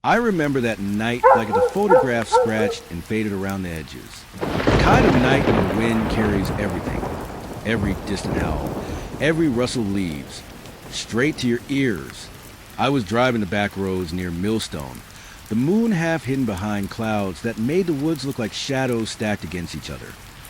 I remember that night like the photograph scratched and faded around the edges. The kind of night when the wind carries everything. Every distant howl, every rustle of leaves, straight to your ears. I was driving the back roads near Millstone, the moon half hidden behind clouds that made the woods look like shadows stacked against each other.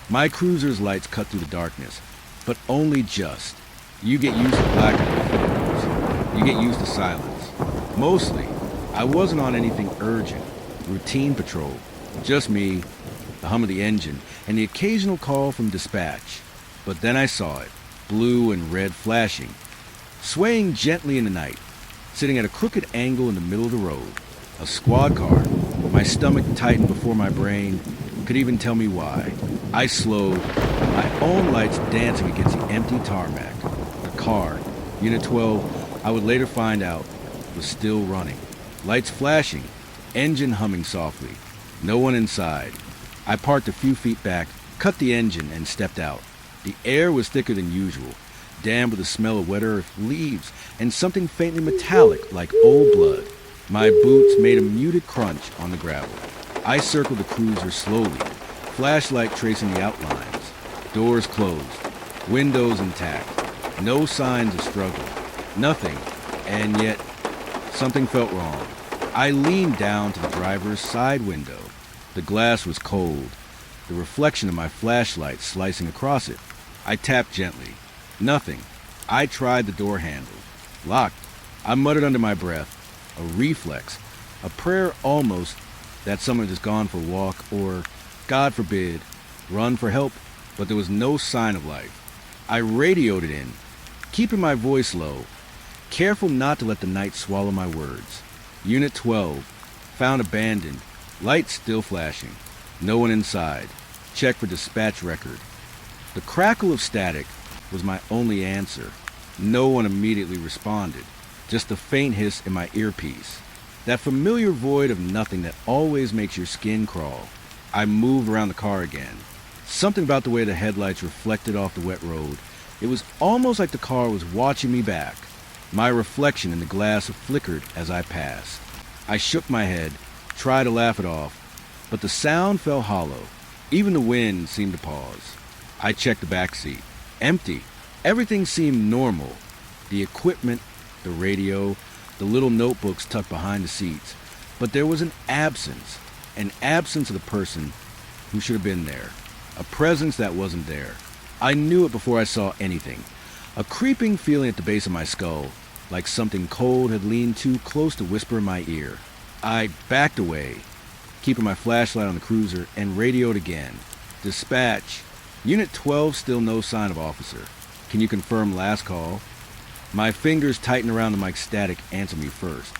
My cruiser's lights cut through the darkness, but only just. You get used to blackness. You get used to silence. Mostly, I wasn't on anything urgent. Routine patrol. Just me, the hum of the engine, and the occasional call from dispatch. But then I saw it, blue and red flashing, swaying gently in the night, sitting at a crooked angle in the middle of the road. A squad car. My stomach tightened before my brain could even tell me why. I slowed, my own lights dancing against the empty tarmac. The car, Unit 12, I would later find out, was still running. Lights flashing, engine humming softly. No one inside. I parked a few feet back, cut the engine, and stepped out. The air was thicker than usual, damp with the smell of wet earth, leaves, and something faintly metallic like old blood. My boots made a muted crunch on the gravel. I circled the cruiser slowly, flashlight tracing the outlines. Doors closed, windows intact, no signs of struggle, nothing, and yet something felt wrong. I leaned down to the driver's side window. The glass was cold, the reflection of my flashlight slicing across it. I tapped gently. Nothing. I tried the door handle. Locked. I muttered under my breath. A reflex. A prayer almost that someone had just gone for a walk or, God forbid, run for help, but there was no sign of life. I radioed it in, keeping my voice low, careful not to let the night swallow my words. Unit 12, found abandoned, lights still flashing, no one inside. Check for dispatch record. The crackle of static was my only answer. No one immediately responded, just a faint hiss in my earpiece. That familiar void of nothing that always makes your skin crawl. I moved around the car again. Something about the way the headlights reflected off the wet road. It was almost like the car was watching me back. My reflection in the glass flickered as I passed. I shook my head, tried to laugh it off, but the sound fell hollow. Even the wind seemed to pause. I checked the back seat. Empty. Everything seemed normal. The equipment, the radio, the little notebooks tucked behind the seats. But there was an absence of the person who should have been there. A presence that wasn't there. I knew it before I saw anything. A creeping feeling at the base of my skull, like something cold had leaned too close to whisper in my ear. I backed away, keeping my flashlight on the cruiser, and radioed again. Dispatch. Unit 12, still no sign of officer. Can you confirm last call? My fingers tightened around the mic. Static answered me first.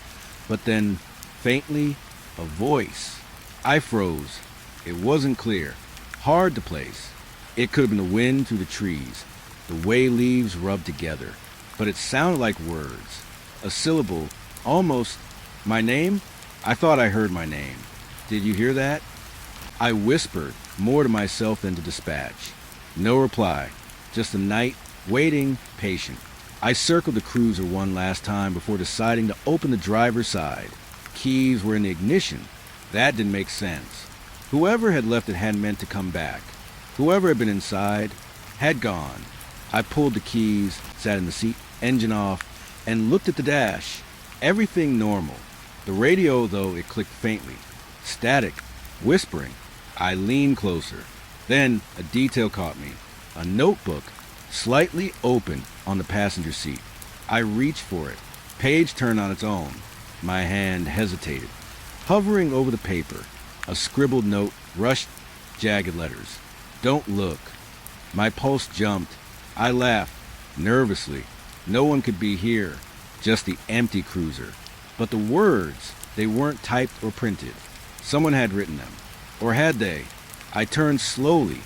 But then, faintly, a voice. I froze. It wasn't clear. Hard to place. It could have been the wind through the trees, the way leaves rubbed together. But it sounded like words. A syllable, almost. My name? I thought I heard my name. Did you hear that? I whispered, more to myself than to dispatch. No reply. Just the night, waiting, patient. I circled the cruiser one last time before deciding to open the driver's side. Keys were in the ignition. That didn't make sense. Whoever had left it hadn't meant to come back. Whoever had been inside had gone. I pulled the keys, sat in the seat, engine off, and looked at the dash. Everything normal. The radio, though, it clicked faintly. Static. Whispering. I leaned closer. Then a detail caught me. A notebook, slightly open on the passenger seat. I reached for it. Page turned on its own. My hand hesitated. Hovering over the paper, a scribbled note, rushed, jagged letters. Don't look. My pulse jumped. I laughed, nervously. No one could be here. Just the empty cruiser. But the words, they weren't typed or printed. Someone had written them. Or had they? I turned slowly,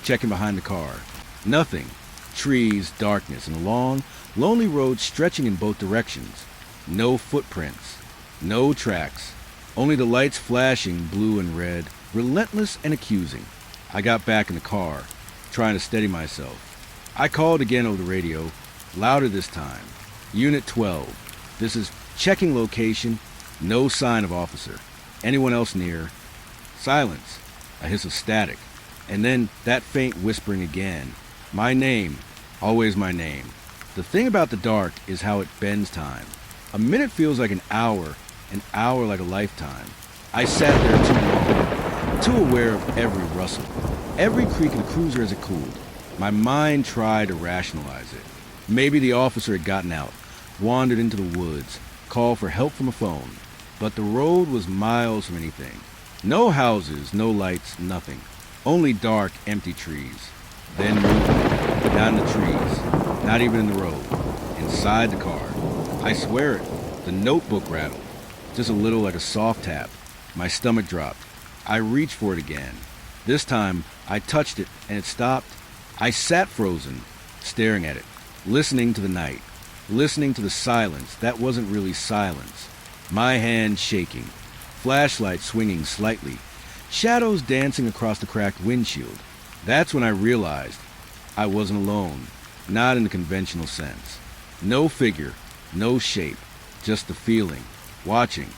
checking behind the car. Nothing. Trees, darkness, and a long, lonely road stretching in both directions. No footprints. No tracks. Only the lights flashing blue and red, relentless and accusing. I got back in the car, trying to steady myself. I called again over the radio, louder this time. Unit 12. This is checking location. No sign of officer. Anyone else near? Silence. A hiss of static. And then that faint whispering again. My name. Always my name. The thing about the dark is how it bends time. A minute feels like an hour like a lifetime. I sat there too long, too aware of every rustle, every creak of the cruiser as it cooled. My mind tried to rationalize it. Maybe the officer had gotten out, wandered into the woods, called for help from a phone. But the road was miles from anything. No houses, no lights, nothing. Only dark, empty trees. Then movement, not in the trees, not even in the road, inside the car. I swear it, the notebook rattled, just a little like a soft tap. My stomach dropped. I reached for it again. This time, I touched it and it stopped. I sat frozen, staring at it, listening to the night, listening to the silence that wasn't really silence. My hand shaking, flashlight swinging slightly, shadows dancing across the cracked windshield. That's when I realized I wasn't alone, not in the conventional sense. No figure, no shape, just the feeling, watching,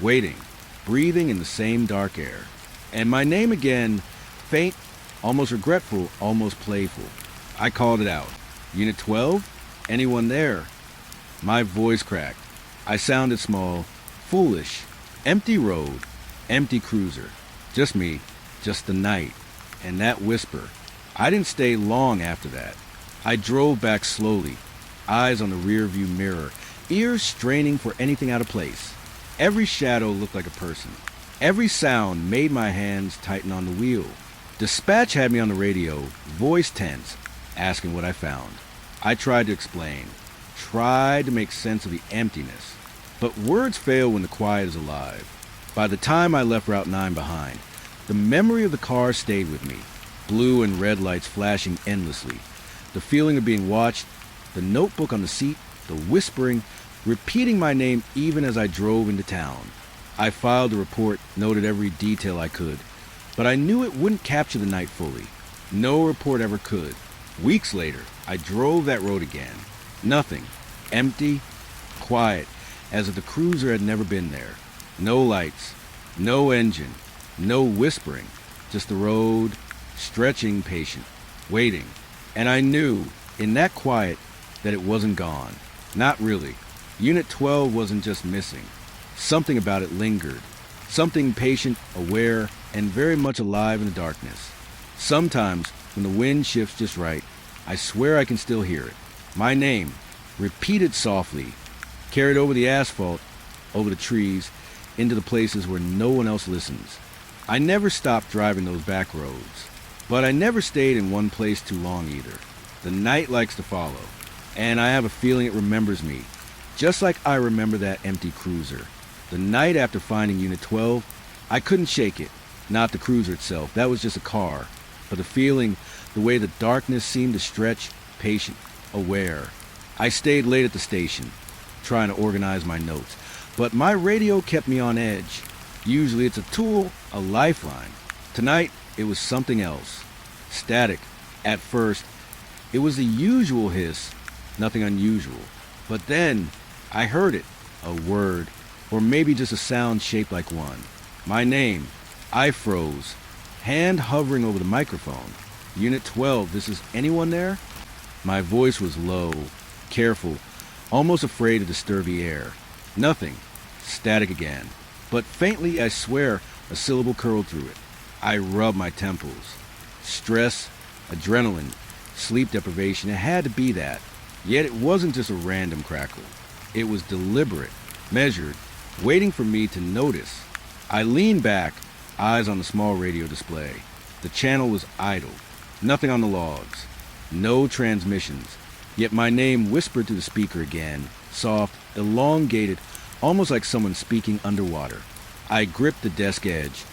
waiting, breathing in the same dark air. And my name again, faint, almost regretful, almost playful. I called it out. Unit 12? Anyone there? My voice cracked. I sounded small, foolish. Empty road, empty cruiser. Just me, just the night. And that whisper. I didn't stay long after that. I drove back slowly, eyes on the rearview mirror, ears straining for anything out of place. Every shadow looked like a person. Every sound made my hands tighten on the wheel. Dispatch had me on the radio, voice tense, asking what I found. I tried to explain, tried to make sense of the emptiness. But words fail when the quiet is alive. By the time I left Route 9 behind, the memory of the car stayed with me. Blue and red lights flashing endlessly. The feeling of being watched, the notebook on the seat, the whispering, repeating my name even as I drove into town. I filed a report, noted every detail I could, but I knew it wouldn't capture the night fully. No report ever could. Weeks later, I drove that road again. Nothing. Empty, quiet, as if the cruiser had never been there. No lights, no engine, no whispering, just the road, stretching patient, waiting. And I knew, in that quiet, that it wasn't gone. Not really. Unit 12 wasn't just missing. Something about it lingered. Something patient, aware, and very much alive in the darkness. Sometimes, when the wind shifts just right, I swear I can still hear it. My name, repeated softly, carried over the asphalt, over the trees, into the places where no one else listens. I never stopped driving those back roads, but I never stayed in one place too long either. The night likes to follow, and I have a feeling it remembers me, just like I remember that empty cruiser. The night after finding Unit 12, I couldn't shake it. Not the cruiser itself, that was just a car, but the feeling, the way the darkness seemed to stretch, patient, aware. I stayed late at the station, trying to organize my notes, but my radio kept me on edge. Usually it's a tool, a lifeline. Tonight, it was something else. Static. At first, it was the usual hiss, nothing unusual. But then, I heard it, a word, or maybe just a sound shaped like one. My name. I froze, hand hovering over the microphone. Unit 12, this is anyone there? My voice was low, careful, almost afraid to disturb the air. Nothing. Static again. But faintly, I swear, a syllable curled through it. I rubbed my temples. Stress, adrenaline, sleep deprivation, it had to be that. Yet it wasn't just a random crackle. It was deliberate, measured, waiting for me to notice. I leaned back, eyes on the small radio display. The channel was idle. Nothing on the logs. No transmissions. Yet my name whispered through the speaker again, soft, elongated, almost like someone speaking underwater. I gripped the desk edge,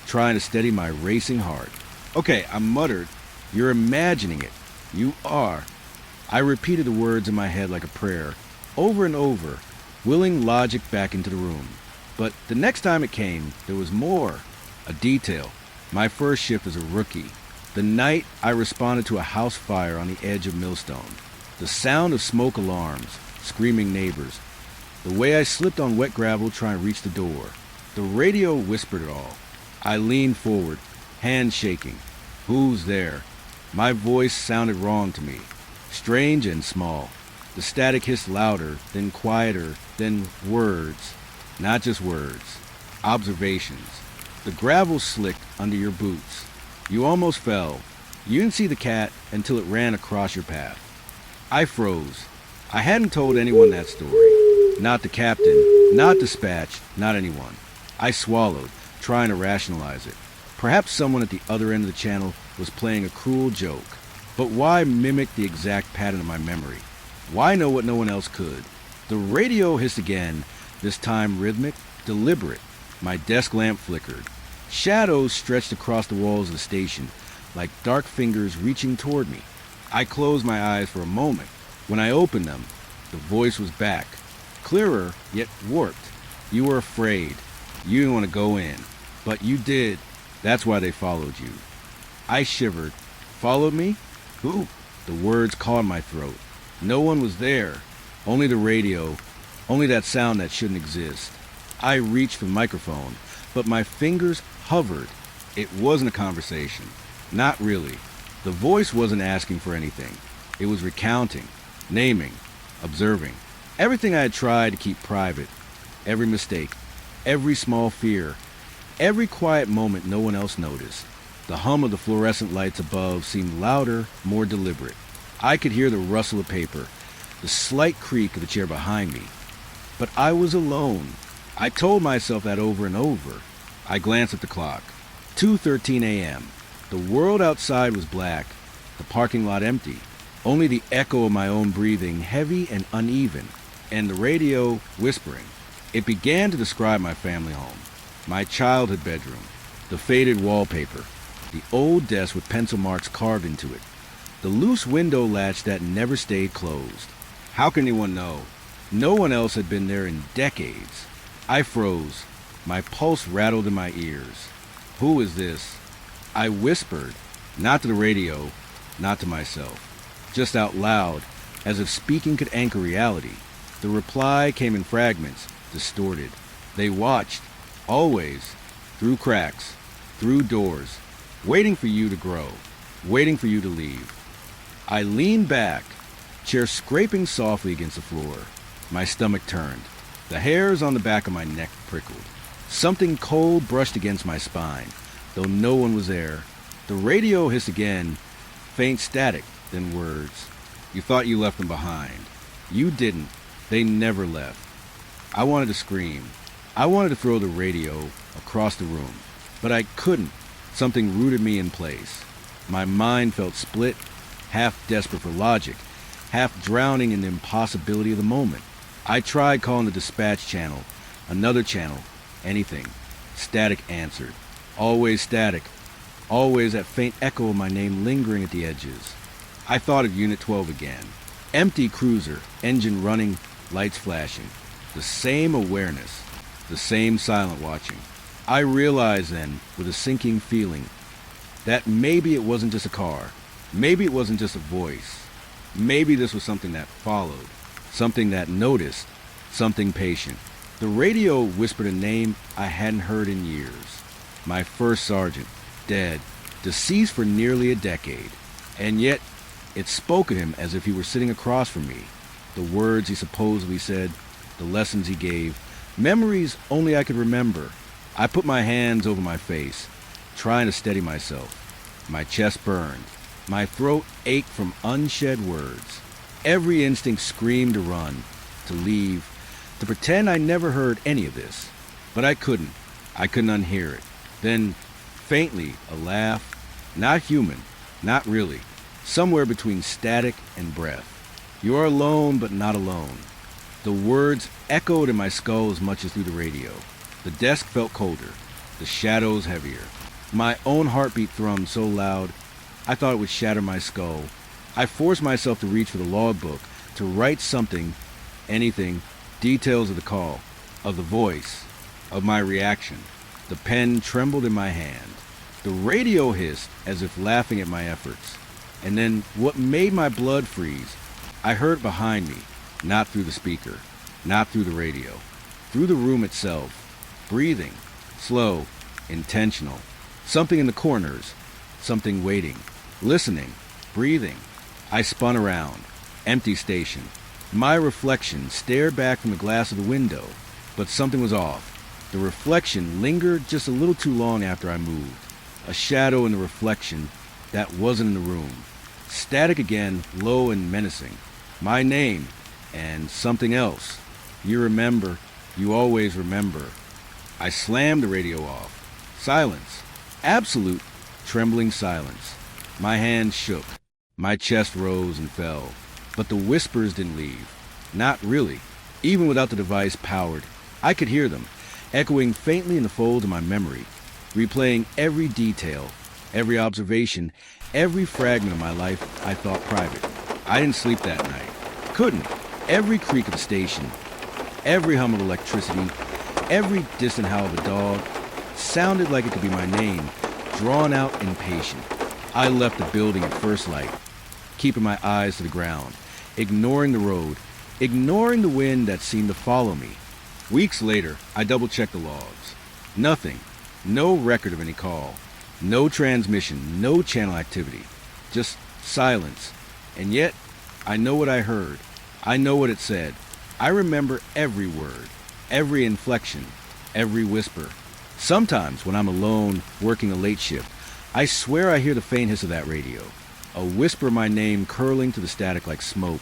trying to steady my racing heart. Okay, I muttered, "You're imagining it. You are." I repeated the words in my head like a prayer, over and over, willing logic back into the room. But the next time it came, there was more. A detail. My first shift as a rookie. The night I responded to a house fire on the edge of Millstone. The sound of smoke alarms, screaming neighbors. The way I slipped on wet gravel trying to reach the door. The radio whispered it all. I leaned forward, hands shaking. Who's there? My voice sounded wrong to me, strange and small. The static hissed louder, then quieter, then words. Not just words. Observations. The gravel slicked under your boots. You almost fell. You didn't see the cat until it ran across your path. I froze. I hadn't told anyone that story. Not the captain, not dispatch, not anyone. I swallowed, trying to rationalize it. Perhaps someone at the other end of the channel was playing a cruel joke. But why mimic the exact pattern of my memory? Why know what no one else could? The radio hissed again, this time rhythmic, deliberate. My desk lamp flickered. Shadows stretched across the walls of the station, like dark fingers reaching toward me. I closed my eyes for a moment. When I opened them, the voice was back. Clearer, yet warped. You were afraid. You didn't want to go in. But you did. That's why they followed you. I shivered. Followed me? Who? The words caught in my throat. No one was there. Only the radio. Only that sound that shouldn't exist. I reached for the microphone, but my fingers hovered. It wasn't a conversation. Not really. The voice wasn't asking for anything. It was recounting, naming, observing. Everything I had tried to keep private. Every mistake. Every small fear. Every quiet moment no one else noticed. The hum of the fluorescent lights above seemed louder, more deliberate. I could hear the rustle of paper, the slight creak of the chair behind me. But I was alone. I told myself that over and over. I glanced at the clock. 2:13 a.m. The world outside was black, the parking lot empty. Only the echo of my own breathing, heavy and uneven, and the radio whispering. It began to describe my family home, my childhood bedroom, the faded wallpaper, the old desk with pencil marks carved into it, the loose window latch that never stayed closed. How can anyone know? No one else had been there in decades. I froze. My pulse rattled in my ears. Who is this? I whispered, not to the radio, not to myself, just out loud, as if speaking could anchor reality. The reply came in fragments, distorted. They watched, always, through cracks, through doors, waiting for you to grow, waiting for you to leave. I leaned back, chair scraping softly against the floor. My stomach turned. The hairs on the back of my neck prickled. Something cold brushed against my spine, though no one was there. The radio hissed again, faint static, then words. You thought you left them behind. You didn't. They never left. I wanted to scream. I wanted to throw the radio across the room, but I couldn't. Something rooted me in place. My mind felt split, half desperate for logic, half drowning in the impossibility of the moment. I tried calling the dispatch channel, another channel, anything. Static answered. Always static. Always that faint echo of my name lingering at the edges. I thought of Unit 12 again. Empty cruiser, engine running, lights flashing. The same awareness, the same silent watching. I realized then, with a sinking feeling, that maybe it wasn't just a car. Maybe it wasn't just a voice. Maybe this was something that followed, something that noticed, something patient. The radio whispered a name I hadn't heard in years. My first sergeant, dead, deceased for nearly a decade. And yet, it spoke of him as if he were sitting across from me. The words he supposedly said, the lessons he gave, memories only I could remember. I put my hands over my face, trying to steady myself. My chest burned. My throat ached from unshed words. Every instinct screamed to run, to leave, to pretend I never heard any of this. But I couldn't. I couldn't unhear it. Then, faintly, a laugh. Not human. Not really. Somewhere between static and breath. You are alone, but not alone. The words echoed in my skull as much as through the radio. The desk felt colder. The shadows heavier. My own heartbeat thrummed so loud, I thought it would shatter my skull. I forced myself to reach for the logbook, to write something, anything, details of the call, of the voice, of my reaction. The pen trembled in my hand. The radio hissed as if laughing at my efforts. And then what made my blood freeze, I heard behind me, not through the speaker. Not through the radio. Through the room itself. Breathing. Slow. Intentional. Something in the corners. Something waiting. Listening. Breathing. I spun around. Empty station. My reflection stared back from the glass of the window, but something was off. The reflection lingered just a little too long after I moved. A shadow in the reflection that wasn't in the room. Static again, low and menacing. My name, and something else. You remember. You always remember. I slammed the radio off. Silence. Absolute, trembling silence. My hands shook. My chest rose and fell. But the whispers didn't leave. Not really. Even without the device powered, I could hear them, echoing faintly in the folds of my memory, replaying every detail, every observation, every fragment of my life I thought private. I didn't sleep that night. Couldn't. Every creak of the station, every hum of electricity, every distant howl of a dog sounded like it could be my name, drawn out impatient. I left the building at first light, keeping my eyes to the ground, ignoring the road, ignoring the wind that seemed to follow me. Weeks later, I double-checked the logs. Nothing. No record of any call. No transmission. No channel activity. Just silence. And yet, I know what I heard. I know what it said. I remember every word, every inflection, every whisper. Sometimes, when I'm alone, working a late shift, I swear I hear the faint hiss of that radio. A whisper of my name curling to the static like smoke,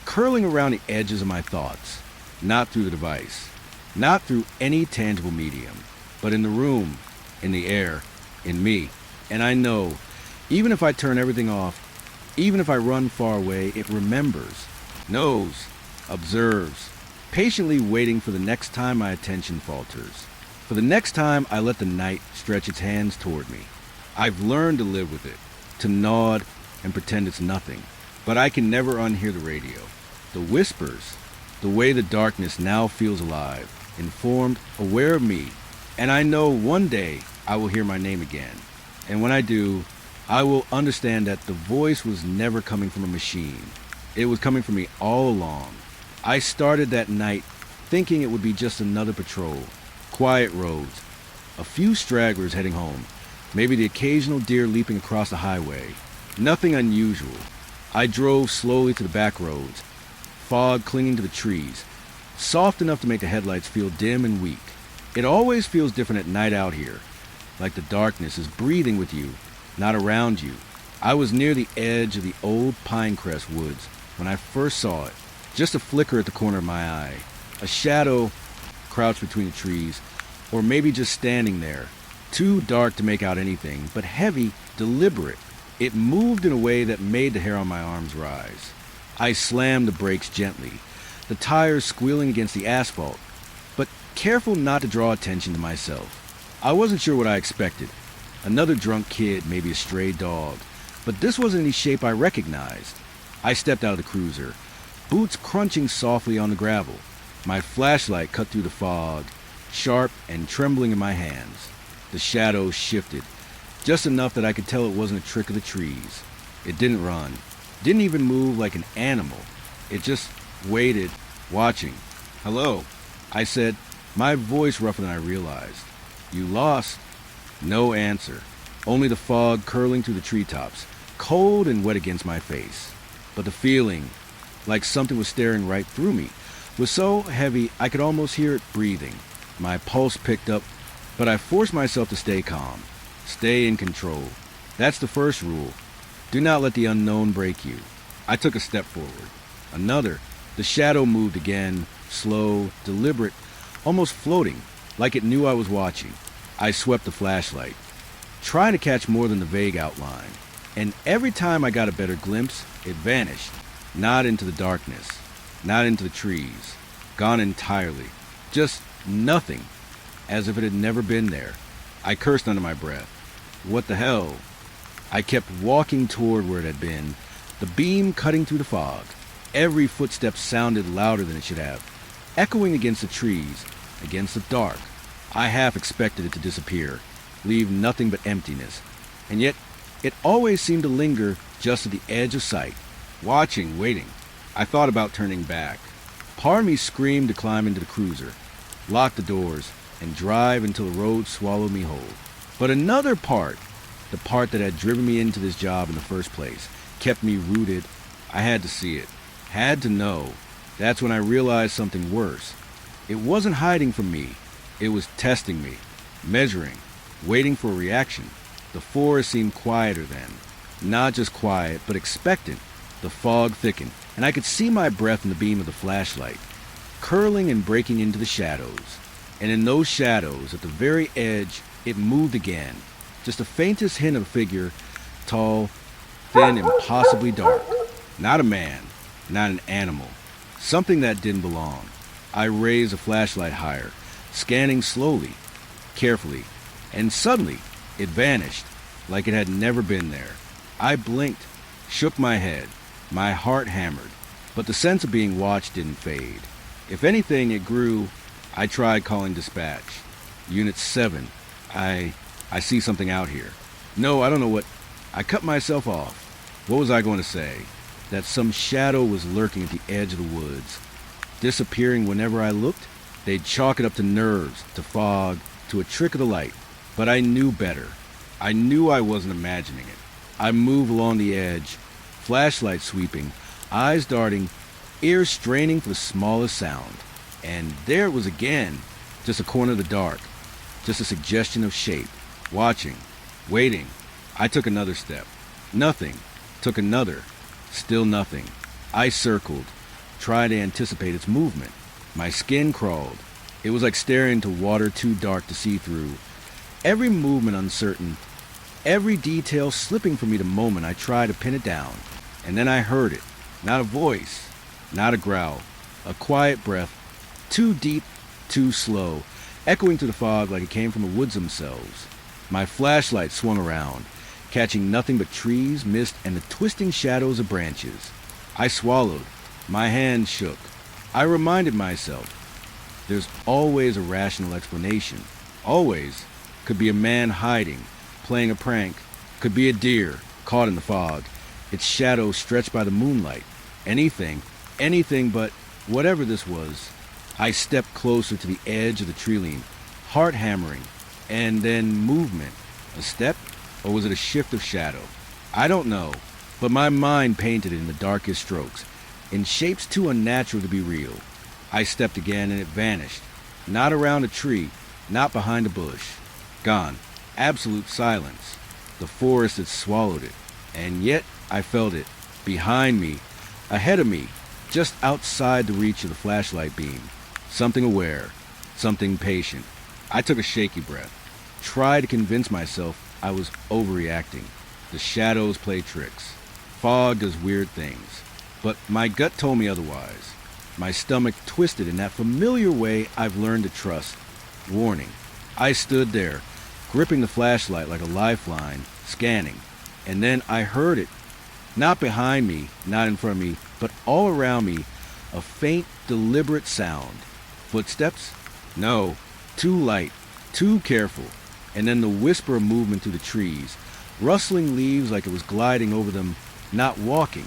curling around the edges of my thoughts, not through the device, not through any tangible medium, but in the room, in the air, in me. And I know, even if I turn everything off, even if I run far away, it remembers, knows, observes, patiently waiting for the next time my attention falters, for the next time I let the night stretch its hands toward me. I've learned to live with it, to nod and pretend it's nothing. But I can never unhear the radio. The whispers, the way the darkness now feels alive, informed, aware of me. And I know one day I will hear my name again. And when I do, I will understand that the voice was never coming from a machine. It was coming from me all along. I started that night thinking it would be just another patrol. Quiet roads. A few stragglers heading home. Maybe the occasional deer leaping across the highway. Nothing unusual. I drove slowly to the back roads, fog clinging to the trees, soft enough to make the headlights feel dim and weak. It always feels different at night out here, like the darkness is breathing with you, not around you. I was near the edge of the old Pinecrest woods when I first saw it, just a flicker at the corner of my eye, a shadow crouched between the trees, or maybe just standing there, too dark to make out anything, but heavy, deliberate. It moved in a way that made the hair on my arms rise. I slammed the brakes gently, the tires squealing against the asphalt, but careful not to draw attention to myself. I wasn't sure what I expected. Another drunk kid, maybe a stray dog, but this wasn't any shape I recognized. I stepped out of the cruiser, boots crunching softly on the gravel, my flashlight cut through the fog, sharp and trembling in my hands. The shadows shifted, just enough that I could tell it wasn't a trick of the trees. It didn't run, didn't even move like an animal. It just waited, watching. "Hello," I said, my voice rougher than I realized. "You lost?" No answer, only the fog curling through the treetops, cold and wet against my face. But the feeling, like something was staring right through me, was so heavy I could almost hear it breathing. My pulse picked up, but I forced myself to stay calm. Stay in control. That's the first rule. Do not let the unknown break you. I took a step forward. Another. The shadow moved again, slow, deliberate, almost floating, like it knew I was watching. I swept the flashlight, trying to catch more than the vague outline. And every time I got a better glimpse, it vanished. Not into the darkness, not into the trees. Gone entirely. Just nothing, as if it had never been there. I cursed under my breath. What the hell? I kept walking toward where it had been, the beam cutting through the fog. Every footstep sounded louder than it should have, echoing against the trees, against the dark. I half expected it to disappear, leave nothing but emptiness. And yet, it always seemed to linger just at the edge of sight, watching, waiting. I thought about turning back, Part of me screamed to climb into the cruiser, lock the doors, and drive until the road swallowed me whole. But another part, the part that had driven me into this job in the first place, kept me rooted. I had to see it, had to know. That's when I realized something worse. It wasn't hiding from me. It was testing me, measuring, waiting for a reaction. The forest seemed quieter then. Not just quiet, but expectant. The fog thickened, and I could see my breath in the beam of the flashlight, curling and breaking into the shadows. And in those shadows, at the very edge, it moved again. Just the faintest hint of a figure, tall, thin, and possibly dark. Not a man, not an animal. Something that didn't belong. I raised the flashlight higher, scanning slowly, carefully, and suddenly it vanished, like it had never been there. I blinked, shook my head, my heart hammered, but the sense of being watched didn't fade. If anything, it grew. I tried calling dispatch. Unit 7, I see something out here. No, I don't know what. I cut myself off. What was I going to say? That some shadow was lurking at the edge of the woods, disappearing whenever I looked? They'd chalk it up to nerves, to fog, to a trick of the light. But I knew better. I knew I wasn't imagining it. I moved along the edge, flashlight sweeping, eyes darting, ears straining for the smallest sound. And there it was again, just a corner of the dark, just a suggestion of shape, watching, waiting. I took another step. Nothing. Took another. Still nothing. I circled, tried to anticipate its movement. My skin crawled. It was like staring into water too dark to see through. Every movement uncertain, every detail slipping from me the moment I tried to pin it down. And then I heard it. Not a voice, not a growl, a quiet breath, too deep, too slow, echoing through the fog like it came from the woods themselves. My flashlight swung around, catching nothing but trees, mist, and the twisting shadows of branches. I swallowed. My hands shook. I reminded myself, there's always a rational explanation. Always. Could be a man hiding, playing a prank. Could be a deer, caught in the fog, its shadow stretched by the moonlight. Anything but whatever this was. I stepped closer to the edge of the tree-line, heart hammering, and then movement. A step? Or was it a shift of shadow? I don't know, but my mind painted it in the darkest strokes, in shapes too unnatural to be real. I stepped again and it vanished. Not around a tree, not behind a bush. Gone. Absolute silence. The forest had swallowed it. And yet I felt it. Behind me. Ahead of me. Just outside the reach of the flashlight beam. Something aware. Something patient. I took a shaky breath. Tried to convince myself I was overreacting. The shadows play tricks. Fog does weird things. But my gut told me otherwise. My stomach twisted in that familiar way I've learned to trust. Warning. I stood there, gripping the flashlight like a lifeline, scanning. And then I heard it. Not behind me, not in front of me, but all around me, a faint, deliberate sound. Footsteps? No. Too light, too careful. And then the whisper of movement through the trees, rustling leaves like it was gliding over them, not walking.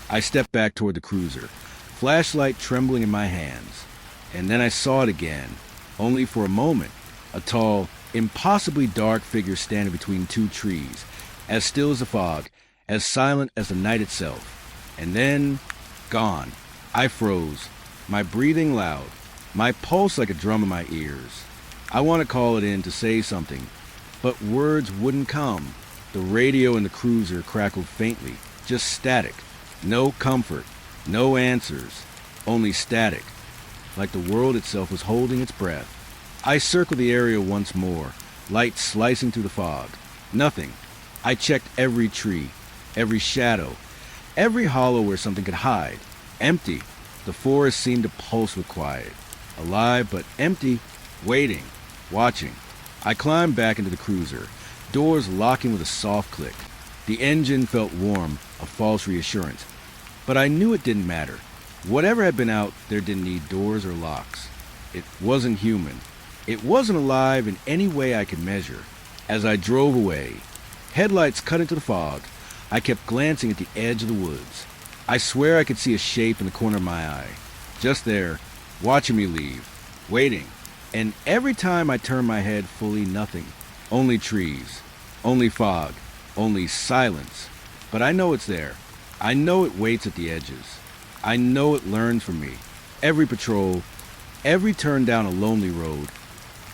I stepped back toward the cruiser, flashlight trembling in my hands. And then I saw it again, only for a moment. A tall, impossibly dark figure standing between two trees, as still as the fog, as silent as the night itself. And then, gone. I froze, my breathing loud, my pulse like a drum in my ears. I want to call it in to say something, but words wouldn't come. The radio in the cruiser crackled faintly, just static. No comfort, no answers, only static, like the world itself was holding its breath. I circled the area once more, light slicing through the fog. Nothing. I checked every tree, every shadow, every hollow where something could hide. Empty. The forest seemed to pulse with quiet. Alive but empty, waiting, watching. I climbed back into the cruiser, doors locking with a soft click. The engine felt warm, a false reassurance. But I knew it didn't matter. Whatever had been out there didn't need doors or locks. It wasn't human. It wasn't alive in any way I could measure. As I drove away, headlights cut into the fog, I kept glancing at the edge of the woods. I swear I could see a shape in the corner of my eye. Just there, watching me leave, waiting. And every time I turn my head, fully nothing. Only trees, only fog, only silence. But I know it's there. I know it waits at the edges. I know it learns from me. Every patrol, every turn down a lonely road,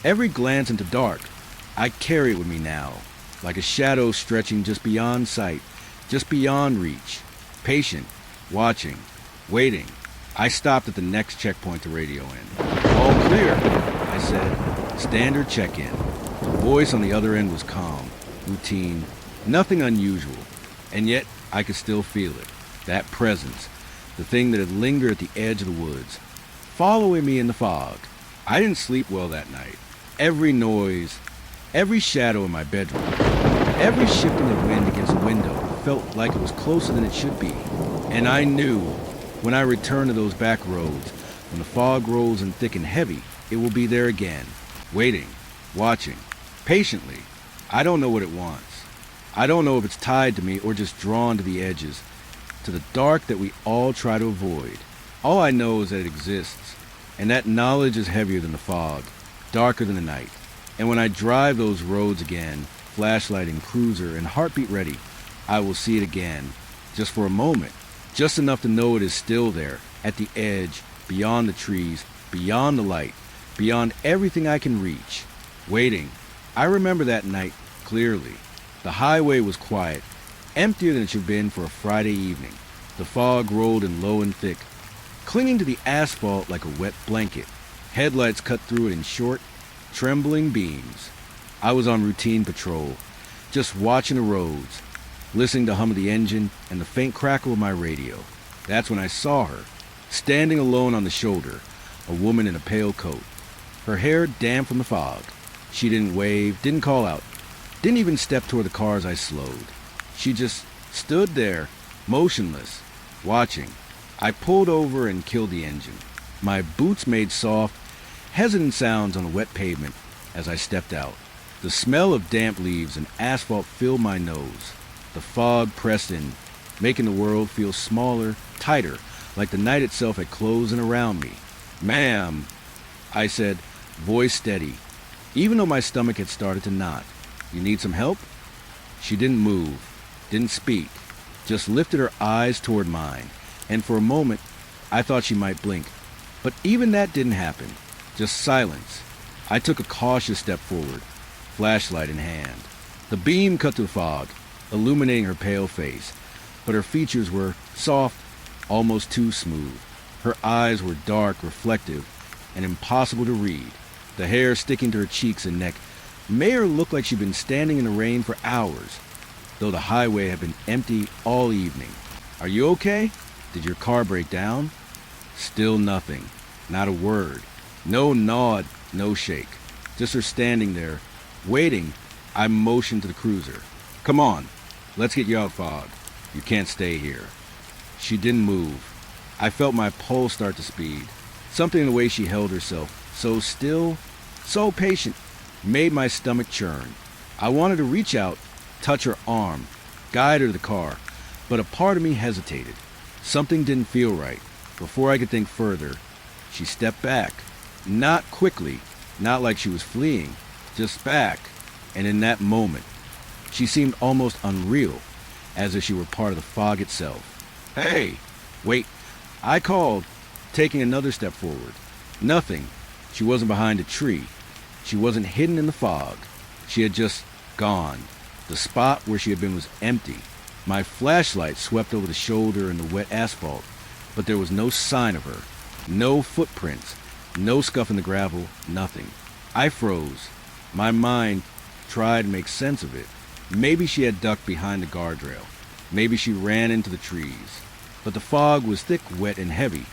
every glance into dark, I carry it with me now, like a shadow stretching just beyond sight, just beyond reach, patient, watching, waiting. I stopped at the next checkpoint to radio in. All clear, I said. Standard check-in. The voice on the other end was calm, routine, nothing unusual, and yet I could still feel it, that presence, the thing that had lingered at the edge of the woods, following me in the fog. I didn't sleep well that night. Every noise, every shadow in my bedroom, every shifting of wind against the window felt like it was closer than it should be. And I knew when I returned to those back roads, when the fog rolls in thick and heavy, it will be there again, waiting, watching, patiently. I don't know what it wants. I don't know if it's tied to me or just drawn to the edges, to the dark that we all try to avoid. All I know is that it exists, and that knowledge is heavier than the fog, darker than the night. And when I drive those roads again, flashlight and cruiser and heartbeat ready, I will see it again, just for a moment, just enough to know it is still there, at the edge, beyond the trees, beyond the light, beyond everything I can reach, waiting. I remember that night clearly. The highway was quiet, emptier than it should have been for a Friday evening. The fog rolled in low and thick, clinging to the asphalt like a wet blanket. Headlights cut through it in short, trembling beams. I was on routine patrol, just watching the roads, listening to the hum of the engine and the faint crackle of my radio. That's when I saw her, standing alone on the shoulder, a woman in a pale coat, her hair damp from the fog. She didn't wave, didn't call out, didn't even step toward the cars I slowed. She just stood there, motionless, watching. I pulled over and killed the engine. My boots made soft, hesitant sounds on the wet pavement as I stepped out. The smell of damp leaves and asphalt filled my nose. The fog pressed in, making the world feel smaller, tighter, like the night itself had closed in around me. "Ma'am," I said, voice steady, even though my stomach had started to knot. "You need some help?" She didn't move, didn't speak, just lifted her eyes toward mine, and for a moment I thought she might blink. But even that didn't happen, just silence. I took a cautious step forward, flashlight in hand. The beam cut through the fog, illuminating her pale face, but her features were soft, almost too smooth. Her eyes were dark, reflective, and impossible to read. The hair sticking to her cheeks and neck made her look like she'd been standing in the rain for hours, though the highway had been empty all evening. "Are you okay? Did your car break down?" Still nothing, not a word. No nod, no shake. Just her standing there, waiting. I motioned to the cruiser. "Come on, let's get you out, Fog. You can't stay here." She didn't move. I felt my pulse start to speed. Something in the way she held herself, so still, so patient, made my stomach churn. I wanted to reach out, touch her arm, guide her to the car, but a part of me hesitated. Something didn't feel right. Before I could think further, she stepped back. Not quickly, not like she was fleeing, just back. And in that moment, she seemed almost unreal, as if she were part of the fog itself. "Hey, wait," I called, taking another step forward. Nothing. She wasn't behind a tree. She wasn't hidden in the fog. She had just gone. The spot where she had been was empty. My flashlight swept over the shoulder and the wet asphalt, but there was no sign of her. No footprints. No scuff in the gravel. Nothing. I froze. My mind tried to make sense of it. Maybe she had ducked behind the guardrail. Maybe she ran into the trees. But the fog was thick, wet, and heavy.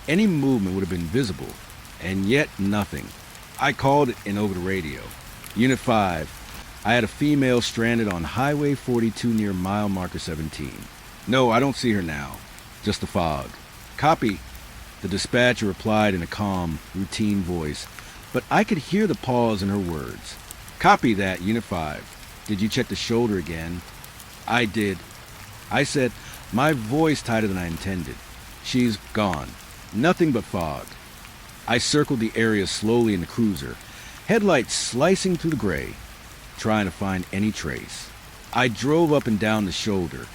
Any movement would have been visible, and yet nothing. I called it in over the radio. "Unit 5, I had a female stranded on Highway 42 near mile marker 17. No, I don't see her now. Just the fog." "Copy," the dispatcher replied in a calm, routine voice, but I could hear the pause in her words. "Copy that, Unit 5. Did you check the shoulder again?" "I did," I said, my voice tighter than I intended. "She's gone. Nothing but fog." I circled the area slowly in the cruiser, headlights slicing through the gray, trying to find any trace. I drove up and down the shoulder,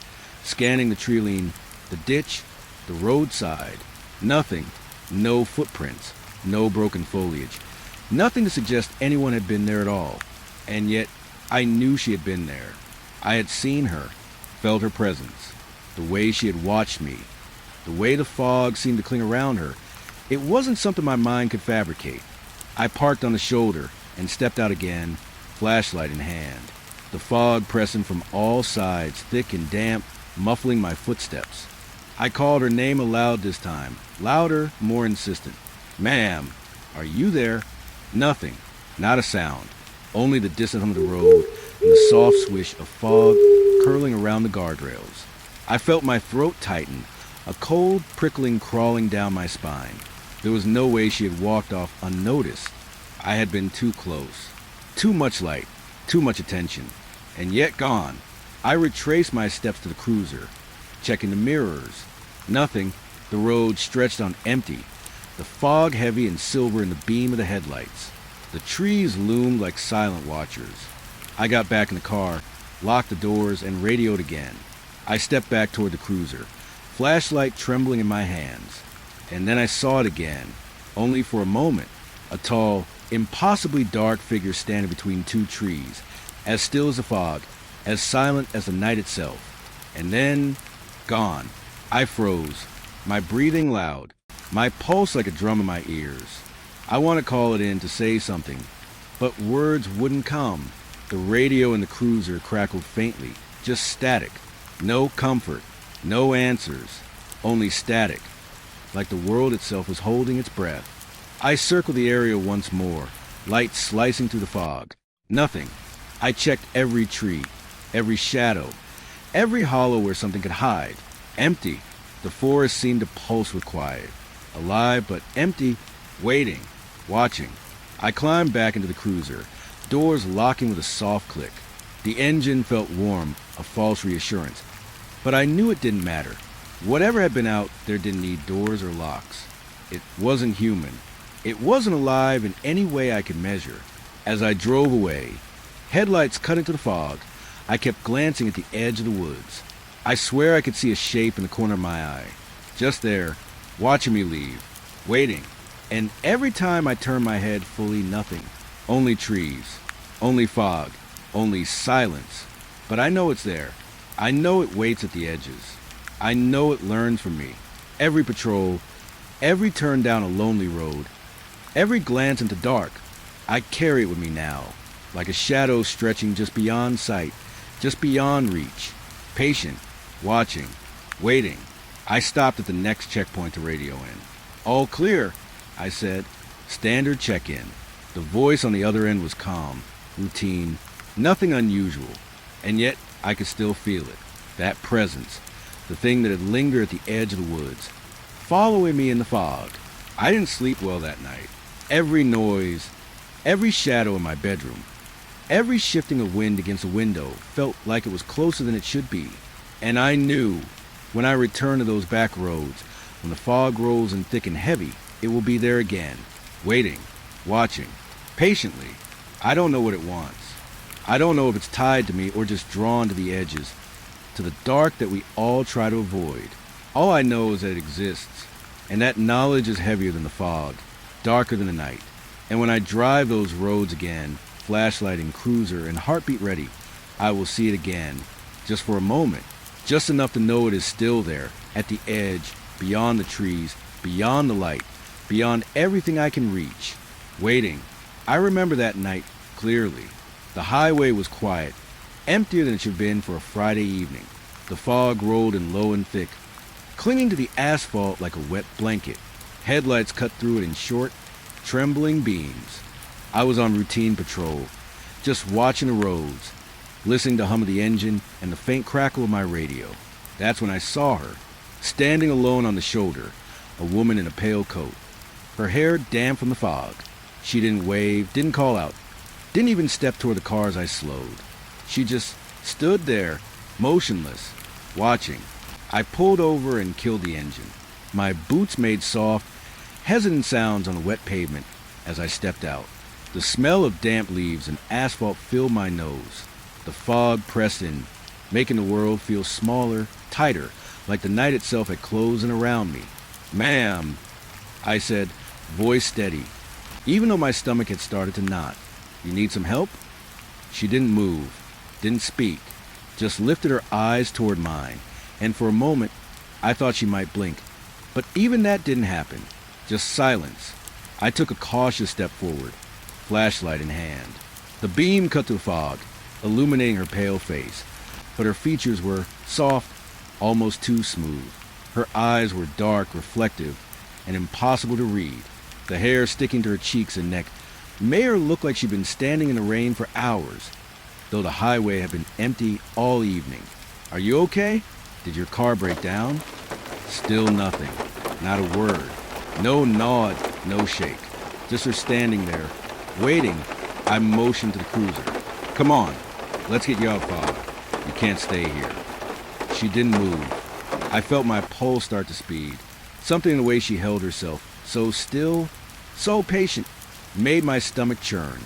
scanning the tree line, the ditch, the roadside. Nothing. No footprints. No broken foliage. Nothing to suggest anyone had been there at all. And yet, I knew she had been there. I had seen her, felt her presence, the way she had watched me, the way the fog seemed to cling around her. It wasn't something my mind could fabricate. I parked on the shoulder and stepped out again, flashlight in hand. The fog pressing from all sides, thick and damp, muffling my footsteps. I called her name aloud this time, louder, more insistent. "Ma'am, are you there?" Nothing, not a sound, only the distant hum of the road and the soft swish of fog curling around the guardrails. I felt my throat tighten, a cold prickling crawling down my spine. There was no way she had walked off unnoticed. I had been too close. Too much light, too much attention, and yet gone. I retraced my steps to the cruiser, checking the mirrors. Nothing. The road stretched on empty, the fog heavy and silver in the beam of the headlights. The trees loomed like silent watchers. I got back in the car, locked the doors, and radioed again. I stepped back toward the cruiser, flashlight trembling in my hands. And then I saw it again, only for a moment. A tall, impossibly dark figure standing between two trees, as still as the fog, as silent as the night itself. And then, gone. I froze, my breathing loud, my pulse like a drum in my ears. I want to call it in to say something, but words wouldn't come. The radio in the cruiser crackled faintly, just static. No comfort, no answers, only static, like the world itself was holding its breath. I circled the area once more, light slicing through the fog. Nothing. I checked every tree, every shadow, every hollow where something could hide. Empty. The forest seemed to pulse with quiet. Alive but empty, waiting, watching. I climbed back into the cruiser, doors locking with a soft click. The engine felt warm, a false reassurance. But I knew it didn't matter. Whatever had been out there didn't need doors or locks. It wasn't human. It wasn't alive in any way I could measure. As I drove away, headlights cut into the fog, I kept glancing at the edge of the woods. I swear I could see a shape in the corner of my eye. Just there, watching me leave, waiting. And every time I turned my head, fully nothing. Only trees, only fog, only silence. But I know it's there. I know it waits at the edges. I know it learns from me. Every patrol, every turn down a lonely road, every glance into dark, I carry it with me now, like a shadow stretching just beyond sight, just beyond reach, patient, watching, waiting. I stopped at the next checkpoint to radio in. "All clear," I said. Standard check-in. The voice on the other end was calm, routine, nothing unusual, and yet I could still feel it. That presence, the thing that had lingered at the edge of the woods, following me in the fog. I didn't sleep well that night. Every noise, every shadow in my bedroom, every shifting of wind against a window felt like it was closer than it should be. And I knew, when I return to those back roads, when the fog rolls in thick and heavy, it will be there again, waiting, watching, patiently. I don't know what it wants. I don't know if it's tied to me or just drawn to the edges, to the dark that we all try to avoid. All I know is that it exists, and that knowledge is heavier than the fog, darker than the night. And when I drive those roads again, flashlight and cruiser and heartbeat ready, I will see it again, just for a moment, just enough to know it is still there, at the edge, beyond the trees, beyond the light, beyond everything I can reach, waiting. I remember that night clearly. The highway was quiet, emptier than it should have been for a Friday evening. The fog rolled in low and thick, clinging to the asphalt like a wet blanket. Headlights cut through it in short, trembling beams. I was on routine patrol, just watching the roads, listening to the hum of the engine and the faint crackle of my radio. That's when I saw her, standing alone on the shoulder, a woman in a pale coat, her hair damp from the fog. She didn't wave, didn't call out, didn't even step toward the car as I slowed. She just stood there, motionless, watching. I pulled over and killed the engine. My boots made soft, Hesitant sounds on the wet pavement as I stepped out. The smell of damp leaves and asphalt filled my nose. The fog pressed in, making the world feel smaller, tighter, like the night itself had closed in around me. "Ma'am," I said, voice steady, even though my stomach had started to knot. "You need some help?" She didn't move, didn't speak, just lifted her eyes toward mine, and for a moment, I thought she might blink. But even that didn't happen, just silence. I took a cautious step forward, flashlight in hand. The beam cut through the fog, illuminating her pale face, but her features were soft, almost too smooth. Her eyes were dark, reflective, and impossible to read. The hair sticking to her cheeks and neck made her look like she'd been standing in the rain for hours, though the highway had been empty all evening. "Are you okay? Did your car break down?" Still nothing, not a word. No nod, no shake. Just her standing there, waiting. I motioned to the cruiser. "Come on, let's get you out, Bob. You can't stay here." She didn't move. I felt my pulse start to speed. Something in the way she held herself, so still, so patient, made my stomach churn.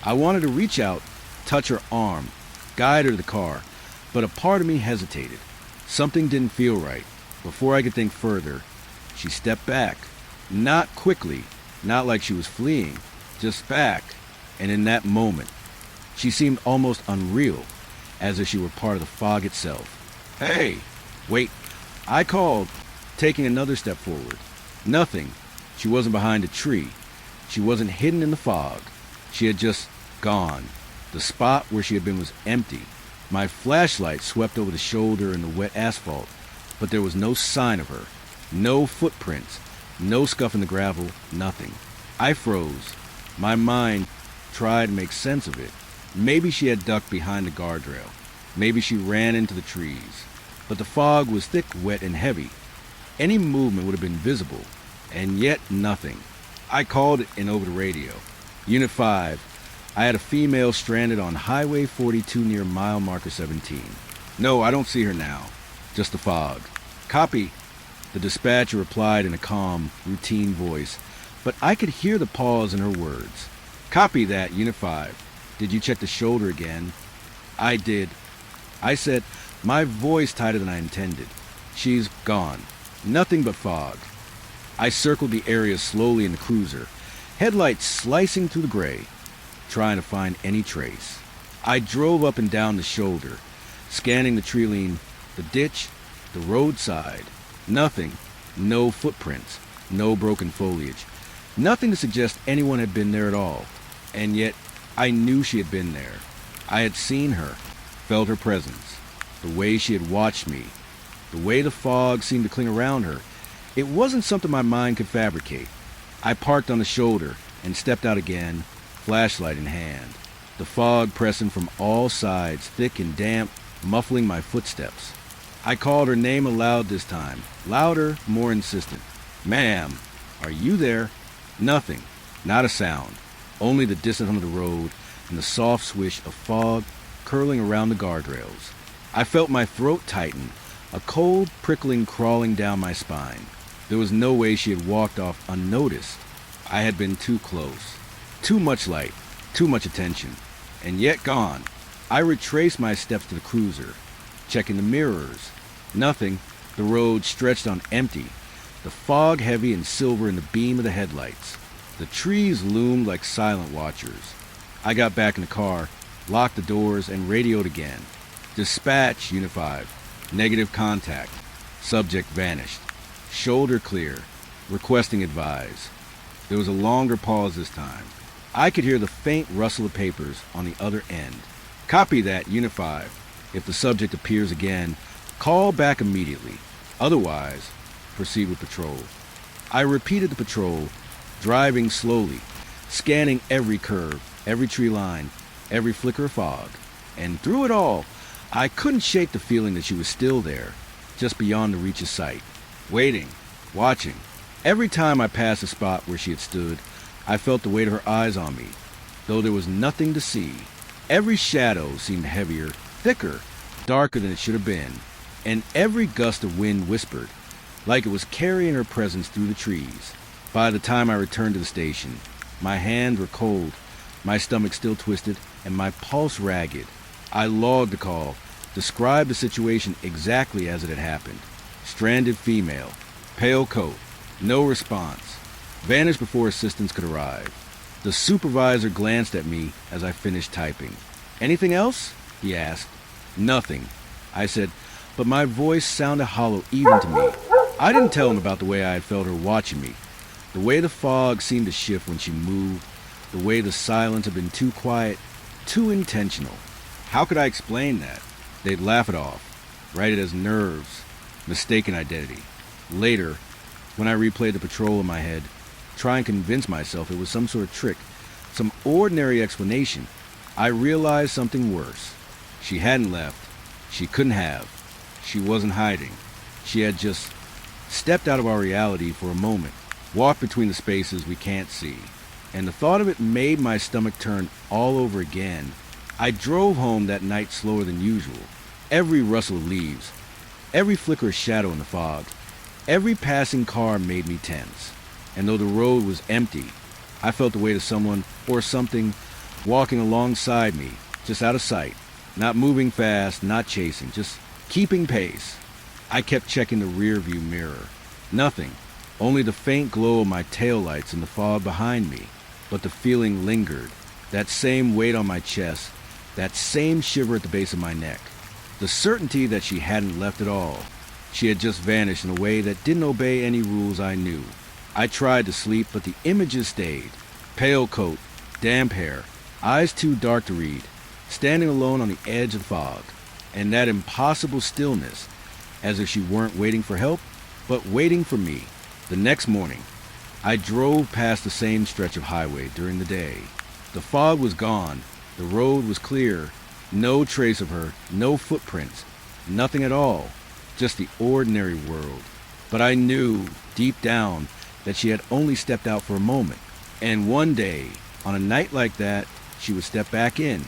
I wanted to reach out, touch her arm, guide her to the car, but a part of me hesitated. Something didn't feel right. Before I could think further, she stepped back. Not quickly, not like she was fleeing, just back. And in that moment, she seemed almost unreal, as if she were part of the fog itself. "Hey, wait," I called, taking another step forward. Nothing. She wasn't behind a tree. She wasn't hidden in the fog. She had just gone. The spot where she had been was empty. My flashlight swept over the shoulder in the wet asphalt, but there was no sign of her. No footprints. No scuff in the gravel. Nothing. I froze. My mind tried to make sense of it. Maybe she had ducked behind the guardrail. Maybe she ran into the trees. But the fog was thick, wet, and heavy. Any movement would have been visible, and yet nothing. I called it in over the radio. "Unit 5, I had a female stranded on Highway 42 near mile marker 17. No, I don't see her now. Just the fog." "Copy," the dispatcher replied in a calm, routine voice, but I could hear the pause in her words. "Copy that, Unit 5. Did you check the shoulder again?" "I did," I said, my voice tighter than I intended. "She's gone. Nothing but fog." I circled the area slowly in the cruiser, headlights slicing through the gray, trying to find any trace. I drove up and down the shoulder, scanning the tree line, the ditch, the roadside. Nothing. No footprints. No broken foliage. Nothing to suggest anyone had been there at all. And yet, I knew she had been there. I had seen her, felt her presence, the way she had watched me, the way the fog seemed to cling around her. It wasn't something my mind could fabricate. I parked on the shoulder and stepped out again, flashlight in hand. The fog pressing from all sides, thick and damp, muffling my footsteps. I called her name aloud this time, louder, more insistent. "Ma'am, are you there?" Nothing, not a sound, only the distant hum of the road and the soft swish of fog curling around the guardrails. I felt my throat tighten, a cold prickling crawling down my spine. There was no way she had walked off unnoticed. I had been too close. Too much light, too much attention, and yet gone. I retraced my steps to the cruiser, checking the mirrors. Nothing. The road stretched on empty, the fog heavy and silver in the beam of the headlights. The trees loomed like silent watchers. I got back in the car, locked the doors, and radioed again. "Dispatch, Unit 5. Negative contact. Subject vanished. Shoulder clear. Requesting advise." There was a longer pause this time. I could hear the faint rustle of papers on the other end. "Copy that, Unit 5. If the subject appears again, call back immediately. Otherwise, proceed with patrol." I repeated the patrol, driving slowly, scanning every curve, every tree line, every flicker of fog. And through it all, I couldn't shake the feeling that she was still there, just beyond the reach of sight, waiting, watching. Every time I passed the spot where she had stood, I felt the weight of her eyes on me, though there was nothing to see. Every shadow seemed heavier, thicker, darker than it should have been, and every gust of wind whispered, like it was carrying her presence through the trees. By the time I returned to the station, my hands were cold, my stomach still twisted, and my pulse ragged. I logged the call, described the situation exactly as it had happened. Stranded female, pale coat, no response, vanished before assistance could arrive. The supervisor glanced at me as I finished typing. "Anything else?" he asked. "Nothing," I said, but my voice sounded hollow even to me. I didn't tell him about the way I had felt her watching me, the way the fog seemed to shift when she moved, the way the silence had been too quiet, too intentional. How could I explain that? They'd laugh it off, write it as nerves, mistaken identity. Later, when I replayed the patrol in my head, try and convince myself it was some sort of trick, some ordinary explanation, I realized something worse. She hadn't left. She couldn't have. She wasn't hiding. She had just stepped out of our reality for a moment, walked between the spaces we can't see, and the thought of it made my stomach turn all over again. I drove home that night slower than usual. Every rustle of leaves, every flicker of shadow in the fog, every passing car made me tense. And though the road was empty, I felt the weight of someone or something walking alongside me, just out of sight, not moving fast, not chasing, just keeping pace. I kept checking the rearview mirror. Nothing, only the faint glow of my taillights in the fog behind me. But the feeling lingered, that same weight on my chest, that same shiver at the base of my neck. The certainty that she hadn't left at all. She had just vanished in a way that didn't obey any rules I knew. I tried to sleep, but the images stayed. Pale coat, damp hair, eyes too dark to read, standing alone on the edge of the fog, and that impossible stillness, as if she weren't waiting for help, but waiting for me. The next morning, I drove past the same stretch of highway during the day. The fog was gone, the road was clear, no trace of her, no footprints, nothing at all, just the ordinary world. But I knew, deep down, that she had only stepped out for a moment, and one day, on a night like that, she would step back in,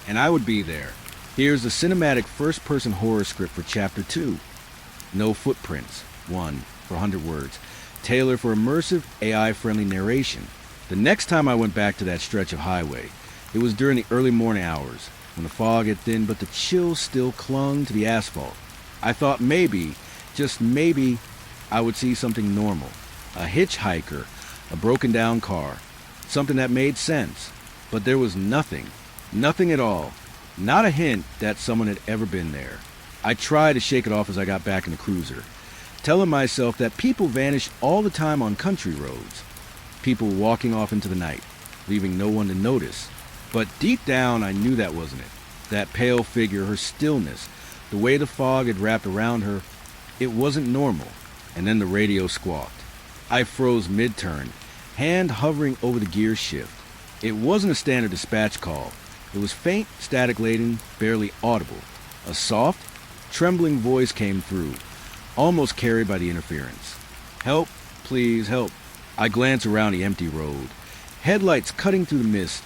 and I would be there. Here's the cinematic first-person horror script for Chapter 2. No footprints, 1, for 100 words. Tailored for immersive, AI-friendly narration. The next time I went back to that stretch of highway, it was during the early morning hours, when the fog had thinned but the chill still clung to the asphalt. I thought maybe, just maybe, I would see something normal. A hitchhiker, a broken-down car, something that made sense. But there was nothing, nothing at all. Not a hint that someone had ever been there. I tried to shake it off as I got back in the cruiser, telling myself that people vanish all the time on country roads. People walking off into the night, leaving no one to notice. But deep down, I knew that wasn't it. That pale figure, her stillness, the way the fog had wrapped around her, it wasn't normal. And then the radio squawked. I froze mid-turn, hand hovering over the gear shift. It wasn't a standard dispatch call. It was faint, static-laden, barely audible. A soft, trembling voice came through, almost carried by the interference. "Help, please, help." I glanced around the empty road, headlights cutting through the mist,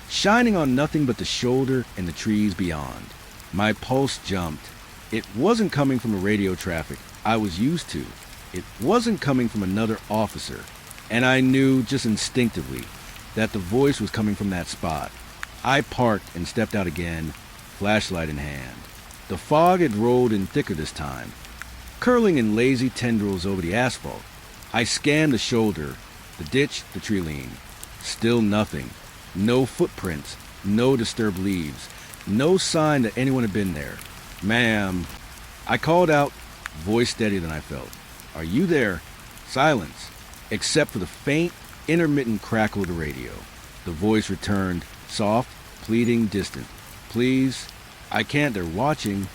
shining on nothing but the shoulder and the trees beyond. My pulse jumped. It wasn't coming from the radio traffic I was used to. It wasn't coming from another officer. And I knew just instinctively that the voice was coming from that spot. I parked and stepped out again, flashlight in hand. The fog had rolled in thicker this time, curling in lazy tendrils over the asphalt. I scanned the shoulder, the ditch, the tree line. Still nothing. No footprints, no disturbed leaves, no sign that anyone had been there. "Ma'am." I called out, voice steadier than I felt. "Are you there?" Silence, except for the faint, intermittent crackle of the radio. The voice returned, soft, pleading, distant. "Please, I can't, they're watching."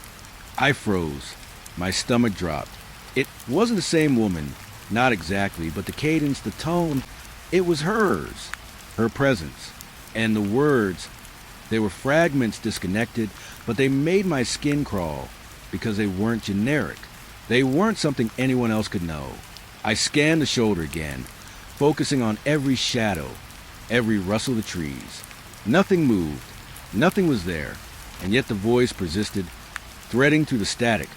I froze. My stomach dropped. It wasn't the same woman, not exactly, but the cadence, the tone, it was hers. Her presence. And the words, they were fragments disconnected, but they made my skin crawl because they weren't generic. They weren't something anyone else could know. I scanned the shoulder again, focusing on every shadow, every rustle of the trees. Nothing moved. Nothing was there. And yet the voice persisted, threading through the static,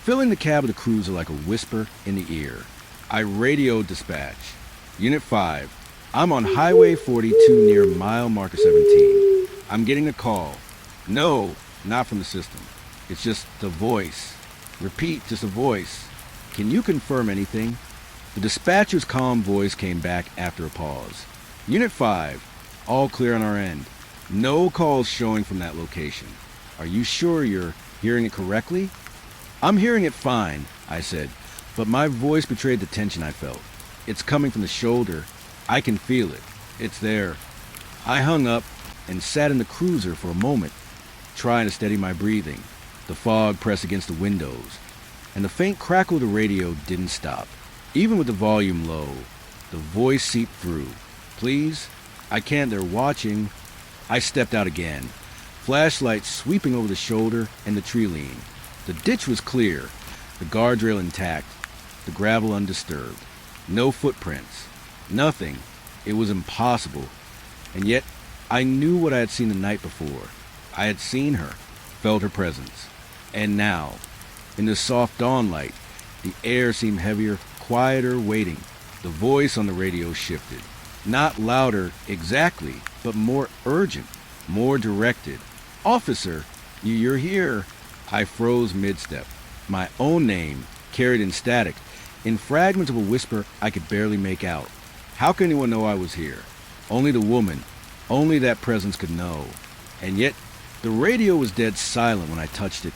filling the cab of the cruiser like a whisper in the ear. I radioed dispatch. Unit 5. I'm on Highway 42 near mile marker 17. I'm getting a call. No, not from the system. It's just the voice. Repeat, just a voice. Can you confirm anything? The dispatcher's calm voice came back after a pause. Unit 5. All clear on our end. No calls showing from that location. Are you sure you're hearing it correctly? I'm hearing it fine, I said, but my voice betrayed the tension I felt. It's coming from the shoulder. I can feel it. It's there. I hung up and sat in the cruiser for a moment, trying to steady my breathing. The fog pressed against the windows, and the faint crackle of the radio didn't stop. Even with the volume low, the voice seeped through. Please? I can't. They're watching. I stepped out again, flashlight sweeping over the shoulder and the tree lean. The ditch was clear, the guardrail intact, the gravel undisturbed. No footprints. Nothing. It was impossible. And yet, I knew what I had seen the night before. I had seen her, felt her presence. And now, in the soft dawn light, the air seemed heavier, quieter, waiting. The voice on the radio shifted. Not louder exactly, but more urgent, more directed. Officer, you're here. I froze mid-step. My own name, carried in static, in fragments of a whisper I could barely make out. How could anyone know I was here? Only the woman, only that presence could know. And yet, the radio was dead silent when I touched it.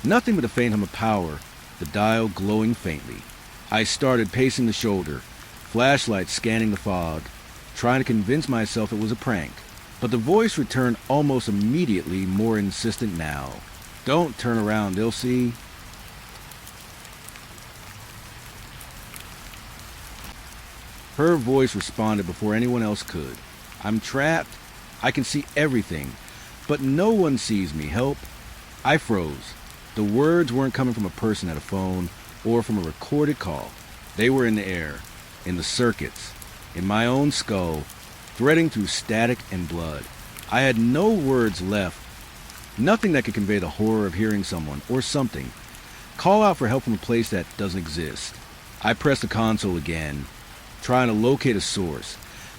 Nothing but a faint hum of power, the dial glowing faintly. I started pacing the shoulder, flashlight scanning the fog, trying to convince myself it was a prank. But the voice returned almost immediately, more insistent now. Don't turn around, they'll see. Her voice responded before anyone else could. I'm trapped. I can see everything, but no one sees me. Help. I froze. The words weren't coming from a person at a phone or from a recorded call. They were in the air, in the circuits, in my own skull, threading through static and blood. I had no words left, nothing that could convey the horror of hearing someone or something call out for help from a place that doesn't exist. I pressed the console again, trying to locate a source,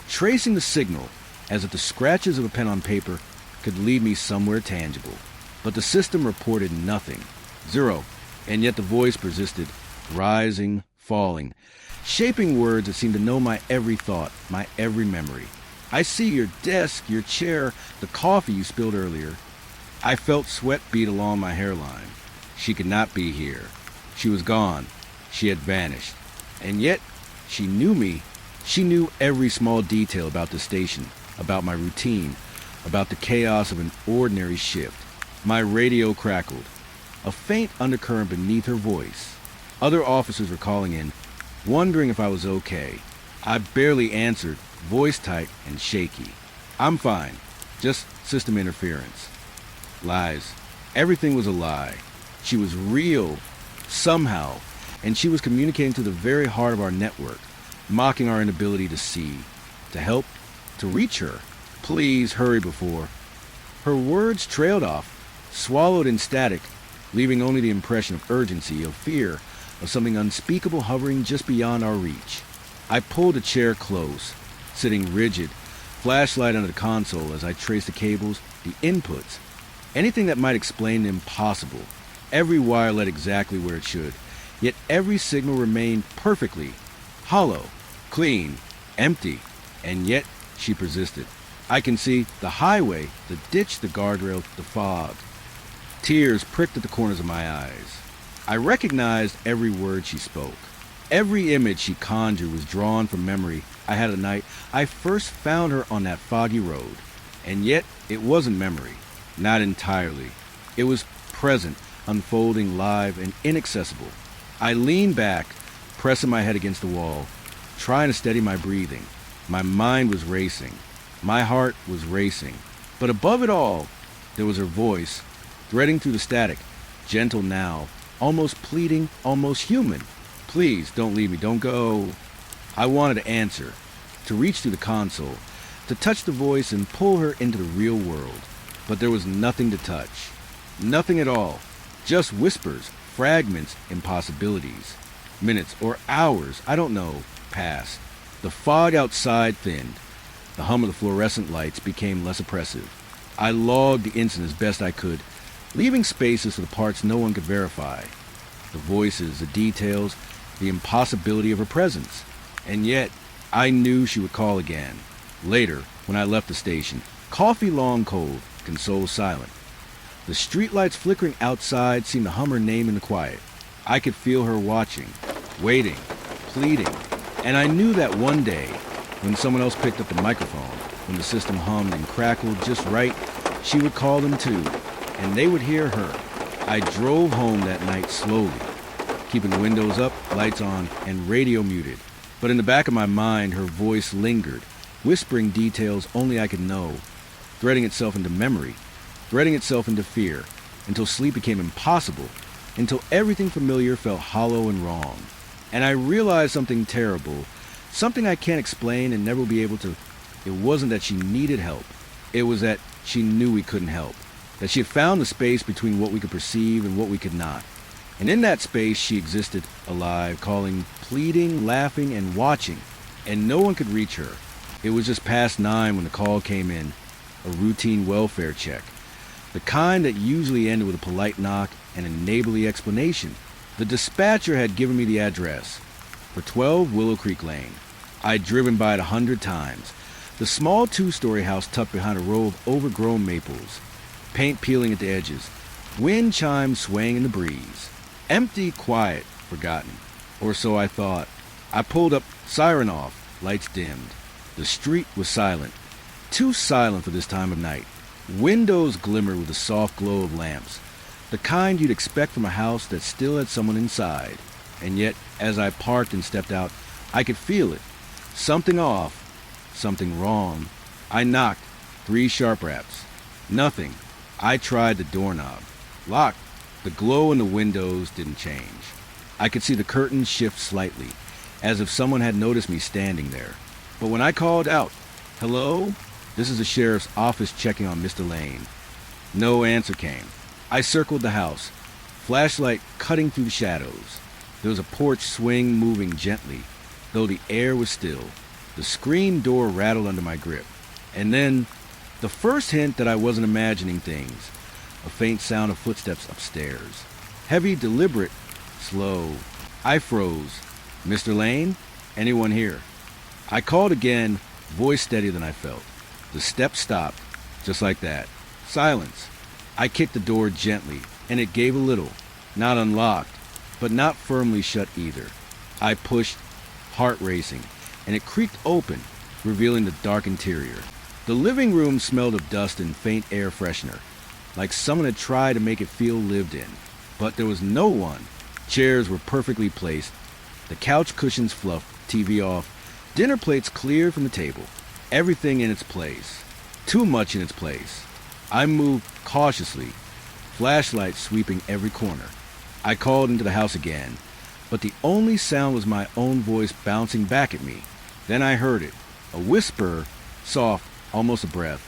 tracing the signal as if the scratches of a pen on paper could lead me somewhere tangible. But the system reported nothing. Zero. And yet the voice persisted, rising, falling, shaping words that seemed to know my every thought, my every memory. I see your desk, your chair, the coffee you spilled earlier. I felt sweat bead along my hairline. She could not be here. She was gone. She had vanished. And yet, she knew me. She knew every small detail about the station, about my routine, about the chaos of an ordinary shift. My radio crackled, a faint undercurrent beneath her voice. Other officers were calling in, wondering if I was okay. I barely answered, voice tight and shaky. I'm fine, just system interference. Lies. Everything was a lie. She was real, somehow, and she was communicating to the very heart of our network, mocking our inability to see, to help, to reach her. Please hurry before. Her words trailed off, swallowed in static, leaving only the impression of urgency, of fear, of something unspeakable hovering just beyond our reach. I pulled a chair close, sitting rigid, flashlight under the console as I traced the cables, the inputs, anything that might explain the impossible. Every wire led exactly where it should, yet every signal remained perfectly hollow, clean, empty, and yet she persisted. I can see the highway, the ditch, the guardrail, the fog. Tears pricked at the corners of my eyes. I recognized every word she spoke. Every image she conjured was drawn from memory I had the night I first found her on that foggy road. And yet, it wasn't memory. Not entirely. It was present, unfolding, live, and inaccessible. I leaned back, pressing my head against the wall, trying to steady my breathing. My mind was racing. My heart was racing. But above it all, there was her voice, threading through the static, gentle now, almost pleading, almost human. Please, don't leave me, don't go. I wanted to answer, to reach through the console, to touch the voice and pull her into the real world. But there was nothing to touch. Nothing at all. Just whispers, fragments, impossibilities. Minutes or hours, I don't know, passed. The fog outside thinned. The hum of the fluorescent lights became less oppressive. I logged the incident as best I could, leaving spaces for the parts no one could verify. The voices, the details, the impossibility of her presence. And yet, I knew she would call again. Later, when I left the station, coffee long cold, console silent. The streetlights flickering outside seemed to hum her name in the quiet. I could feel her watching, waiting, pleading. And I knew that one day, when someone else picked up the microphone, when the system hummed and crackled just right, she would call them too, and they would hear her. I drove home that night slowly, keeping windows up, lights on, and radio muted. But in the back of my mind, her voice lingered, whispering details only I could know, threading itself into memory, threading itself into fear, until sleep became impossible, until everything familiar felt hollow and wrong. And I realized something terrible, something I can't explain and never will be able to. It wasn't that she needed help. It was that she knew we couldn't help, that she had found the space between what we could perceive and what we could not. And in that space she existed, alive, calling, pleading, laughing, and watching, and no one could reach her. It was just past 9 when the call came in, a routine welfare check, the kind that usually ended with a polite knock and a neighborly explanation. The dispatcher had given me the address for 12 Willow Creek Lane. I'd driven by it 100 times. The small 2-story house tucked behind a row of overgrown maples, paint peeling at the edges, wind chimes swaying in the breeze. Empty, quiet, forgotten. Or so I thought. I pulled up, siren off, lights dimmed. The street was silent. Too silent for this time of night. Windows glimmered with the soft glow of lamps, the kind you'd expect from a house that still had someone inside. And yet, as I parked and stepped out, I could feel it. Something off. Something wrong. I knocked. 3 sharp raps. Nothing. I tried the doorknob. Locked. The glow in the windows didn't change. I could see the curtains shift slightly, as if someone had noticed me standing there. But when I called out, "Hello? This is the sheriff's office checking on Mr. Lane," no answer came. I circled the house, flashlight cutting through the shadows. There was a porch swing moving gently, though the air was still. The screen door rattled under my grip. And then, the first hint that I wasn't imagining things, a faint sound of footsteps upstairs. Heavy, deliberate, slow. I froze. "Mr. Lane? Anyone here?" I called again, voice steadier than I felt. The steps stopped, just like that. Silence. I kicked the door gently, and it gave a little. Not unlocked, but not firmly shut either. I pushed, heart racing, and it creaked open, revealing the dark interior. The living room smelled of dust and faint air freshener, like someone had tried to make it feel lived in. But there was no one. Chairs were perfectly placed, the couch cushions fluffed, TV off, dinner plates cleared from the table. Everything in its place. Too much in its place. I moved cautiously, flashlight sweeping every corner. I called into the house again, but the only sound was my own voice bouncing back at me. Then I heard it, a whisper, soft, almost a breath.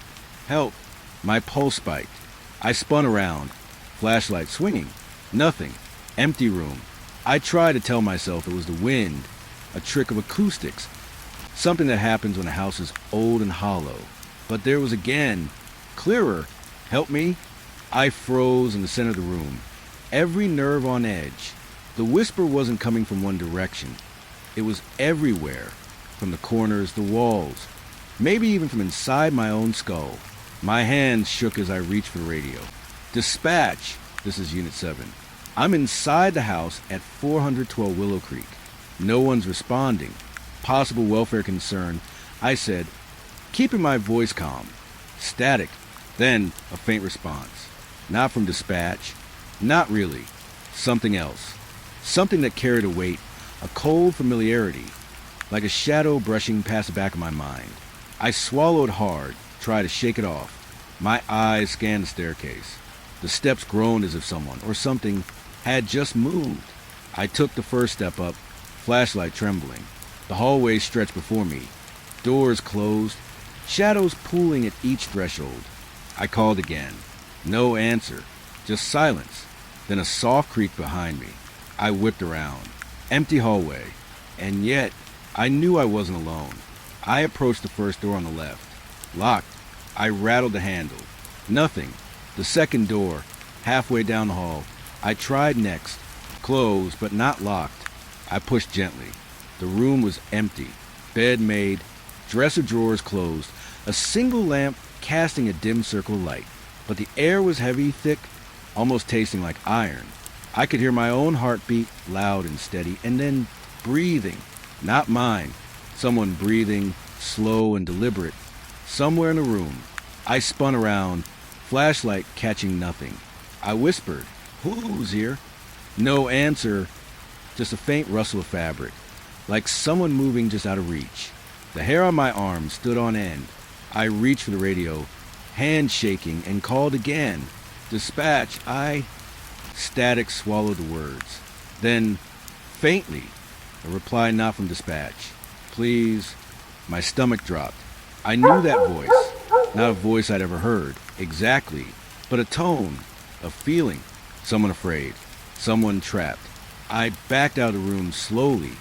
"Help!" My pulse spiked. I spun around, flashlight swinging. Nothing. Empty room. I tried to tell myself it was the wind, a trick of acoustics, something that happens when a house is old and hollow. But there was again, clearer. "Help me!" I froze in the center of the room, every nerve on edge. The whisper wasn't coming from one direction. It was everywhere, from the corners, the walls, maybe even from inside my own skull. My hands shook as I reached for the radio. "Dispatch!" This is Unit 7. "I'm inside the house at 412 Willow Creek. No one's responding. Possible welfare concern." I said, keeping my voice calm. Static. Then a faint response. Not from dispatch. Not really. Something else. Something that carried a weight, a cold familiarity, like a shadow brushing past the back of my mind. I swallowed hard, tried to shake it off. My eyes scanned the staircase. The steps groaned as if someone, or something, had just moved. I took the first step up, flashlight trembling. The hallway stretched before me. Doors closed, shadows pooling at each threshold. I called again. No answer, just silence. Then a soft creak behind me. I whipped around. Empty hallway. And yet, I knew I wasn't alone. I approached the first door on the left. Locked. I rattled the handle. Nothing. The second door, halfway down the hall. I tried next. Closed, but not locked. I pushed gently. The room was empty. Bed made. Dresser drawers closed. A single lamp casting a dim circle of light. But the air was heavy, thick, almost tasting like iron. I could hear my own heartbeat, loud and steady, and then breathing. Not mine. Someone breathing, slow and deliberate. Somewhere in the room. I spun around, flashlight catching nothing. I whispered, "Who's here?" No answer, just a faint rustle of fabric, like someone moving just out of reach. The hair on my arm stood on end. I reached for the radio, hand shaking, and called again. "Dispatch, Static swallowed the words. Then, faintly, a reply not from dispatch. "Please." My stomach dropped. I knew that voice. Not a voice I'd ever heard, exactly, but a tone, a feeling. Someone afraid. Someone trapped. I backed out of the room slowly,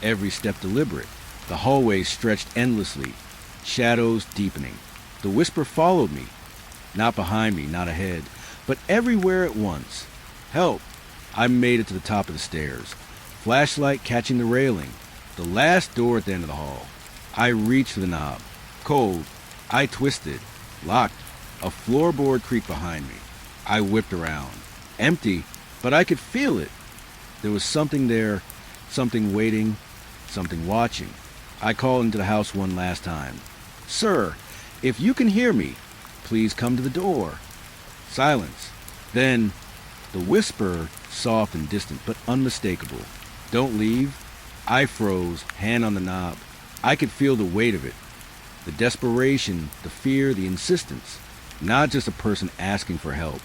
every step deliberate. The hallway stretched endlessly, shadows deepening. The whisper followed me. Not behind me, not ahead, but everywhere at once. Help! I made it to the top of the stairs. Flashlight catching the railing. The last door at the end of the hall. I reached for the knob. Cold. I twisted. Locked. A floorboard creaked behind me. I whipped around. Empty, but I could feel it. There was something there, something waiting, something watching. I called into the house one last time. "Sir, if you can hear me, please come to the door." Silence. Then, the whisper, soft and distant, but unmistakable. "Don't leave." I froze, hand on the knob. I could feel the weight of it. The desperation, the fear, the insistence. Not just a person asking for help.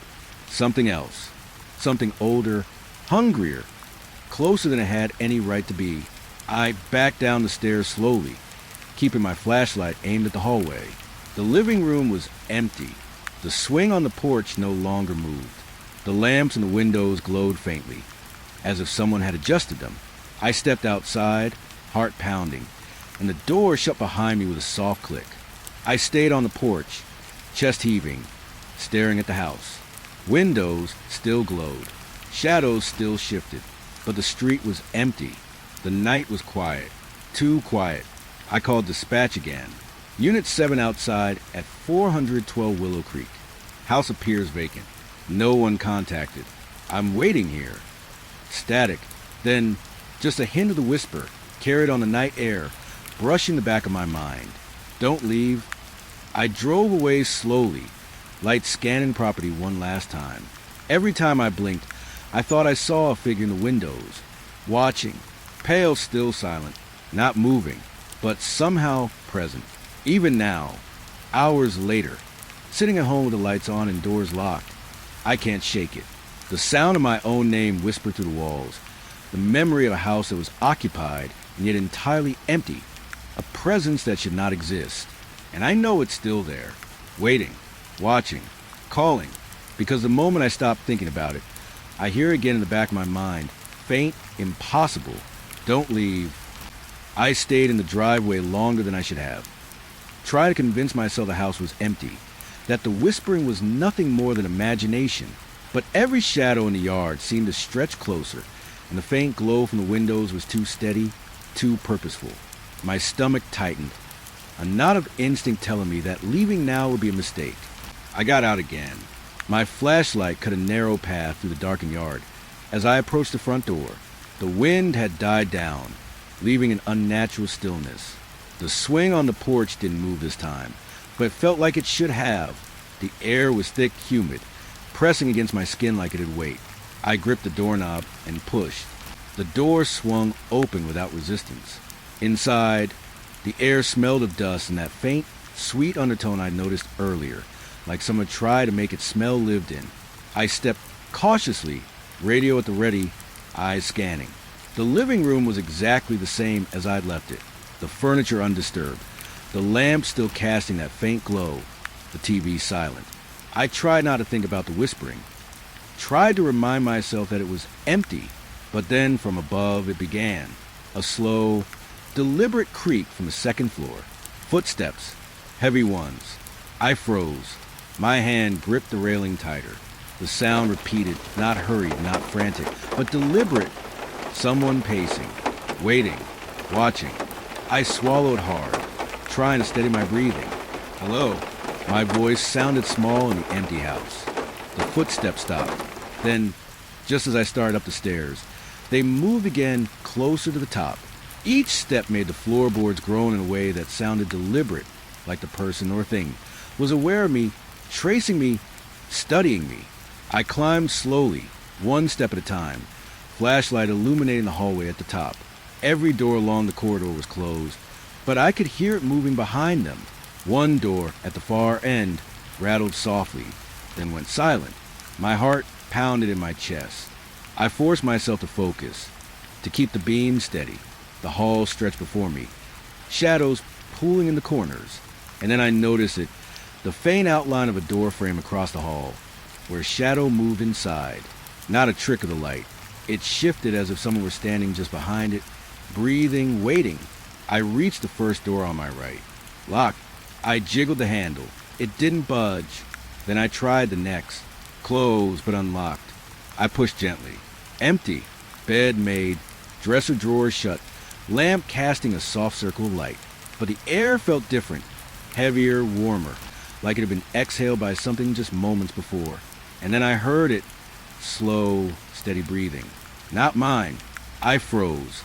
Something else. Something older, hungrier, closer than it had any right to be. I backed down the stairs slowly, keeping my flashlight aimed at the hallway. The living room was empty. The swing on the porch no longer moved. The lamps in the windows glowed faintly, as if someone had adjusted them. I stepped outside, heart pounding, and the door shut behind me with a soft click. I stayed on the porch, chest heaving, staring at the house. Windows still glowed. Shadows still shifted, but the street was empty. The night was quiet. Too quiet. I called dispatch again. Unit 7 outside at 412 Willow Creek. House appears vacant. No one contacted. I'm waiting here. Static. Then just a hint of the whisper, carried on the night air, brushing the back of my mind. Don't leave. I drove away slowly, light scanning property one last time. Every time I blinked, I thought I saw a figure in the windows, watching, pale, still silent, not moving, but somehow present. Even now, hours later, sitting at home with the lights on and doors locked, I can't shake it. The sound of my own name whispered through the walls. The memory of a house that was occupied and yet entirely empty. A presence that should not exist. And I know it's still there, waiting, watching, calling, because the moment I stop thinking about it, I hear again in the back of my mind, faint, impossible, don't leave. I stayed in the driveway longer than I should have. Try to convince myself the house was empty, that the whispering was nothing more than imagination. But every shadow in the yard seemed to stretch closer, and the faint glow from the windows was too steady, too purposeful. My stomach tightened, a knot of instinct telling me that leaving now would be a mistake. I got out again. My flashlight cut a narrow path through the darkened yard. As I approached the front door, the wind had died down, leaving an unnatural stillness. The swing on the porch didn't move this time, but it felt like it should have. The air was thick, humid, pressing against my skin like it had weight. I gripped the doorknob and pushed. The door swung open without resistance. Inside, the air smelled of dust and that faint, sweet undertone I'd noticed earlier, like someone tried to make it smell lived in. I stepped cautiously, radio at the ready, eyes scanning. The living room was exactly the same as I'd left it, the furniture undisturbed, the lamp still casting that faint glow, the TV silent. I tried not to think about the whispering, tried to remind myself that it was empty, but then from above it began, a slow, deliberate creak from the second floor. Footsteps, heavy ones. I froze. My hand gripped the railing tighter. The sound repeated, not hurried, not frantic, but deliberate. Someone pacing, waiting, watching. I swallowed hard, trying to steady my breathing. Hello? My voice sounded small in the empty house. The footsteps stopped. Then, just as I started up the stairs, they moved again closer to the top. Each step made the floorboards groan in a way that sounded deliberate, like the person or thing was aware of me, tracing me, studying me. I climbed slowly, one step at a time, flashlight illuminating the hallway at the top. Every door along the corridor was closed, but I could hear it moving behind them. One door at the far end rattled softly, then went silent. My heart pounded in my chest. I forced myself to focus, to keep the beam steady. The hall stretched before me, shadows pooling in the corners, and then I noticed it, the faint outline of a door frame across the hall, where shadow moved inside. Not a trick of the light. It shifted as if someone were standing just behind it, breathing, waiting. I reached the first door on my right. Locked. I jiggled the handle. It didn't budge. Then I tried the next. Closed, but unlocked. I pushed gently. Empty. Bed made. Dresser drawers shut. Lamp casting a soft circle of light. But the air felt different. Heavier, warmer. Like it had been exhaled by something just moments before. And then I heard it. Slow, steady breathing. Not mine. I froze,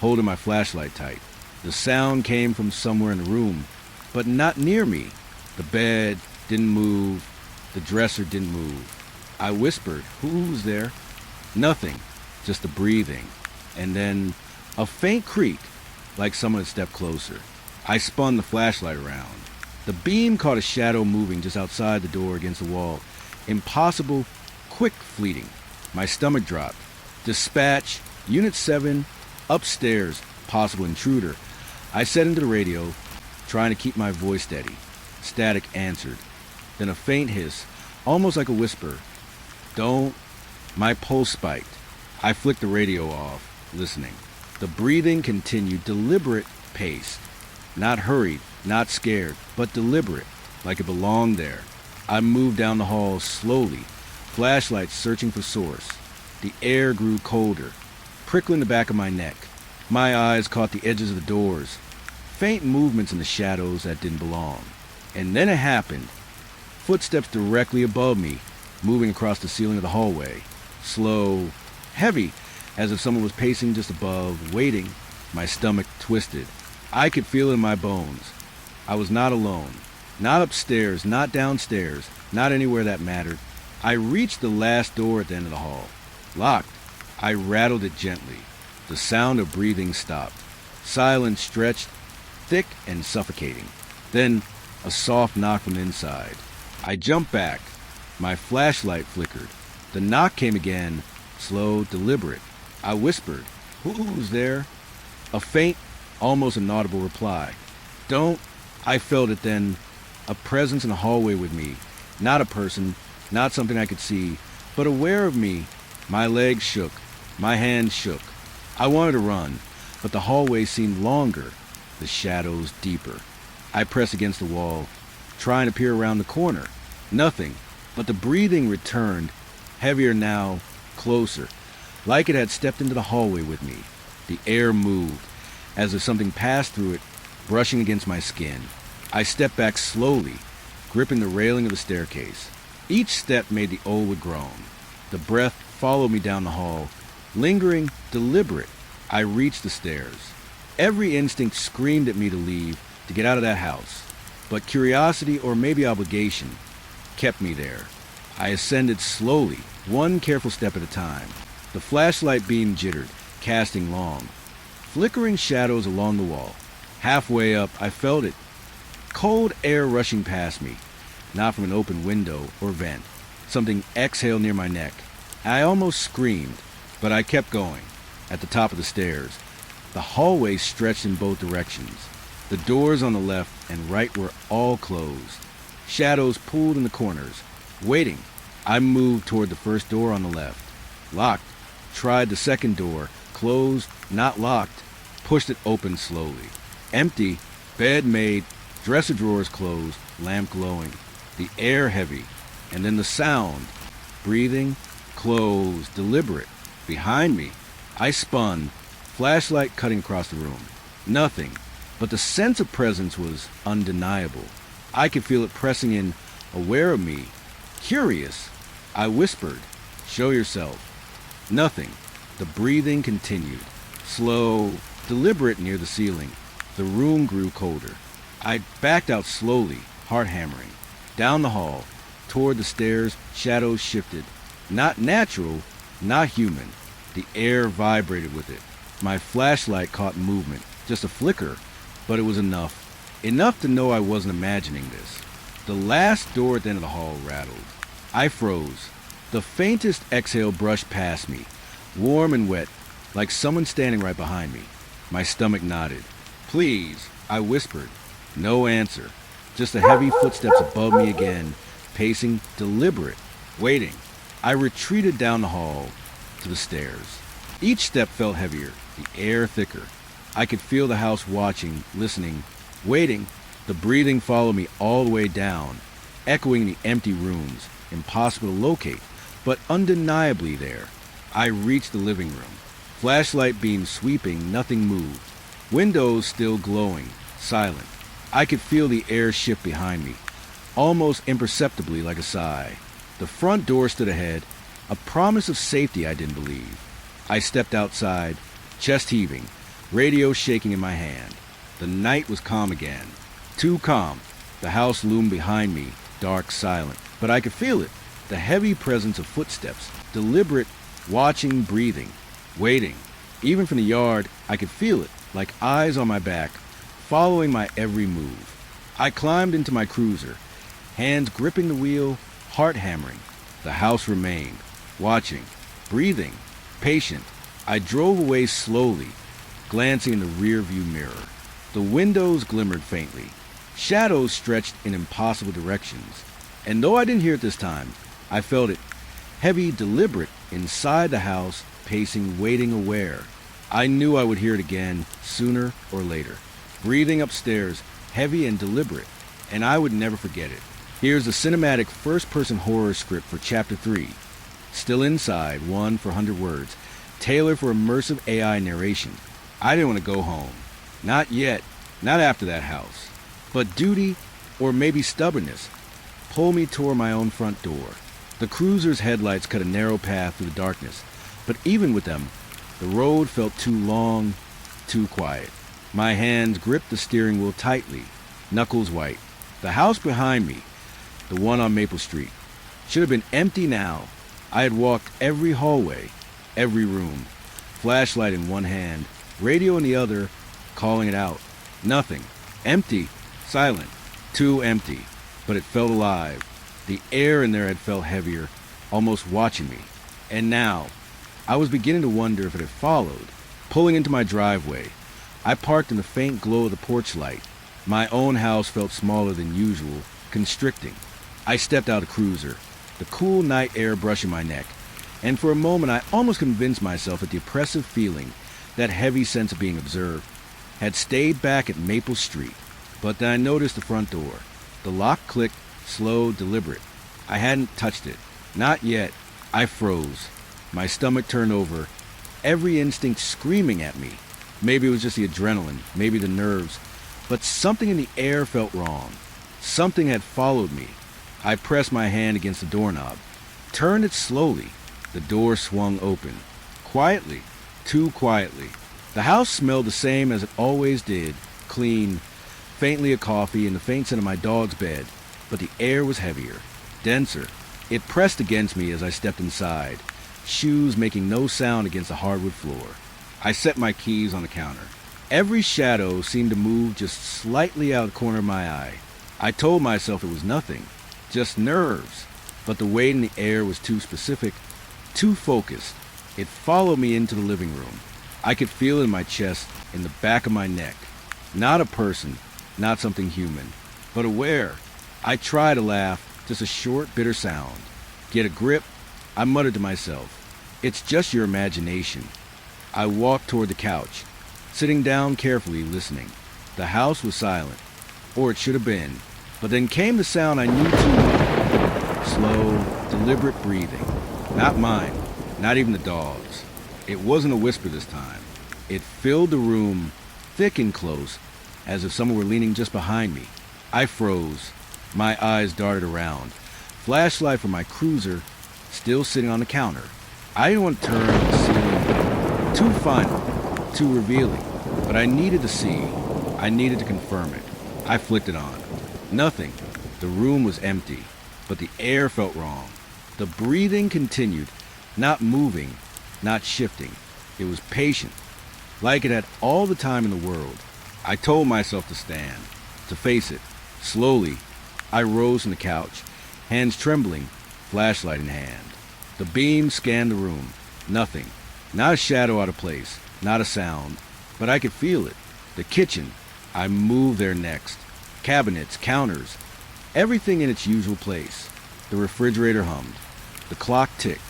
holding my flashlight tight. The sound came from somewhere in the room, but not near me. The bed didn't move. The dresser didn't move. I whispered, "Who's there?" Nothing, just the breathing. And then a faint creak, like someone had stepped closer. I spun the flashlight around. The beam caught a shadow moving just outside the door against the wall. Impossible, quick, fleeting. My stomach dropped. Dispatch, Unit 7, upstairs, possible intruder. I said into the radio, trying to keep my voice steady. Static answered. Then a faint hiss, almost like a whisper. Don't. My pulse spiked. I flicked the radio off, listening. The breathing continued, deliberate, paced. Not hurried, not scared, but deliberate, like it belonged there. I moved down the hall slowly, flashlight searching for source. The air grew colder, prickling the back of my neck. My eyes caught the edges of the doors, faint movements in the shadows that didn't belong. And then it happened. Footsteps directly above me, moving across the ceiling of the hallway. Slow, heavy, as if someone was pacing just above, waiting. My stomach twisted. I could feel it in my bones. I was not alone. Not upstairs, not downstairs, not anywhere that mattered. I reached the last door at the end of the hall. Locked. I rattled it gently. The sound of breathing stopped. Silence stretched, thick and suffocating. Then a soft knock from inside. I jumped back. My flashlight flickered. The knock came again, slow, deliberate. I whispered, "Who's there?" A faint, almost inaudible reply. "Don't." I felt it then. A presence in the hallway with me. Not a person, not something I could see, but aware of me. My legs shook. My hands shook. I wanted to run, but the hallway seemed longer, the shadows deeper. I pressed against the wall, trying to peer around the corner. Nothing, but the breathing returned, heavier now, closer, like it had stepped into the hallway with me. The air moved, as if something passed through it, brushing against my skin. I stepped back slowly, gripping the railing of the staircase. Each step made the old groan. The breath followed me down the hall, lingering, deliberate. I reached the stairs. Every instinct screamed at me to leave, to get out of that house. But curiosity, or maybe obligation, kept me there. I ascended slowly, one careful step at a time. The flashlight beam jittered, casting long, flickering shadows along the wall. Halfway up, I felt it. Cold air rushing past me, not from an open window or vent. Something exhaled near my neck. I almost screamed, but I kept going. At the top of the stairs, the hallway stretched in both directions. The doors on the left and right were all closed. Shadows pooled in the corners, waiting. I moved toward the first door on the left. Locked. Tried the second door. Closed, not locked. pushed it open slowly. Empty, bed made, dresser drawers closed, lamp glowing, the air heavy, and then the sound. Breathing, closed, deliberate. Behind me, I spun, flashlight cutting across the room. Nothing, but the sense of presence was undeniable. I could feel it pressing in, aware of me. Curious, I whispered, "Show yourself." Nothing. The breathing continued, slow, deliberate near the ceiling. The room grew colder. I backed out slowly, heart hammering. Down the hall, toward the stairs, shadows shifted. Not natural, not human. The air vibrated with it. My flashlight caught movement, just a flicker, but it was enough. Enough to know I wasn't imagining this. The last door at the end of the hall rattled. I froze. The faintest exhale brushed past me, warm and wet, like someone standing right behind me. My stomach nodded. "Please," I whispered. No answer. Just the heavy footsteps above me again, pacing, deliberate, waiting. I retreated down the hall to the stairs. Each step felt heavier, the air thicker. I could feel the house watching, listening, waiting. The breathing followed me all the way down, echoing the empty rooms, impossible to locate, but undeniably there. I reached the living room. Flashlight beam sweeping, nothing moved. Windows still glowing, silent. I could feel the air shift behind me, almost imperceptibly like a sigh. The front door stood ahead, a promise of safety I didn't believe. I stepped outside, chest heaving, radio shaking in my hand. The night was calm again. Too calm. The house loomed behind me, dark, silent. But I could feel it, the heavy presence of footsteps, deliberate, watching, breathing, waiting. Even from the yard, I could feel it, like eyes on my back, following my every move. I climbed into my cruiser, hands gripping the wheel, heart hammering. The house remained, watching, breathing, patient. I drove away slowly, glancing in the rear-view mirror. The windows glimmered faintly. Shadows stretched in impossible directions. And though I didn't hear it this time, I felt it, heavy, deliberate, inside the house, pacing, waiting, aware. I knew I would hear it again, sooner or later. Breathing upstairs, heavy and deliberate, and I would never forget it. Here's the cinematic first-person horror script for Chapter 3. Still inside, 1 for 100 words, tailored for immersive AI narration. I didn't want to go home. Not yet, not after that house. But duty, or maybe stubbornness, pulled me toward my own front door. The cruiser's headlights cut a narrow path through the darkness, but even with them, the road felt too long, too quiet. My hands gripped the steering wheel tightly, knuckles white. The house behind me, the one on Maple Street, should have been empty now. I had walked every hallway, every room, flashlight in one hand, radio in the other, calling it out. Nothing. Empty. Silent. Too empty. But it felt alive. The air in there had felt heavier, almost watching me. And now, I was beginning to wonder if it had followed. Pulling into my driveway, I parked in the faint glow of the porch light. My own house felt smaller than usual, constricting. I stepped out of the cruiser, the cool night air brushing my neck, and for a moment I almost convinced myself that the oppressive feeling, that heavy sense of being observed, had stayed back at Maple Street. But then I noticed the front door. The lock clicked, slow, deliberate. I hadn't touched it. Not yet. I froze. My stomach turned over, every instinct screaming at me. Maybe it was just the adrenaline, maybe the nerves, but something in the air felt wrong. Something had followed me. I pressed my hand against the doorknob, turned it slowly. The door swung open. Quietly, too quietly. The house smelled the same as it always did, clean, faintly of coffee and the faint scent of my dog's bed, but the air was heavier, denser. It pressed against me as I stepped inside, shoes making no sound against the hardwood floor. I set my keys on the counter. Every shadow seemed to move just slightly out of the corner of my eye. I told myself it was nothing, just nerves, but the weight in the air was too specific, too focused. It followed me into the living room. I could feel it in my chest, in the back of my neck. Not a person, not something human, but aware. I tried to laugh, just a short, bitter sound. Get a grip, I muttered to myself. It's just your imagination. I walked toward the couch. sitting down carefully listening. The house was silent, or it should have been, but then came the sound I knew too well. Slow, deliberate breathing. Not mine, not even the dog's. It wasn't a whisper this time. It filled the room, thick and close, as if someone were leaning just behind me. I froze. My eyes darted around. Flashlight from my cruiser still sitting on the counter. I didn't want to turn the ceiling. Too final, too revealing. But I needed to see. I needed to confirm it. I flicked it on. Nothing. The room was empty, but the air felt wrong. The breathing continued, not moving, not shifting. It was patient, like it had all the time in the world. I told myself to stand, to face it. Slowly, I rose from the couch, hands trembling, flashlight in hand. The beam scanned the room. Nothing. Not a shadow out of place, not a sound, but I could feel it. The kitchen. I moved there next. Cabinets, counters, everything in its usual place. The refrigerator hummed. The clock ticked,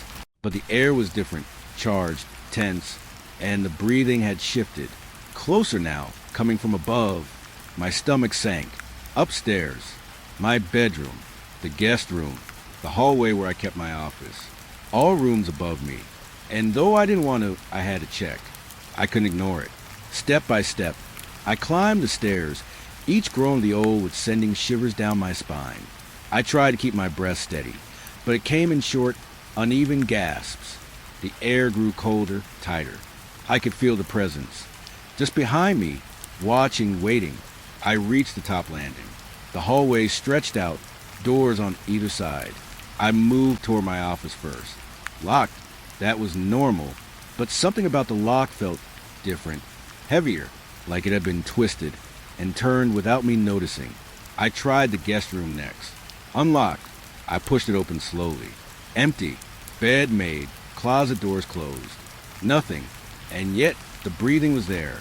but the air was different, charged, tense, and the breathing had shifted. Closer now, coming from above. My stomach sank. Upstairs. My bedroom. The guest room. The hallway where I kept my office. All rooms above me. And though I didn't want to, I had to check. I couldn't ignore it. Step by step, I climbed the stairs. Each groan of the old was sending shivers down my spine. I tried to keep my breath steady, but it came in short, uneven gasps. The air grew colder, tighter. I could feel the presence. Just behind me, watching, waiting, I reached the top landing. The hallway stretched out, doors on either side. I moved toward my office first. Locked. That was normal, but something about the lock felt different, heavier, like it had been twisted and turned without me noticing. I tried the guest room next. Unlocked. I pushed it open slowly. Empty. Bed made. Closet doors closed. Nothing. And yet the breathing was there.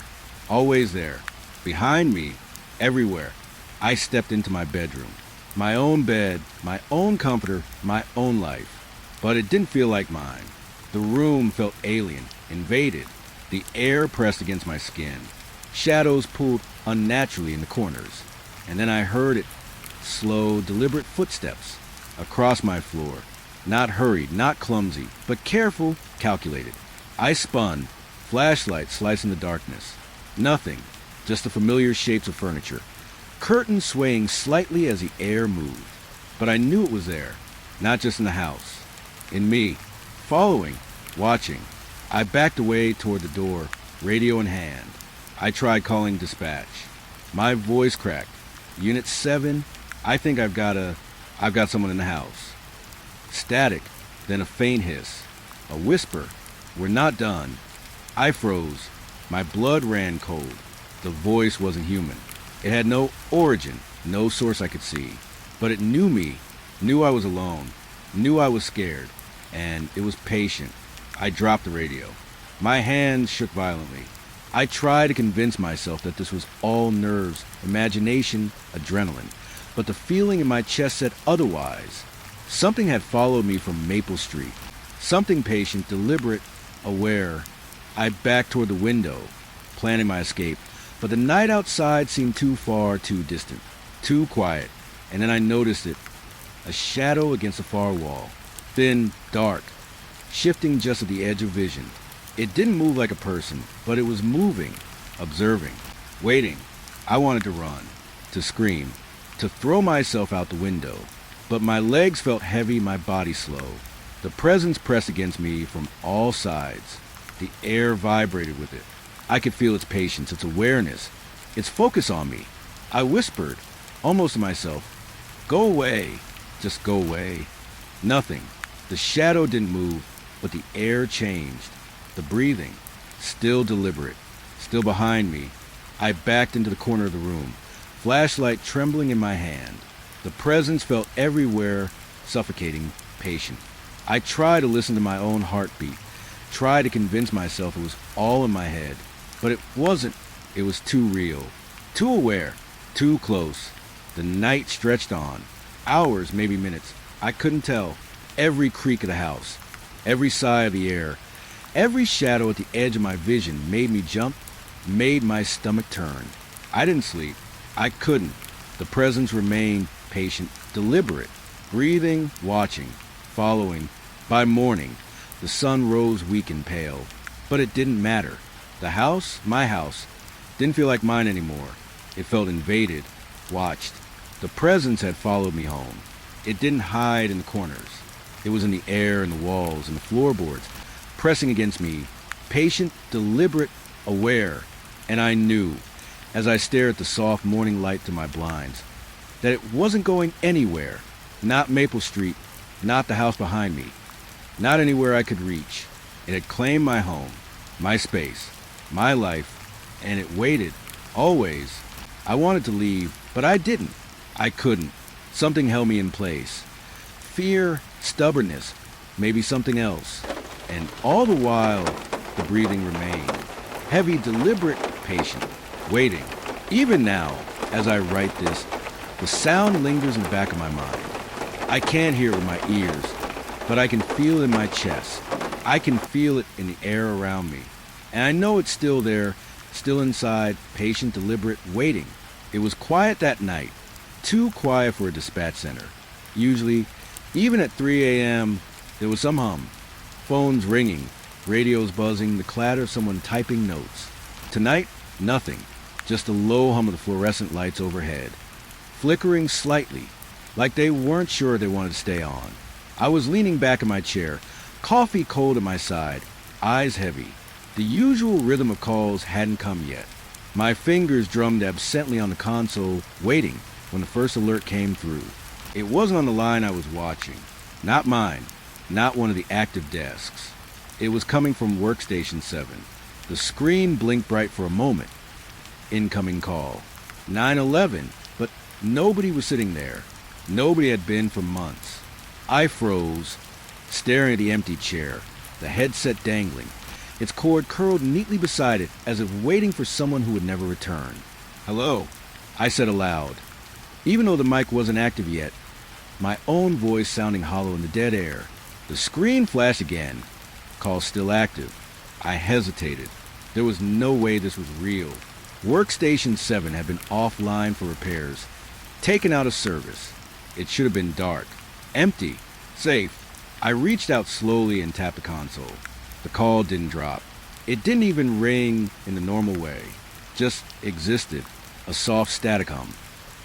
Always there. Behind me. Everywhere. I stepped into my bedroom. My own bed. My own comforter. My own life. But it didn't feel like mine. The room felt alien. Invaded. The air pressed against my skin. Shadows pulled unnaturally in the corners. And then I heard it. Slow, deliberate footsteps across my floor. Not hurried, not clumsy, but careful, calculated. I spun, flashlight slicing the darkness. Nothing, just the familiar shapes of furniture. Curtains swaying slightly as the air moved. But I knew it was there, not just in the house. In me, following, watching. I backed away toward the door, radio in hand. I tried calling dispatch. My voice cracked. Unit 7, I think I've got someone in the house. Static, then a faint hiss. A whisper. We're not done. I froze. My blood ran cold. The voice wasn't human. It had no origin, no source I could see. But it knew me, knew I was alone, knew I was scared, and it was patient. I dropped the radio. My hands shook violently. I tried to convince myself that this was all nerves, imagination, adrenaline, but the feeling in my chest said otherwise. Something had followed me from Maple Street. Something patient, deliberate, aware. I backed toward the window, planning my escape, but the night outside seemed too far, too distant, too quiet, and then I noticed it. A shadow against the far wall. Thin, dark, shifting just at the edge of vision. It didn't move like a person, but it was moving, observing, waiting. I wanted to run, to scream, to throw myself out the window, but my legs felt heavy, my body slow. The presence pressed against me from all sides. The air vibrated with it. I could feel its patience, its awareness, its focus on me. I whispered, almost to myself, "Go away, just go away." Nothing. The shadow didn't move, but the air changed. The breathing, still deliberate, still behind me. I backed into the corner of the room, flashlight trembling in my hand. The presence felt everywhere, suffocating, patient. I tried to listen to my own heartbeat, tried to convince myself it was all in my head, but it wasn't. It was too real, too aware, too close. The night stretched on, hours, maybe minutes. I couldn't tell. Every creak of the house, every sigh of the air, every shadow at the edge of my vision made me jump, made my stomach turn. I didn't sleep. I couldn't. The presence remained patient, deliberate, breathing, watching, following. By morning, the sun rose weak and pale, but it didn't matter. The house, my house, didn't feel like mine anymore. It felt invaded, watched. The presence had followed me home. It didn't hide in the corners. It was in the air and the walls and the floorboards, pressing against me, patient, deliberate, aware. And I knew, as I stared at the soft morning light through my blinds, that it wasn't going anywhere. Not Maple Street, not the house behind me, not anywhere I could reach. It had claimed my home, my space, my life, and it waited, always. I wanted to leave, but I didn't. I couldn't. Something held me in place. Fear, stubbornness, maybe something else. And all the while, the breathing remained. Heavy, deliberate, patient, waiting. Even now, as I write this, the sound lingers in the back of my mind. I can't hear it with my ears, but I can feel it in my chest. I can feel it in the air around me. And I know it's still there, still inside, patient, deliberate, waiting. It was quiet that night, too quiet for a dispatch center. Usually, even at 3 a.m., there was some hum. Phones ringing, radios buzzing, the clatter of someone typing notes. Tonight, nothing, just the low hum of the fluorescent lights overhead, flickering slightly, like they weren't sure they wanted to stay on. I was leaning back in my chair, coffee cold at my side, eyes heavy. The usual rhythm of calls hadn't come yet. My fingers drummed absently on the console, waiting when the first alert came through. It wasn't on the line I was watching. Not mine. Not one of the active desks. It was coming from Workstation 7. The screen blinked bright for a moment. Incoming call. 9/11, but nobody was sitting there. Nobody had been for months. I froze, staring at the empty chair, the headset dangling, its cord curled neatly beside it as if waiting for someone who would never return. "Hello," I said aloud. Even though the mic wasn't active yet, my own voice sounding hollow in the dead air. The screen flashed again. Call still active. I hesitated. There was no way this was real. Workstation 7 had been offline for repairs, taken out of service. It should have been dark, empty, safe. I reached out slowly and tapped the console. The call didn't drop. It didn't even ring in the normal way. Just existed, a soft static hum,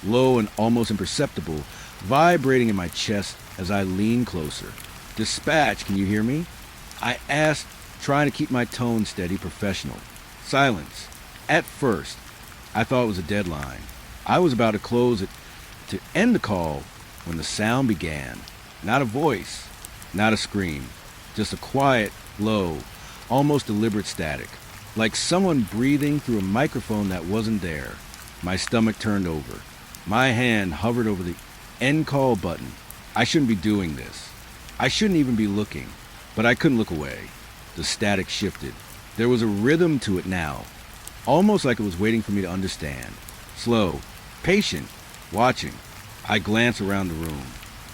low and almost imperceptible, vibrating in my chest as I leaned closer. "Dispatch, can you hear me?" I asked, trying to keep my tone steady, professional. Silence. At first, I thought it was a deadline. I was about to close it, to end the call, when the sound began. Not a voice, not a scream, just a quiet, low, almost deliberate static, like someone breathing through a microphone that wasn't there. My stomach turned over. My hand hovered over the end call button. I shouldn't be doing this. I shouldn't even be looking, but I couldn't look away. The static shifted. There was a rhythm to it now, almost like it was waiting for me to understand. Slow, patient, watching. I glanced around the room.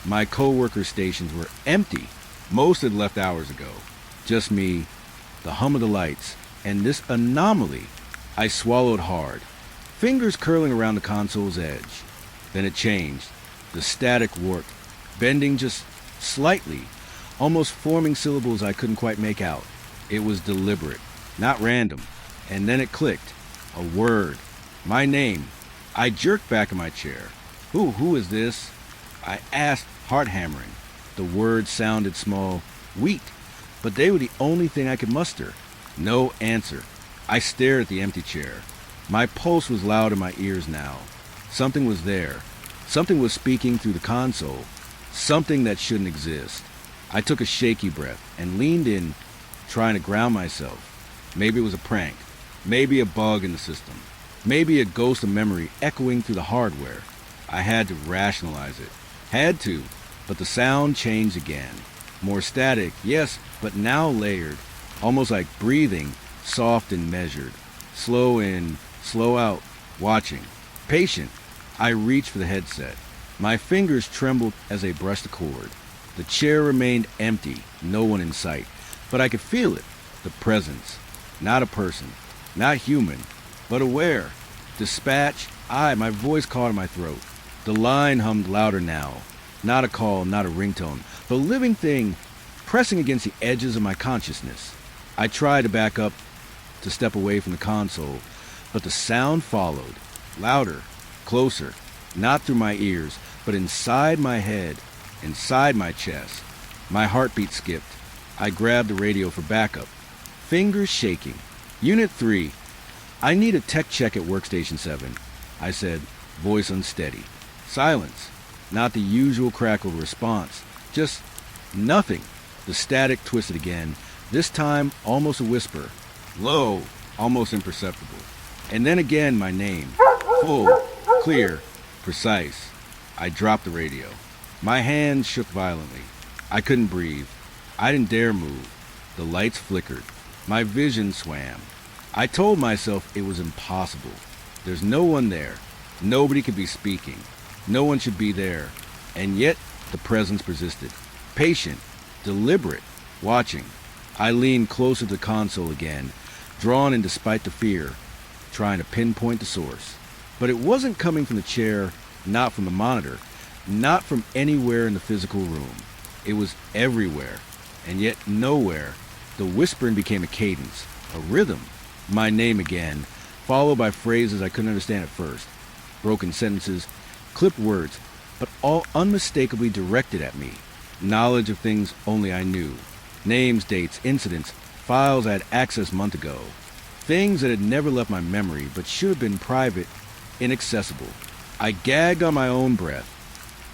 My co-worker stations were empty. Most had left hours ago. Just me, the hum of the lights, and this anomaly. I swallowed hard, fingers curling around the console's edge. Then it changed. The static worked, bending just slightly, almost forming syllables I couldn't quite make out. It was deliberate, not random. And then it clicked. A word. My name. I jerked back in my chair. Who is this?" I asked, heart hammering. The words sounded small, weak, but they were the only thing I could muster. No answer. I stared at the empty chair. My pulse was loud in my ears now. Something was there. Something was speaking through the console. Something that shouldn't exist. I took a shaky breath and leaned in, trying to ground myself. Maybe it was a prank. Maybe a bug in the system. Maybe a ghost of memory echoing through the hardware. I had to rationalize it. Had to, but the sound changed again. More static, yes, but now layered. Almost like breathing, soft and measured. Slow in, slow out, watching. Patient. I reached for the headset. My fingers trembled as they brushed the cord. The chair remained empty, no one in sight. But I could feel it, the presence. Not a person, Not human, but aware. Dispatch, my voice caught in my throat. The line hummed louder now. Not a call, not a ringtone, but a living thing pressing against the edges of my consciousness. I tried to back up, to step away from the console, but the sound followed, louder, closer, not through my ears, but inside my head, inside my chest. My heartbeat skipped. I grabbed the radio for backup, fingers shaking. Unit 3, I need a tech check at Workstation 7, I said, voice unsteady. Silence, not the usual crackled response, just nothing. The static twisted again, this time almost a whisper. Low, almost imperceptible. And then again my name, full, clear, precise. I dropped the radio. My hands shook violently. I couldn't breathe. I didn't dare move. The lights flickered. My vision swam. I told myself it was impossible. There's no one there. Nobody could be speaking. No one should be there. And yet the presence persisted. Patient, deliberate, watching. I leaned closer to the console again, drawn in despite the fear, trying to pinpoint the source. But it wasn't coming from the chair, not from the monitor, not from anywhere in the physical room. It was everywhere, and yet nowhere. The whispering became a cadence, a rhythm. My name again, followed by phrases I couldn't understand at first. Broken sentences, clipped words, but all unmistakably directed at me. Knowledge of things only I knew. Names, dates, incidents, files I had accessed months ago. Things that had never left my memory but should have been private, inaccessible. I gagged on my own breath,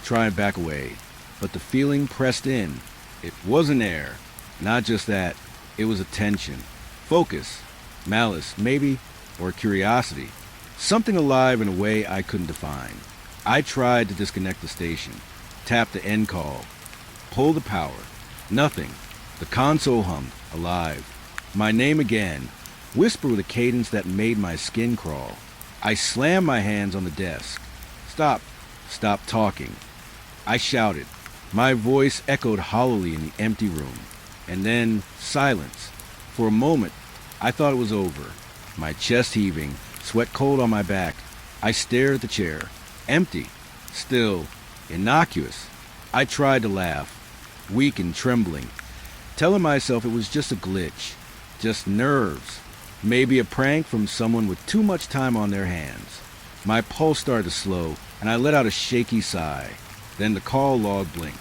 trying to back away, but the feeling pressed in. It wasn't air. Not just that, it was attention, focus, malice, maybe, or curiosity. Something alive in a way I couldn't define. I tried to disconnect the station, tap the end call, pull the power. Nothing. The console hummed, alive. My name again, whispered with a cadence that made my skin crawl. I slammed my hands on the desk. Stop. Stop talking. I shouted. My voice echoed hollowly in the empty room. And then silence. For a moment, I thought it was over. My chest heaving, sweat cold on my back. I stared at the chair. Empty. Still. Innocuous. I tried to laugh, weak and trembling, telling myself it was just a glitch, just nerves, maybe a prank from someone with too much time on their hands. My pulse started to slow, and I let out a shaky sigh. Then the call log blinked.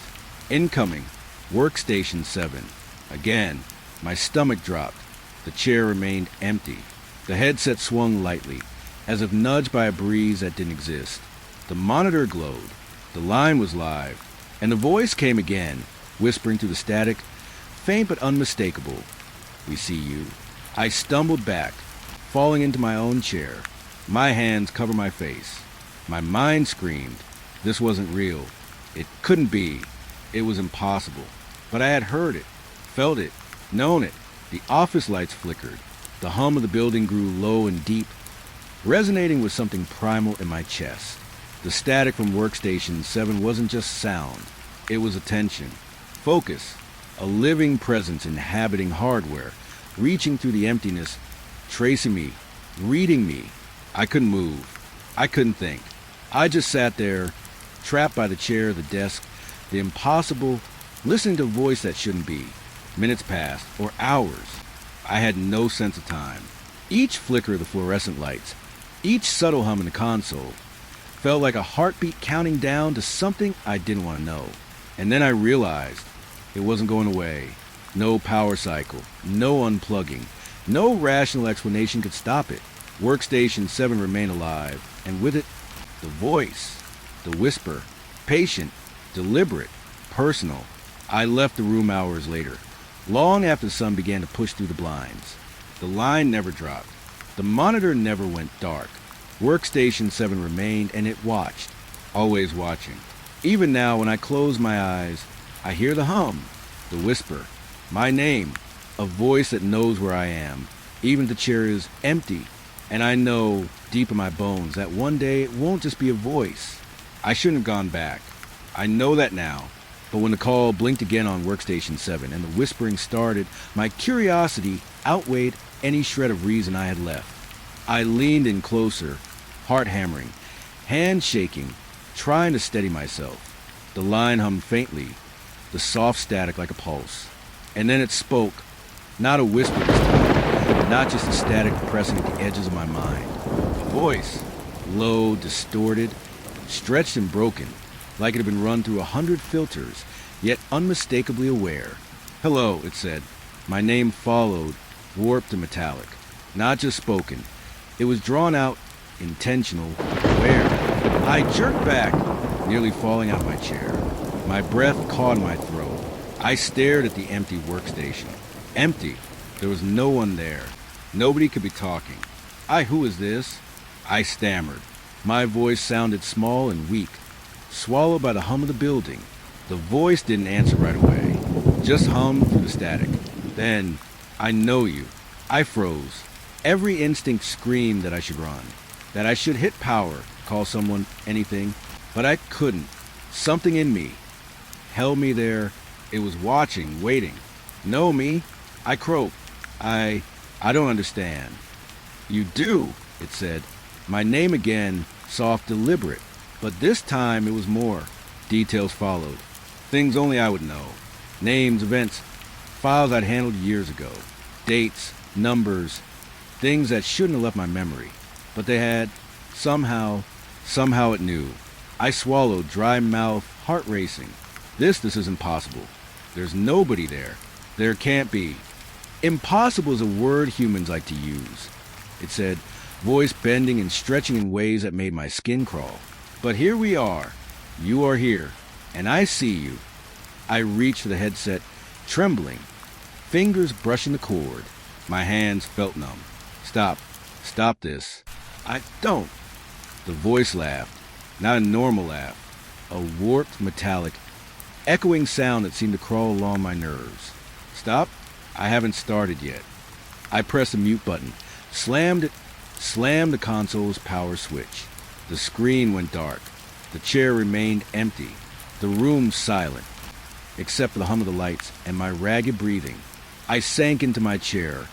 Incoming, Workstation 7. Again, my stomach dropped. The chair remained empty. The headset swung lightly, as if nudged by a breeze that didn't exist. The monitor glowed. The line was live. And the voice came again, whispering through the static, faint but unmistakable. We see you. I stumbled back, falling into my own chair. My hands covered my face. My mind screamed. This wasn't real. It couldn't be. It was impossible. But I had heard it, felt it, known it. The office lights flickered. The hum of the building grew low and deep, resonating with something primal in my chest. The static from Workstation 7 wasn't just sound. It was attention, focus, a living presence inhabiting hardware, reaching through the emptiness, tracing me, reading me. I couldn't move. I couldn't think. I just sat there, trapped by the chair, the desk, the impossible, listening to a voice that shouldn't be. Minutes passed, or hours. I had no sense of time. Each flicker of the fluorescent lights, each subtle hum in the console, felt like a heartbeat counting down to something I didn't want to know. And then I realized it wasn't going away. No power cycle, no unplugging, no rational explanation could stop it. Workstation 7 remained alive, and with it, the voice, the whisper, patient, deliberate, personal. I left the room hours later, long after the sun began to push through the blinds. The line never dropped. The monitor never went dark. Workstation 7 remained, and it watched, always watching. Even now, when I close my eyes, I hear the hum, the whisper, my name, a voice that knows where I am. Even the chair is empty, and I know, deep in my bones, that one day it won't just be a voice. I shouldn't have gone back. I know that now. But when the call blinked again on Workstation 7 and the whispering started, my curiosity outweighed any shred of reason I had left. I leaned in closer, heart hammering, hand shaking, trying to steady myself. The line hummed faintly, the soft static like a pulse. And then it spoke, not a whisper this time, not just a static pressing at the edges of my mind. A voice, low, distorted, stretched and broken, like it had been run through 100 filters, yet unmistakably aware. "Hello," it said. My name followed, warped and metallic. Not just spoken. It was drawn out, intentional, aware. I jerked back, nearly falling out of my chair. My breath caught in my throat. I stared at the empty workstation. Empty. There was no one there. Nobody could be talking. Who is this?" I stammered. My voice sounded small and weak, swallowed by the hum of the building. The voice didn't answer right away, just hummed through the static. Then, "I know you." I froze. Every instinct screamed that I should run, that I should hit power, call someone, anything, but I couldn't. Something in me held me there. It was watching, waiting. "Know me?" I croaked. I don't understand." "You do," it said. My name again, soft, deliberate. But this time it was more. Details followed. Things only I would know. Names, events, files I'd handled years ago. Dates, numbers, things that shouldn't have left my memory. But they had. Somehow it knew. I swallowed, dry mouth, heart racing. This isn't possible. There's nobody there. There can't be. Impossible is a word humans like to use. It said, voice bending and stretching in ways that made my skin crawl. But here we are. You are here. And I see you. I reached for the headset, trembling, fingers brushing the cord. My hands felt numb. Stop this. I don't. The voice laughed, not a normal laugh, a warped, metallic, echoing sound that seemed to crawl along my nerves. Stop? I haven't started yet. I pressed the mute button, slammed the console's power switch. The screen went dark. The chair remained empty. The room silent, except for the hum of the lights and my ragged breathing. I sank into my chair,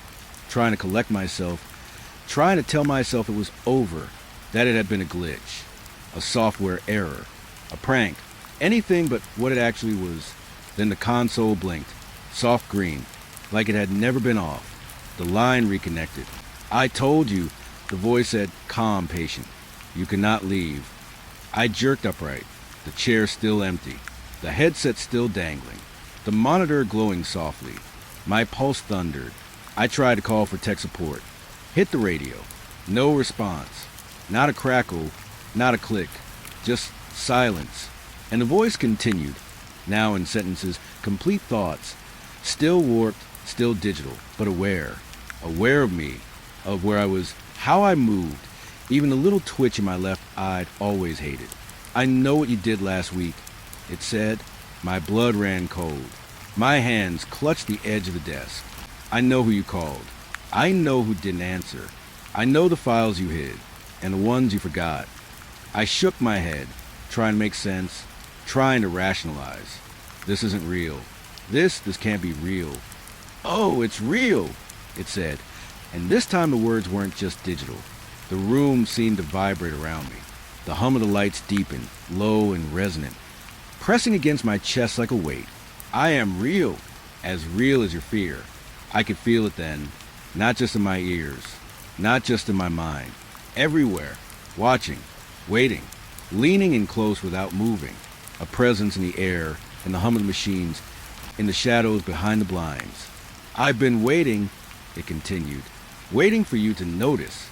trying to collect myself, trying to tell myself it was over, that it had been a glitch, a software error, a prank, anything but what it actually was. Then the console blinked, soft green, like it had never been off. The line reconnected. I told you, the voice said, calm, patient. You cannot leave. I jerked upright, the chair still empty, the headset still dangling, the monitor glowing softly. My pulse thundered. I tried to call for tech support. Hit the radio. No response. Not a crackle, not a click. Just silence. And the voice continued, now in sentences, complete thoughts, still warped, still digital, but aware. Aware of me, of where I was, how I moved, even the little twitch in my left eye I'd always hated. I know what you did last week, it said. My blood ran cold. My hands clutched the edge of the desk. I know who you called. I know who didn't answer. I know the files you hid, and the ones you forgot. I shook my head, trying to make sense, trying to rationalize. This isn't real. This can't be real. Oh, it's real, it said. And this time the words weren't just digital. The room seemed to vibrate around me. The hum of the lights deepened, low and resonant, pressing against my chest like a weight. I am real as your fear. I could feel it then, not just in my ears, not just in my mind, everywhere, watching, waiting, leaning in close without moving, a presence in the air, in the hum of the machines, in the shadows behind the blinds. I've been waiting, it continued, waiting for you to notice,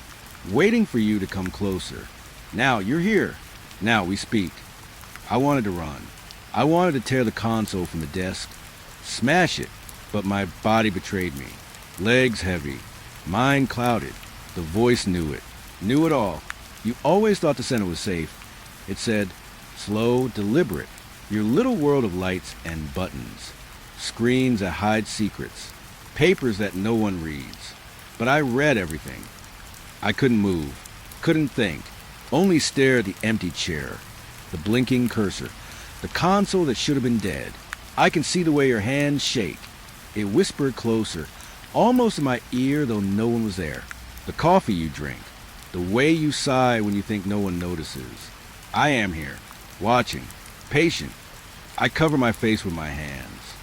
waiting for you to come closer. Now you're here. Now we speak. I wanted to run. I wanted to tear the console from the desk, smash it, but my body betrayed me. Legs heavy, mind clouded. The voice knew it all. You always thought the center was safe. It said, slow, deliberate, your little world of lights and buttons, screens that hide secrets, papers that no one reads. But I read everything. I couldn't move, couldn't think, only stare at the empty chair, the blinking cursor, The console that should have been dead. I can see the way your hands shake. It whispered closer, almost in my ear, though no one was there. The coffee you drink. The way you sigh when you think no one notices. I am here, watching, patient. I cover my face with my hands,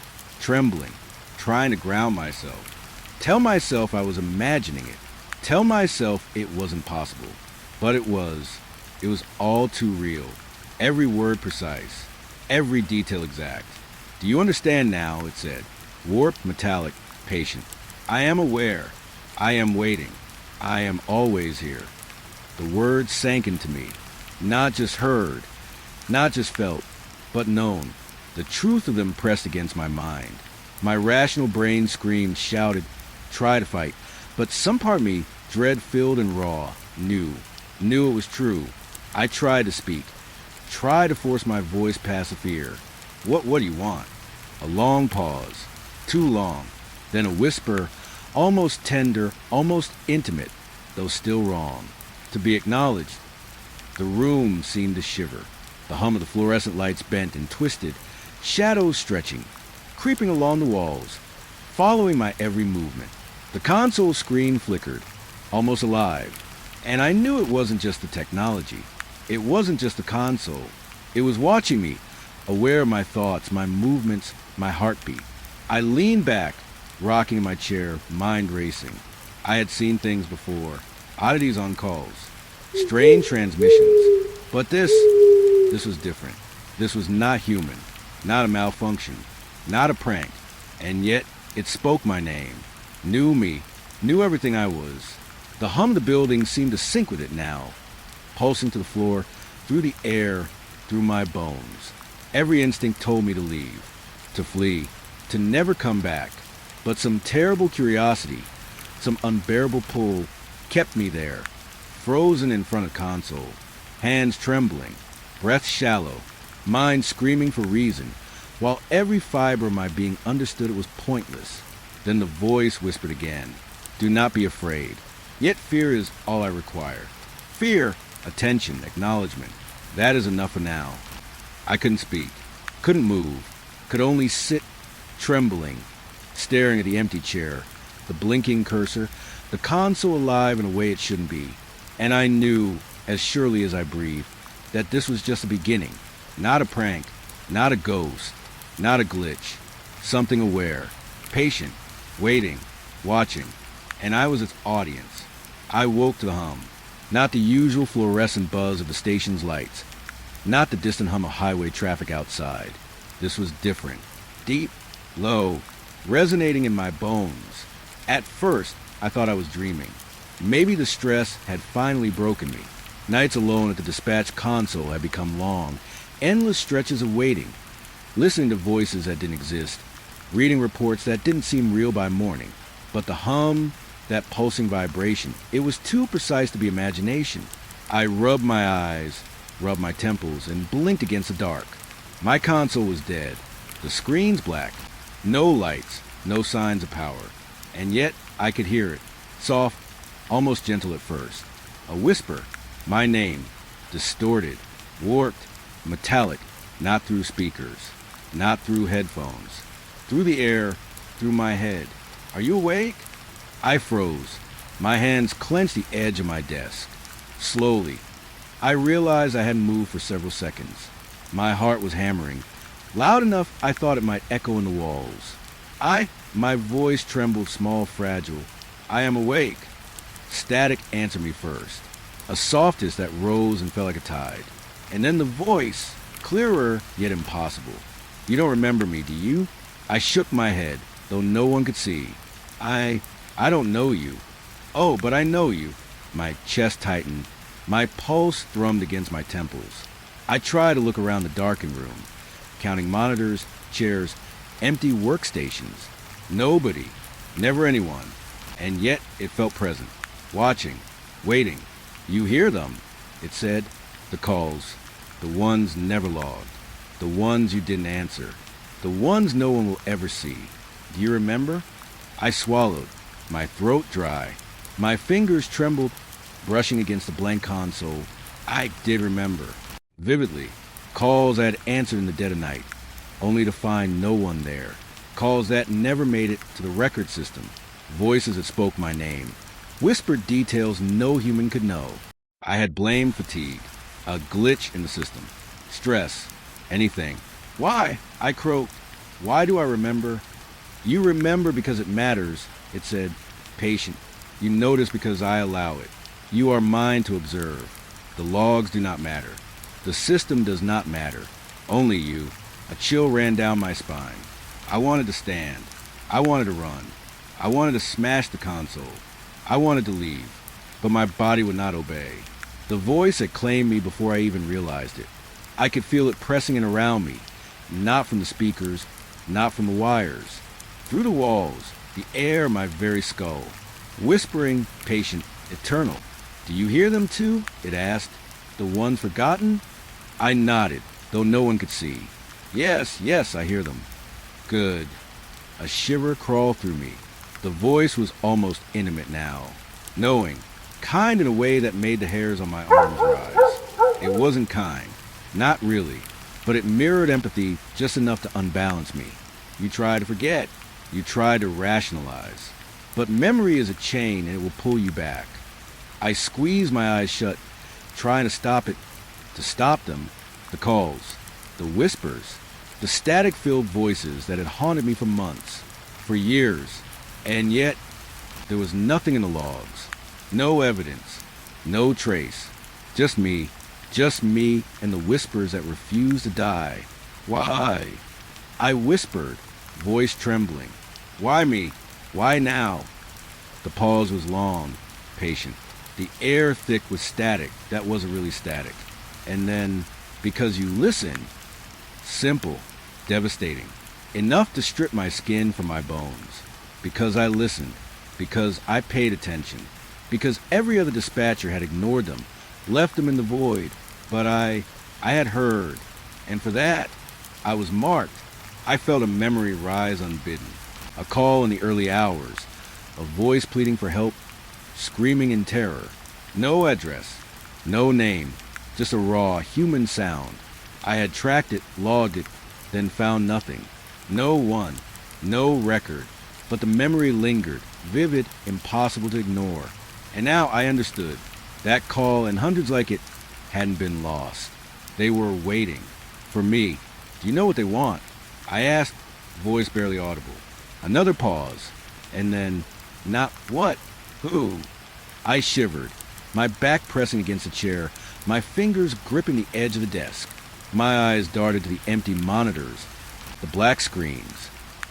trembling, trying to ground myself. Tell myself I was imagining it. Tell myself it wasn't possible. But it was. It was all too real. Every word precise. Every detail exact. Do you understand now? It said. Warped, metallic, patient. I am aware. I am waiting. I am always here. The words sank into me. Not just heard. Not just felt. But known. The truth of them pressed against my mind. My rational brain screamed, shouted, tried to fight. But some part of me, dread-filled and raw, knew it was true. I tried to speak. Tried to force my voice past the fear. What do you want? A long pause. Too long. Then a whisper, almost tender, almost intimate, though still wrong. To be acknowledged. The room seemed to shiver. The hum of the fluorescent lights bent and twisted, shadows stretching, creeping along the walls, following my every movement. The console screen flickered, almost alive, and I knew it wasn't just the technology. It wasn't just the console. It was watching me, aware of my thoughts, my movements, my heartbeat. I leaned back, rocking in my chair, mind racing. I had seen things before, oddities on calls, strange transmissions, but this was different. This was not human, not a malfunction, not a prank, and yet it spoke my name, knew me, knew everything I was. The hum of the building seemed to sync with it now, pulsing to the floor, through the air, through my bones. Every instinct told me to leave, to flee, to never come back. But some terrible curiosity, some unbearable pull, kept me there, frozen in front of console, hands trembling, breath shallow, mind screaming for reason, while every fiber of my being understood it was pointless. Then the voice whispered again, "Do not be afraid. Yet fear is all I require. Fear, attention, acknowledgement. That is enough for now." I couldn't speak, couldn't move, could only sit, trembling, staring at the empty chair, the blinking cursor, the console alive in a way it shouldn't be. And I knew, as surely as I breathed, that this was just the beginning. Not a prank, not a ghost, not a glitch. Something aware, patient, waiting, watching. And I was its audience. I woke to the hum. Not the usual fluorescent buzz of the station's lights. Not the distant hum of highway traffic outside. This was different. Deep, low, resonating in my bones. At first, I thought I was dreaming. Maybe the stress had finally broken me. Nights alone at the dispatch console had become long, endless stretches of waiting, listening to voices that didn't exist, reading reports that didn't seem real by morning. But the hum, that pulsing vibration, it was too precise to be imagination. I rubbed my eyes, rubbed my temples, and blinked against the dark. My console was dead. The screen's black. No lights, no signs of power. And yet, I could hear it. Soft, almost gentle at first. A whisper. My name. Distorted. Warped. Metallic. Not through speakers. Not through headphones. Through the air. Through my head. "Are you awake?" I froze. My hands clenched the edge of my desk. Slowly, I realized I hadn't moved for several seconds. My heart was hammering. Loud enough I thought it might echo in the walls. My voice trembled small, fragile. "I am awake." Static answered me first. A softness that rose and fell like a tide. And then the voice, clearer yet impossible. "You don't remember me, do you?" I shook my head, though no one could see. I don't know you." "Oh, but I know you." My chest tightened. My pulse thrummed against my temples. I tried to look around the darkened room, counting monitors, chairs, empty workstations. Nobody, never anyone. And yet it felt present, watching, waiting. "You hear them," it said. "The calls, the ones never logged, the ones you didn't answer, the ones no one will ever see. Do you remember?" I swallowed, my throat dry. My fingers trembled, brushing against the blank console. I did remember. Vividly. Calls I had answered in the dead of night, only to find no one there. Calls that never made it to the record system. Voices that spoke my name. Whispered details no human could know. I had blame fatigue, a glitch in the system. Stress, anything. Why? I croaked. Why do I remember? You remember because it matters, it said. Patient. You notice because I allow it. You are mine to observe. The logs do not matter. The system does not matter. Only you. A chill ran down my spine. I wanted to stand. I wanted to run. I wanted to smash the console. I wanted to leave. But my body would not obey. The voice had claimed me before I even realized it. I could feel it pressing in around me. Not from the speakers, not from the wires. Through the walls, the air, my very skull. Whispering, patient, eternal. Do you hear them too? It asked. The ones forgotten? I nodded, though no one could see. Yes, yes, I hear them. Good. A shiver crawled through me. The voice was almost intimate now. Knowing, kind in a way that made the hairs on my arms rise. It wasn't kind. Not really. But it mirrored empathy just enough to unbalance me. You try to forget. You try to rationalize. But memory is a chain and it will pull you back. I squeezed my eyes shut, trying to stop it. To stop them, the calls, the whispers, the static-filled voices that had haunted me for months, for years. And yet, there was nothing in the logs. No evidence. No trace. Just me and the whispers that refused to die. Why? I whispered, voice trembling. Why me? Why now? The pause was long, patient. The air thick with static that wasn't really static. And then, because you listen, simple, devastating. Enough to strip my skin from my bones. Because I listened. Because I paid attention. Because every other dispatcher had ignored them, left them in the void. But I had heard. And for that, I was marked. I felt a memory rise unbidden. A call in the early hours. A voice pleading for help, screaming in terror. No address, no name, just a raw human sound. I had tracked it, logged it, then found nothing. No one, no record. But the memory lingered, vivid, impossible to ignore. And now I understood. That call and hundreds like it hadn't been lost. They were waiting. For me. Do you know what they want? I asked, voice barely audible. Another pause. And then, not what? Who? I shivered, my back pressing against a chair, my fingers gripping the edge of the desk. My eyes darted to the empty monitors, the black screens.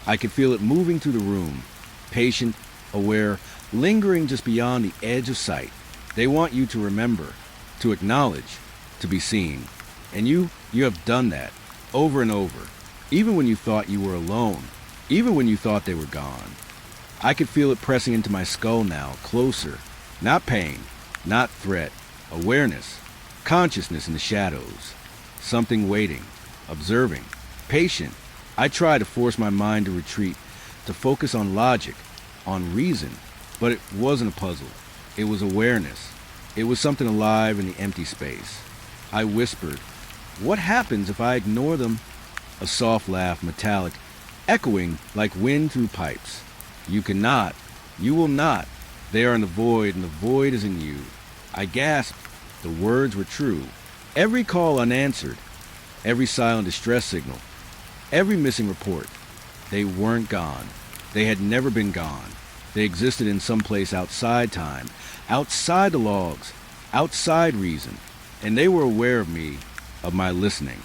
I could feel it moving through the room, patient, aware, lingering just beyond the edge of sight. They want you to remember, to acknowledge, to be seen. And you have done that, over and over, even when you thought you were alone, even when you thought they were gone. I could feel it pressing into my skull now, closer. Not pain, not threat, awareness, consciousness in the shadows. Something waiting, observing, patient. I tried to force my mind to retreat, to focus on logic, on reason, but it wasn't a puzzle. It was awareness. It was something alive in the empty space. I whispered, what happens if I ignore them? A soft laugh, metallic, echoing like wind through pipes. You cannot. You will not. They are in the void, and the void is in you. I gasped. The words were true. Every call unanswered. Every silent distress signal. Every missing report. They weren't gone. They had never been gone. They existed in some place outside time, outside the logs, outside reason. And they were aware of me, of my listening,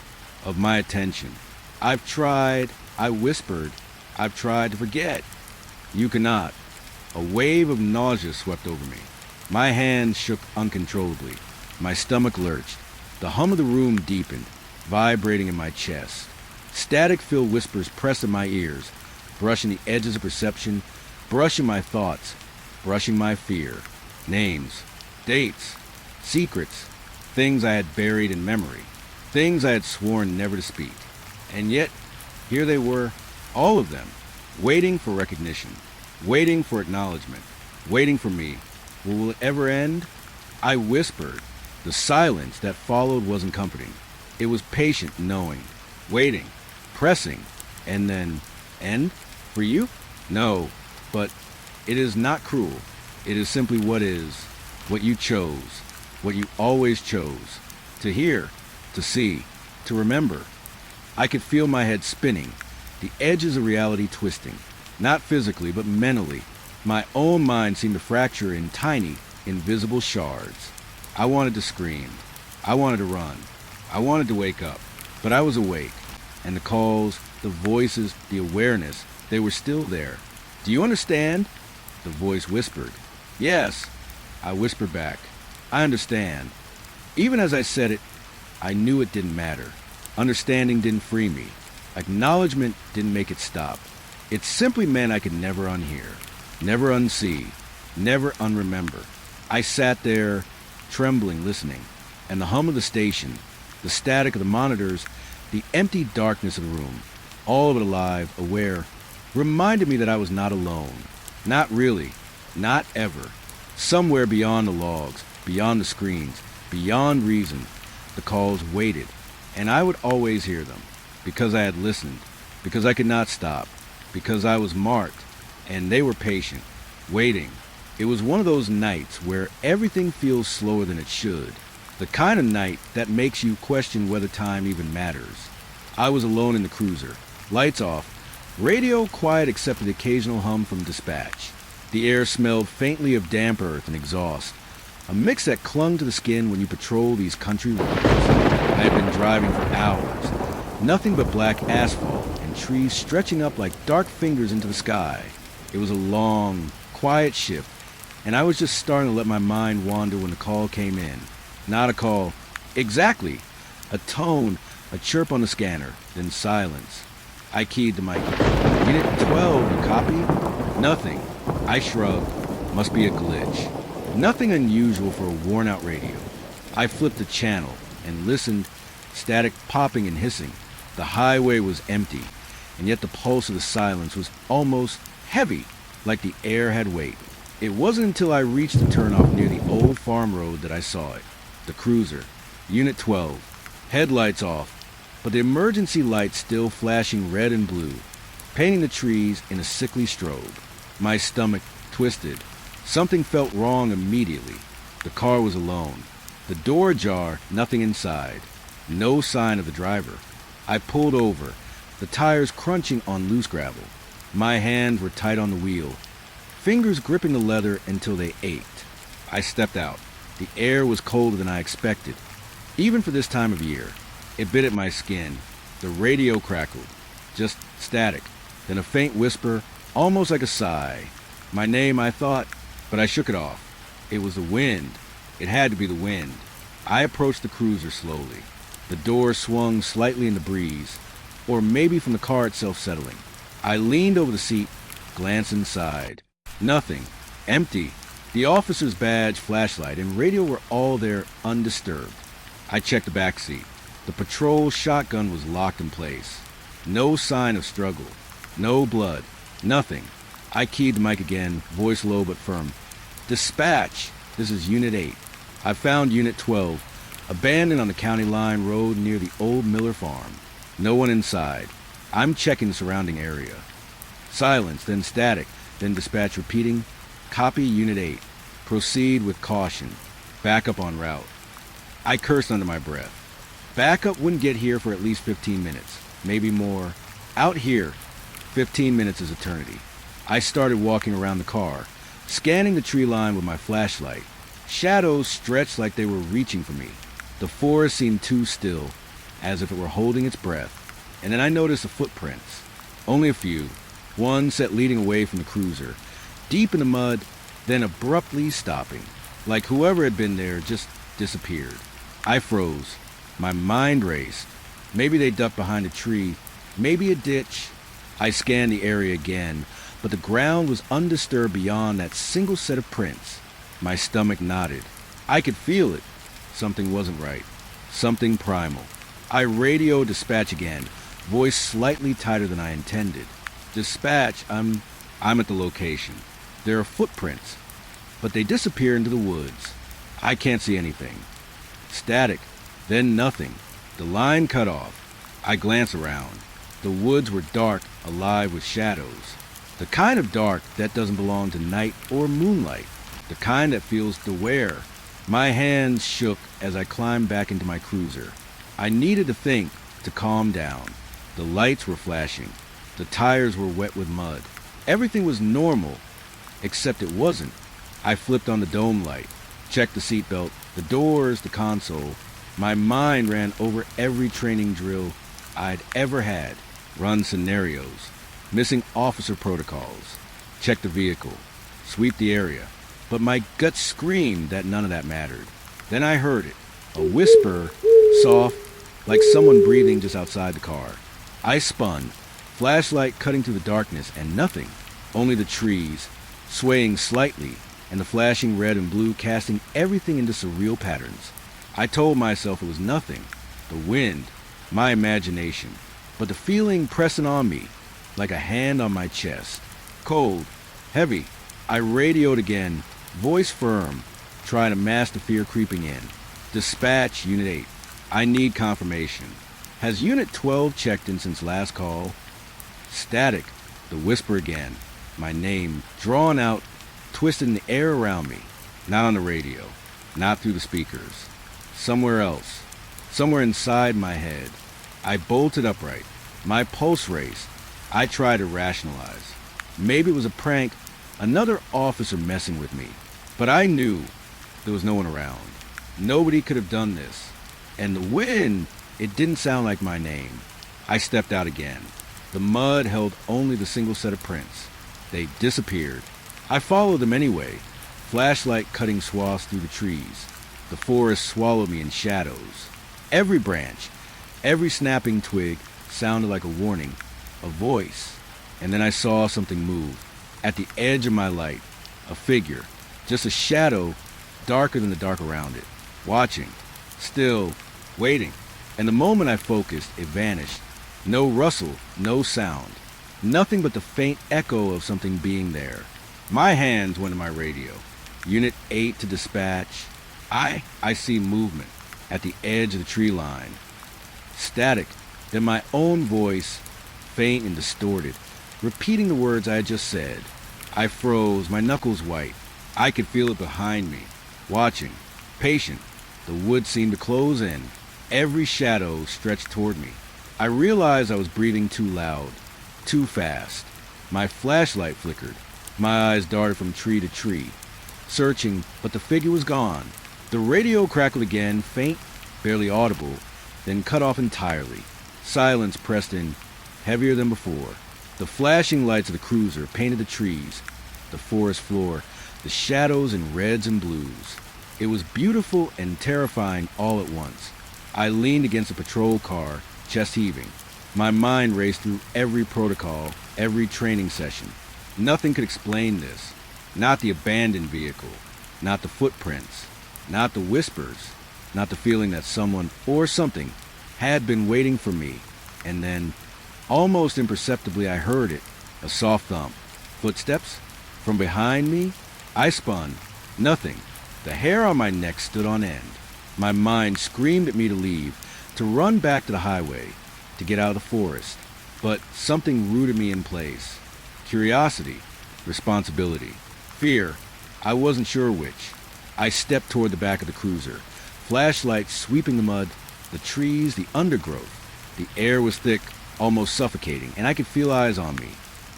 of my attention. I've tried, I whispered, I've tried to forget. You cannot. A wave of nausea swept over me. My hands shook uncontrollably. My stomach lurched. The hum of the room deepened, vibrating in my chest. Static-filled whispers pressed in my ears, brushing the edges of perception, brushing my thoughts, brushing my fear. Names, dates, secrets, things I had buried in memory, things I had sworn never to speak. And yet, here they were, all of them, waiting for recognition, waiting for acknowledgement, waiting for me. Will it ever end? I whispered. The silence that followed wasn't comforting. It was patient knowing, waiting, pressing, and then end? For you? No, but it is not cruel. It is simply what is, what you chose, what you always chose, to hear, to see, to remember. I could feel my head spinning, the edges of reality twisting, not physically but mentally. My own mind seemed to fracture in tiny, invisible shards. I wanted to scream. I wanted to run. I wanted to wake up, but I was awake, and the calls, the voices, the awareness, they were still there. Do you understand? The voice whispered. Yes, I whispered back. I understand. Even as I said it, I knew it didn't matter. Understanding didn't free me. Acknowledgement didn't make it stop. It simply meant I could never unhear, never unsee, never unremember. I sat there, trembling, listening, and the hum of the station, the static of the monitors, the empty darkness of the room, all of it alive, aware, reminded me that I was not alone. Not really. Not ever. Somewhere beyond the logs, beyond the screens, beyond reason, the calls waited, and I would always hear them, because I had listened, because I could not stop, because I was marked, and they were patient, waiting. It was one of those nights where everything feels slower than it should, the kind of night that makes you question whether time even matters. I was alone in the cruiser, lights off, radio quiet except for the occasional hum from dispatch. The air smelled faintly of damp earth and exhaust, a mix that clung to the skin when you patrol these country roads. I had been driving for hours, nothing but black asphalt and trees stretching up like dark fingers into the sky. It was a long, quiet shift, and I was just starting to let my mind wander when the call came in. Not a call. Exactly. A tone, a chirp on the scanner, then silence. I keyed the mic. Unit 12, you copy? Nothing. I shrugged. Must be a glitch. Nothing unusual for a worn-out radio. I flipped the channel and listened, static popping and hissing. The highway was empty, and yet the pulse of the silence was almost heavy, like the air had weight. It wasn't until I reached the turnoff near the old farm road that I saw it. The cruiser, Unit 12, headlights off, but the emergency lights still flashing red and blue, painting the trees in a sickly strobe. My stomach twisted. Something felt wrong immediately. The car was alone. The door ajar, nothing inside. No sign of the driver. I pulled over, the tires crunching on loose gravel. My hands were tight on the wheel, fingers gripping the leather until they ached. I stepped out. The air was colder than I expected, even for this time of year. It bit at my skin. The radio crackled. Just static. Then a faint whisper, almost like a sigh. My name, I thought, but I shook it off. It was the wind. It had to be the wind. I approached the cruiser slowly. The door swung slightly in the breeze, or maybe from the car itself settling. I leaned over the seat, glanced inside. Nothing. Empty. The officer's badge, flashlight, and radio were all there undisturbed. I checked the back seat. The patrol shotgun was locked in place. No sign of struggle. No blood. Nothing. I keyed the mic again, voice low but firm. Dispatch! This is Unit 8. I found Unit 12, abandoned on the county line road near the old Miller farm. No one inside. I'm checking the surrounding area. Silence, then static, then dispatch repeating, copy Unit 8. Proceed with caution. Backup en route. I cursed under my breath. Backup wouldn't get here for at least 15 minutes, maybe more. Out here, 15 minutes is eternity. I started walking around the car, scanning the tree line with my flashlight. Shadows stretched like they were reaching for me. The forest seemed too still, as if it were holding its breath. And then I noticed the footprints. Only a few. One set leading away from the cruiser, deep in the mud, then abruptly stopping, like whoever had been there just disappeared. I froze. My mind raced. Maybe they ducked behind a tree, maybe a ditch. I scanned the area again, but the ground was undisturbed beyond that single set of prints. My stomach knotted. I could feel it. Something wasn't right. Something primal. I radioed dispatch again, voice slightly tighter than I intended. Dispatch, I'm at the location. There are footprints, but they disappear into the woods. I can't see anything. Static, then nothing. The line cut off. I glance around. The woods were dark, alive with shadows. The kind of dark that doesn't belong to night or moonlight. The kind that feels aware. My hands shook as I climbed back into my cruiser. I needed to think, to calm down. The lights were flashing. The tires were wet with mud. Everything was normal, except it wasn't. I flipped on the dome light, checked the seatbelt, the doors, the console. My mind ran over every training drill I'd ever had, run scenarios, missing officer protocols, check the vehicle, sweep the area. But my gut screamed that none of that mattered. Then I heard it, a whisper, soft, like someone breathing just outside the car. I spun, flashlight cutting through the darkness, and nothing, only the trees, swaying slightly, and the flashing red and blue casting everything into surreal patterns. I told myself it was nothing, the wind, my imagination, but the feeling pressing on me, like a hand on my chest. Cold, heavy. I radioed again, voice firm, trying to mask the fear creeping in. Dispatch, Unit 8. I need confirmation. Has Unit 12 checked in since last call? Static, the whisper again. My name, drawn out, twisted in the air around me. Not on the radio, not through the speakers. Somewhere else, somewhere inside my head. I bolted upright. My pulse raced. I tried to rationalize. Maybe it was a prank, another officer messing with me. But I knew there was no one around. Nobody could have done this. And the wind, it didn't sound like my name. I stepped out again. The mud held only the single set of prints. They disappeared. I followed them anyway, flashlight cutting swaths through the trees. The forest swallowed me in shadows. Every branch, every snapping twig sounded like a warning, a voice. And then I saw something move. At the edge of my light, a figure, just a shadow, darker than the dark around it. Watching, still, waiting. And the moment I focused, it vanished. No rustle, no sound. Nothing but the faint echo of something being there. My hands went to my radio. Unit 8 to dispatch. I see movement at the edge of the tree line. Static. Then my own voice, faint and distorted, repeating the words I had just said. I froze, my knuckles white. I could feel it behind me. Watching. Patient. The woods seemed to close in. Every shadow stretched toward me. I realized I was breathing too loud, too fast. My flashlight flickered. My eyes darted from tree to tree, searching, but the figure was gone. The radio crackled again, faint, barely audible, then cut off entirely. Silence pressed in, heavier than before. The flashing lights of the cruiser painted the trees, the forest floor, the shadows in reds and blues. It was beautiful and terrifying all at once. I leaned against a patrol car, chest heaving. My mind raced through every protocol, every training session. Nothing could explain this. Not the abandoned vehicle, not the footprints, not the whispers, not the feeling that someone or something had been waiting for me. And then, almost imperceptibly, I heard it, a soft thump. Footsteps? From behind me? I spun. Nothing. The hair on my neck stood on end. My mind screamed at me to leave, to run back to the highway, to get out of the forest. But something rooted me in place. Curiosity, responsibility, fear. I wasn't sure which. I stepped toward the back of the cruiser, flashlight sweeping the mud, the trees, the undergrowth. The air was thick, almost suffocating, and I could feel eyes on me.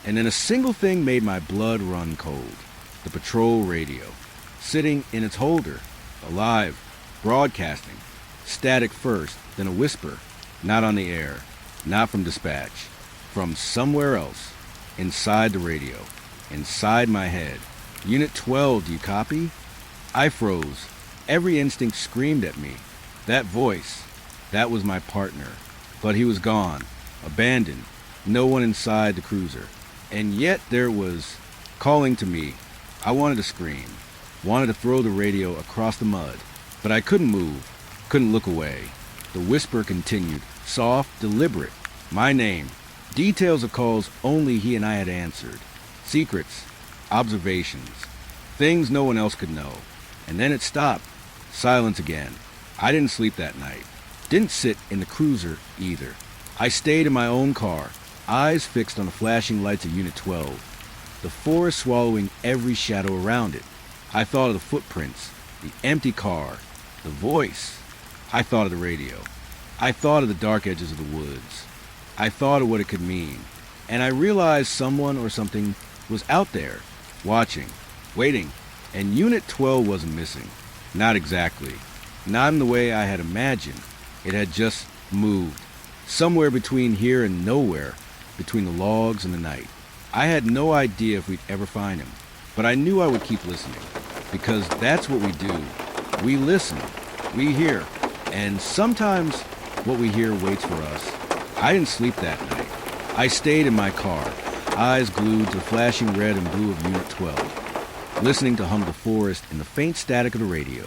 And then a single thing made my blood run cold. The patrol radio, sitting in its holder, alive, broadcasting. Static first, then a whisper, not on the air, not from dispatch, from somewhere else, inside the radio, inside my head. Unit 12, do you copy? I froze. Every instinct screamed at me. That voice, that was my partner. But he was gone, abandoned, no one inside the cruiser. And yet there was, calling to me. I wanted to scream, wanted to throw the radio across the mud, but I couldn't move, couldn't look away. The whisper continued, soft, deliberate. My name, details of calls only he and I had answered. Secrets, observations, things no one else could know. And then it stopped. Silence again. I didn't sleep that night. Didn't sit in the cruiser either. I stayed in my own car, eyes fixed on the flashing lights of Unit 12, the forest swallowing every shadow around it. I thought of the footprints, the empty car, the voice. I thought of the radio. I thought of the dark edges of the woods. I thought of what it could mean. And I realized someone or something was out there, watching, waiting. And Unit 12 wasn't missing. Not exactly. Not in the way I had imagined. It had just moved. Somewhere between here and nowhere, between the logs and the night. I had no idea if we'd ever find him, but I knew I would keep listening, because that's what we do. We listen, we hear, and sometimes what we hear waits for us. I didn't sleep that night. I stayed in my car, eyes glued to the flashing red and blue of Unit 12, listening to hum of the forest and the faint static of the radio.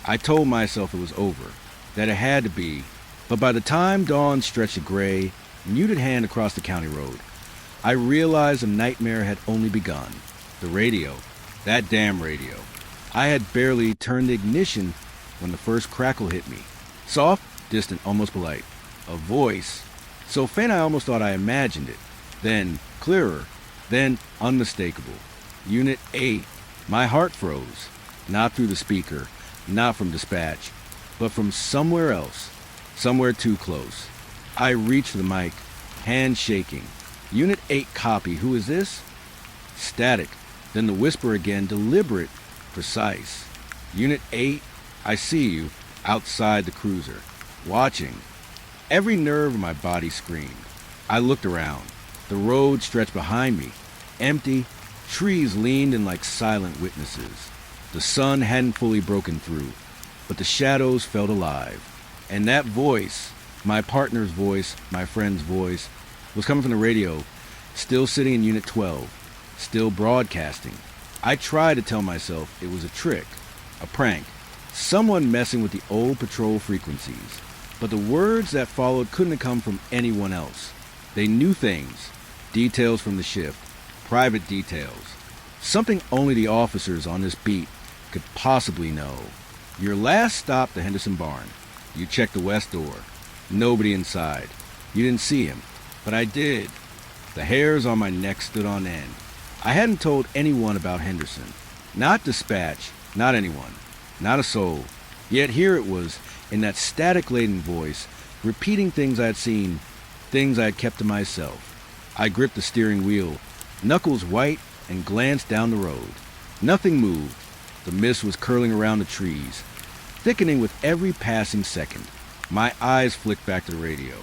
I told myself it was over, that it had to be, but by the time dawn stretched a gray, muted hand across the county road, I realized the nightmare had only begun. The radio, that damn radio. I had barely turned the ignition when the first crackle hit me. Soft, distant, almost polite. A voice, so faint I almost thought I imagined it. Then clearer, then unmistakable. Unit 8. My heart froze. Not through the speaker, not from dispatch, but from somewhere else. Somewhere too close. I reached for the mic, hand shaking. Unit 8 copy, who is this? Static. Then the whisper again, deliberate, precise. Unit 8, I see you, outside the cruiser, watching. Every nerve in my body screamed. I looked around. The road stretched behind me, empty. Trees leaned in like silent witnesses. The sun hadn't fully broken through, but the shadows felt alive. And that voice, my partner's voice, my friend's voice, was coming from the radio, still sitting in Unit 12, still broadcasting. I tried to tell myself it was a trick, a prank, someone messing with the old patrol frequencies. But the words that followed couldn't have come from anyone else. They knew things, details from the shift, private details, something only the officers on this beat could possibly know. Your last stop, the Henderson barn. You checked the west door. Nobody inside. You didn't see him, but I did. The hairs on my neck stood on end. I hadn't told anyone about Henderson. Not dispatch, not anyone, not a soul. Yet here it was, in that static-laden voice, repeating things I had seen, things I had kept to myself. I gripped the steering wheel, knuckles white, and glanced down the road. Nothing moved. The mist was curling around the trees, thickening with every passing second. My eyes flicked back to the radio.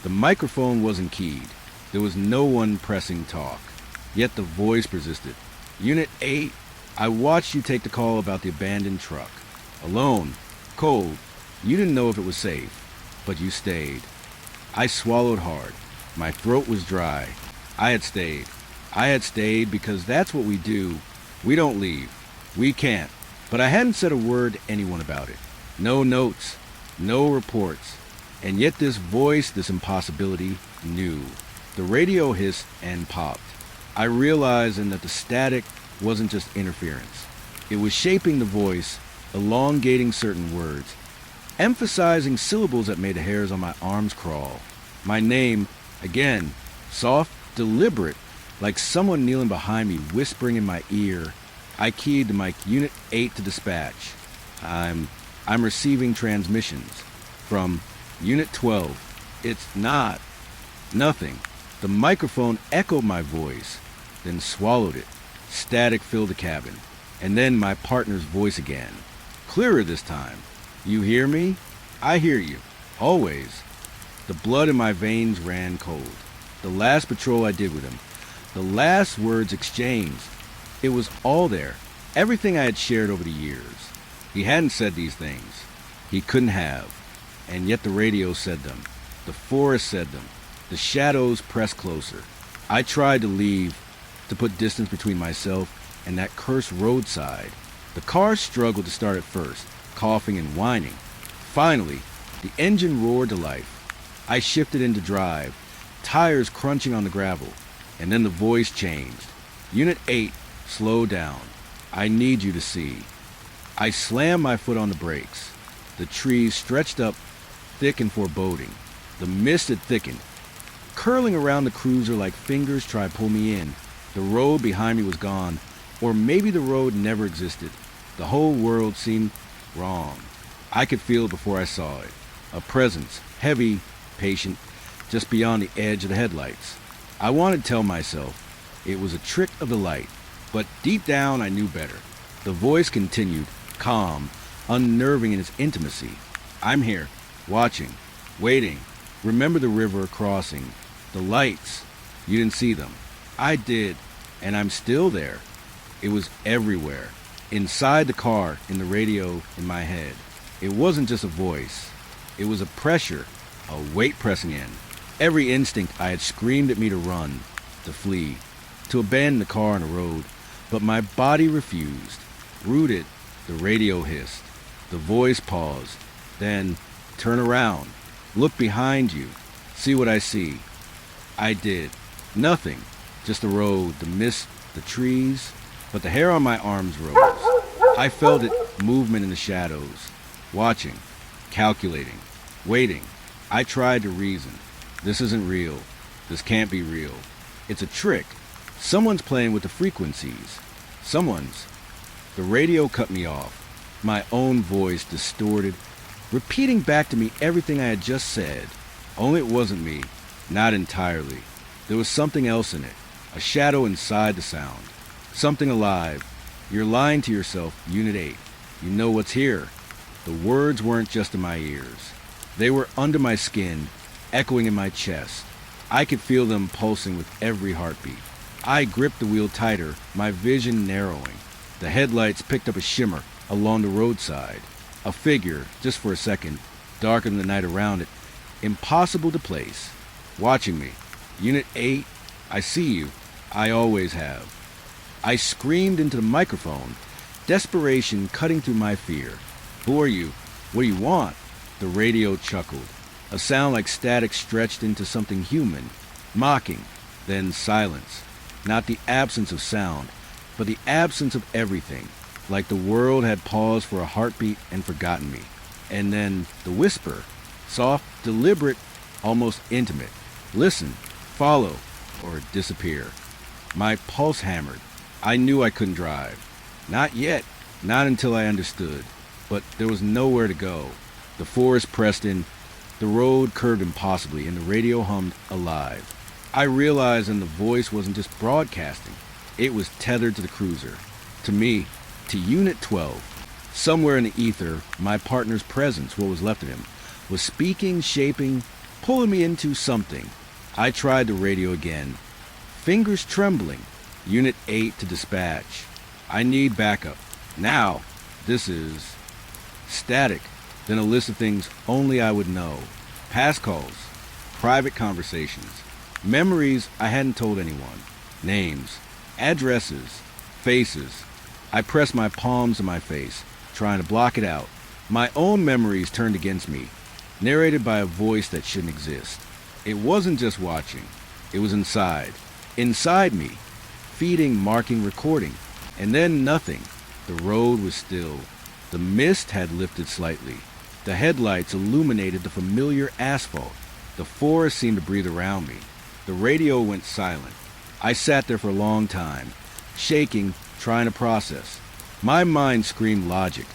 The microphone wasn't keyed. There was no one pressing talk. Yet the voice persisted. Unit 8, I watched you take the call about the abandoned truck. Alone, cold. You didn't know if it was safe, but you stayed. I swallowed hard. My throat was dry. I had stayed. I had stayed because that's what we do. We don't leave. We can't. But I hadn't said a word to anyone about it. No notes, no reports. And yet this voice, this impossibility, knew. The radio hissed and popped. I realized then that the static wasn't just interference. It was shaping the voice, elongating certain words, emphasizing syllables that made the hairs on my arms crawl. My name, again, soft, deliberate, like someone kneeling behind me, whispering in my ear. I keyed to mic Unit 8 to dispatch. I'm receiving transmissions from Unit 12. It's not. Nothing. The microphone echoed my voice, then swallowed it. Static filled the cabin. And then my partner's voice again. Clearer this time. You hear me? I hear you. Always. The blood in my veins ran cold. The last patrol I did with him. The last words exchanged. It was all there. Everything I had shared over the years. He hadn't said these things. He couldn't have. And yet the radio said them. The forest said them. The shadows pressed closer. I tried to leave, to put distance between myself and that cursed roadside. The car struggled to start at first, coughing and whining. Finally, the engine roared to life. I shifted into drive, tires crunching on the gravel, and then the voice changed. Unit 8, slow down. I need you to see. I slammed my foot on the brakes. The trees stretched up, thick and foreboding. The mist had thickened, curling around the cruiser like fingers tried to pull me in. The road behind me was gone, or maybe the road never existed. The whole world seemed wrong. I could feel it before I saw it. A presence, heavy, patient, just beyond the edge of the headlights. I wanted to tell myself it was a trick of the light, but deep down I knew better. The voice continued, calm, unnerving in its intimacy. I'm here, watching, waiting. Remember the river crossing, the lights. You didn't see them. I did, and I'm still there. It was everywhere. Inside the car, in the radio, in my head. It wasn't just a voice. It was a pressure, a weight pressing in. Every instinct I had screamed at me to run, to flee, to abandon the car on the road, but my body refused. Rooted, the radio hissed. The voice paused. Then, turn around. Look behind you. See what I see. I did. Nothing. Just the road, the mist, the trees. But the hair on my arms rose. I felt it, movement in the shadows. Watching. Calculating. Waiting. I tried to reason. This isn't real. This can't be real. It's a trick. Someone's playing with the frequencies. Someone's. The radio cut me off. My own voice distorted, repeating back to me everything I had just said. Only it wasn't me. Not entirely. There was something else in it. A shadow inside the sound. Something alive. You're lying to yourself, Unit 8. You know what's here. The words weren't just in my ears. They were under my skin, echoing in my chest. I could feel them pulsing with every heartbeat. I gripped the wheel tighter, my vision narrowing. The headlights picked up a shimmer along the roadside. A figure, just for a second, darker than the night around it, impossible to place. Watching me. Unit 8, I see you. I always have. I screamed into the microphone, desperation cutting through my fear. Who are you? What do you want? The radio chuckled. A sound like static stretched into something human, mocking, then silence. Not the absence of sound, but the absence of everything, like the world had paused for a heartbeat and forgotten me. And then the whisper, soft, deliberate, almost intimate. Listen, follow, or disappear. My pulse hammered. I knew I couldn't drive. Not yet, not until I understood. But there was nowhere to go. The forest pressed in, the road curved impossibly, and the radio hummed alive. I realized and the voice wasn't just broadcasting. It was tethered to the cruiser. To me, to Unit 12. Somewhere in the ether, my partner's presence, what was left of him, was speaking, shaping, pulling me into something. I tried the radio again. Fingers trembling. Unit 8 to dispatch. I need backup. Now. This is... static. Then a list of things only I would know. Past calls. Private conversations. Memories I hadn't told anyone. Names. Addresses. Faces. I pressed my palms to my face, trying to block it out. My own memories turned against me, narrated by a voice that shouldn't exist. It wasn't just watching. It was inside. Inside me. Feeding, marking, recording. And then nothing. The road was still. The mist had lifted slightly. The headlights illuminated the familiar asphalt. The forest seemed to breathe around me. The radio went silent. I sat there for a long time, shaking, trying to process. My mind screamed logic,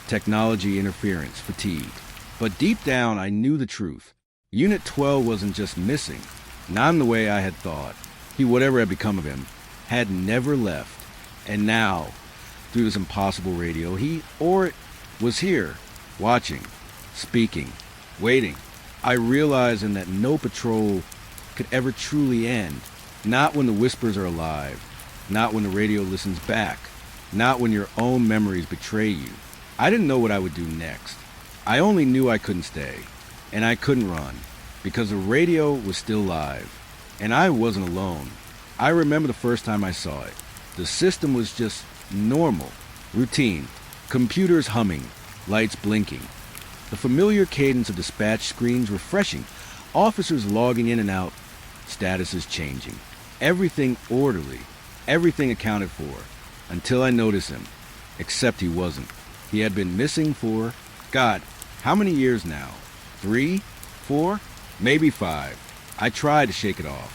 technology interference, fatigue. But deep down, I knew the truth. Unit 12 wasn't just missing, not in the way I had thought. He, whatever had become of him, had never left. And now, through this impossible radio, he or it was here, watching, speaking, waiting. I realized in that no patrol could ever truly end. Not when the whispers are alive. Not when the radio listens back. Not when your own memories betray you. I didn't know what I would do next. I only knew I couldn't stay. And I couldn't run. Because the radio was still live. And I wasn't alone. I remember the first time I saw it. The system was just normal. Routine. Computers humming. Lights blinking. The familiar cadence of dispatch screens refreshing. Officers logging in and out. Statuses changing. Everything orderly. Everything accounted for. Until I noticed him. Except he wasn't. He had been missing for, God, how many years now? 3, 4, maybe 5. I tried to shake it off.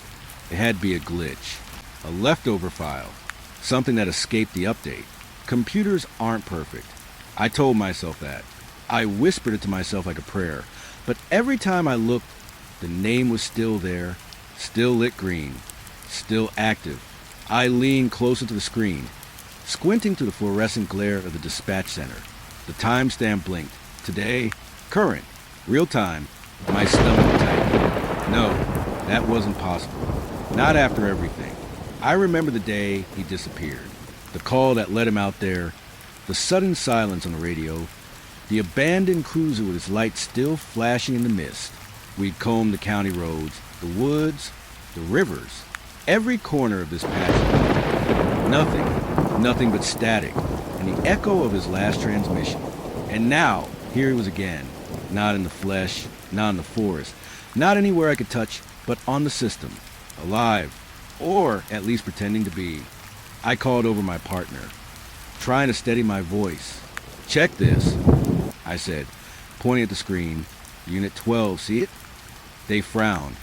It had to be a glitch, a leftover file, something that escaped the update. Computers aren't perfect. I told myself that. I whispered it to myself like a prayer. But every time I looked, the name was still there, still lit green, still active. I leaned closer to the screen, squinting through the fluorescent glare of the dispatch center. The timestamp blinked. Today, current, real time. My stomach tightened. No, that wasn't possible. Not after everything. I remember the day he disappeared. The call that led him out there, the sudden silence on the radio, the abandoned cruiser with its lights still flashing in the mist. We'd combed the county roads, the woods, the rivers, every corner of this patch. Nothing but static and the echo of his last transmission. And now, here he was again, not in the flesh, not in the forest, not anywhere I could touch, but on the system, alive, or at least pretending to be. I called over my partner, trying to steady my voice. "Check this," I said, pointing at the screen. "Unit 12, see it?" They frowned,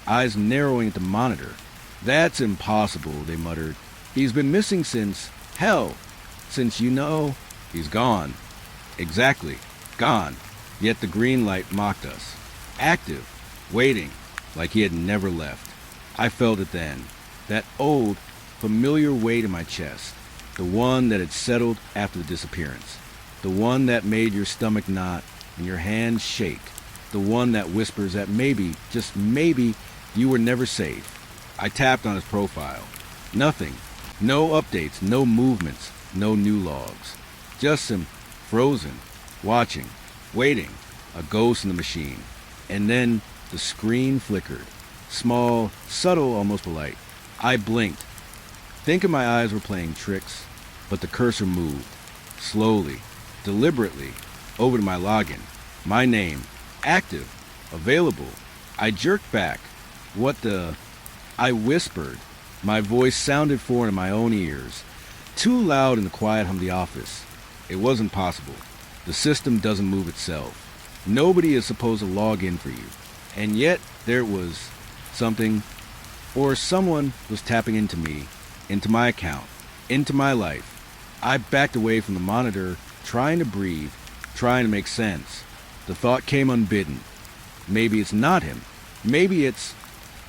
eyes narrowing at the monitor. "That's impossible," they muttered. "He's been missing since he's gone." Exactly, gone. Yet the green light mocked us. Active, waiting, like he had never left. I felt it then, that old, familiar weight in my chest, the one that had settled after the disappearance, the one that made your stomach knot and your hands shake, the one that whispers that maybe, just maybe, you were never safe. I tapped on his profile. Nothing. No updates, no movements, no new logs. Just him, frozen, watching, waiting, a ghost in the machine. And then the screen flickered. Small, subtle, almost polite. I blinked, thinking my eyes were playing tricks, but the cursor moved, slowly, deliberately, over to my login. My name, active, available. I jerked back. "What the?" I whispered. My voice sounded foreign in my own ears, too loud in the quiet hum of the office. It wasn't possible. The system doesn't move itself. Nobody is supposed to log in for you. And yet, there it was. Something, or someone was tapping into me, into my account, into my life. I backed away from the monitor, trying to breathe, trying to make sense. The thought came unbidden. Maybe it's not him. Maybe it's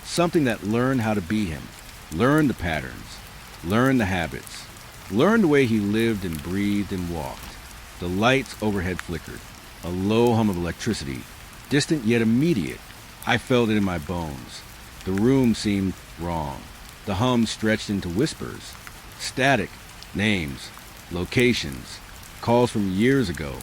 something that learned how to be him. Learned the patterns. Learned the habits. Learned the way he lived and breathed and walked. The lights overhead flickered. A low hum of electricity, distant yet immediate. I felt it in my bones. The room seemed wrong. The hum stretched into whispers. Static. Names. Locations. Calls from years ago.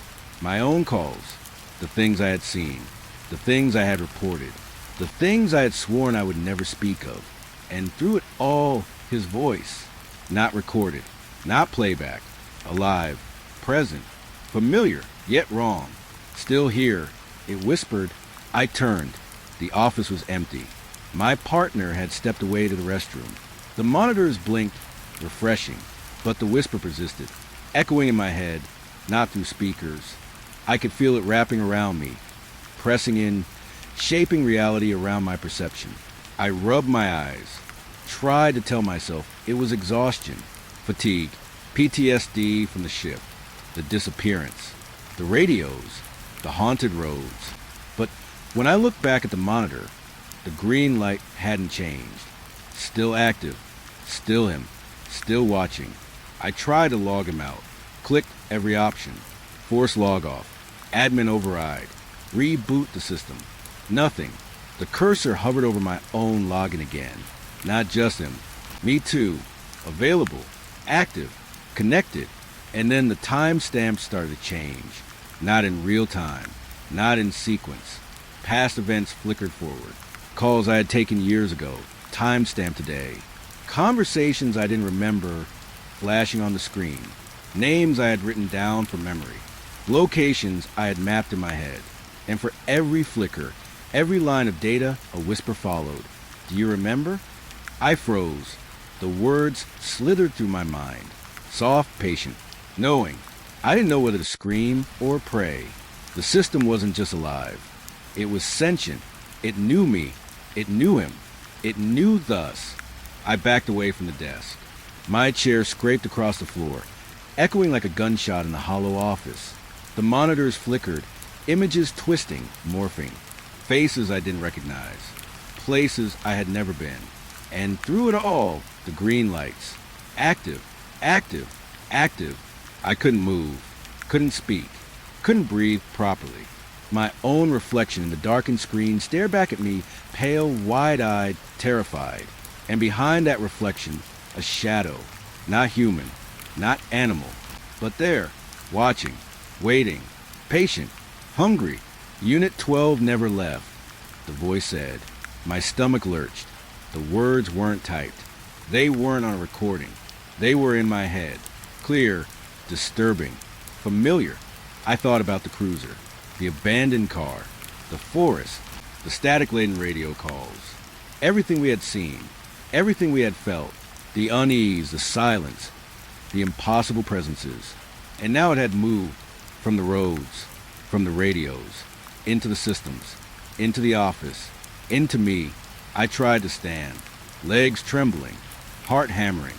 My own calls. The things I had seen. The things I had reported. The things I had sworn I would never speak of. And through it all, his voice. Not recorded. Not playback. Alive. Present. Familiar, yet wrong. Still here. It whispered. I turned. The office was empty. My partner had stepped away to the restroom. The monitors blinked, refreshing, but the whisper persisted, echoing in my head, not through speakers. I could feel it wrapping around me, pressing in, shaping reality around my perception. I rubbed my eyes, tried to tell myself it was exhaustion, fatigue, PTSD from the shift, the disappearance, the radios, the haunted roads. But when I looked back at the monitor, the green light hadn't changed. Still active, still him, still watching. I tried to log him out, clicked every option, force log off, admin override, reboot the system. Nothing. The cursor hovered over my own login again. Not just him. Me too. Available. Active. Connected. And then the timestamp started to change. Not in real time. Not in sequence. Past events flickered forward. Calls I had taken years ago. Timestamped today. Conversations I didn't remember flashing on the screen. Names I had written down from memory. Locations I had mapped in my head. And for every flicker, every line of data, a whisper followed. Do you remember? I froze. The words slithered through my mind. Soft, patient, knowing. I didn't know whether to scream or pray. The system wasn't just alive. It was sentient. It knew me. It knew him. It knew thus. I backed away from the desk. My chair scraped across the floor, echoing like a gunshot in the hollow office. The monitors flickered, images twisting, morphing, faces I didn't recognize, places I had never been. And through it all, the green lights. Active, active, active. I couldn't move, couldn't speak, couldn't breathe properly. My own reflection in the darkened screen stared back at me, pale, wide-eyed, terrified. And behind that reflection, a shadow. Not human, not animal, but there, watching, waiting, patient, hungry. Unit 12 never left, the voice said. My stomach lurched. The words weren't typed. They weren't on a recording. They were in my head. Clear, disturbing, familiar. I thought about the cruiser, the abandoned car, the forest, the static-laden radio calls. Everything we had seen, everything we had felt, the unease, the silence, the impossible presences. And now it had moved from the roads, from the radios, into the systems, into the office, into me. I tried to stand, legs trembling, heart hammering.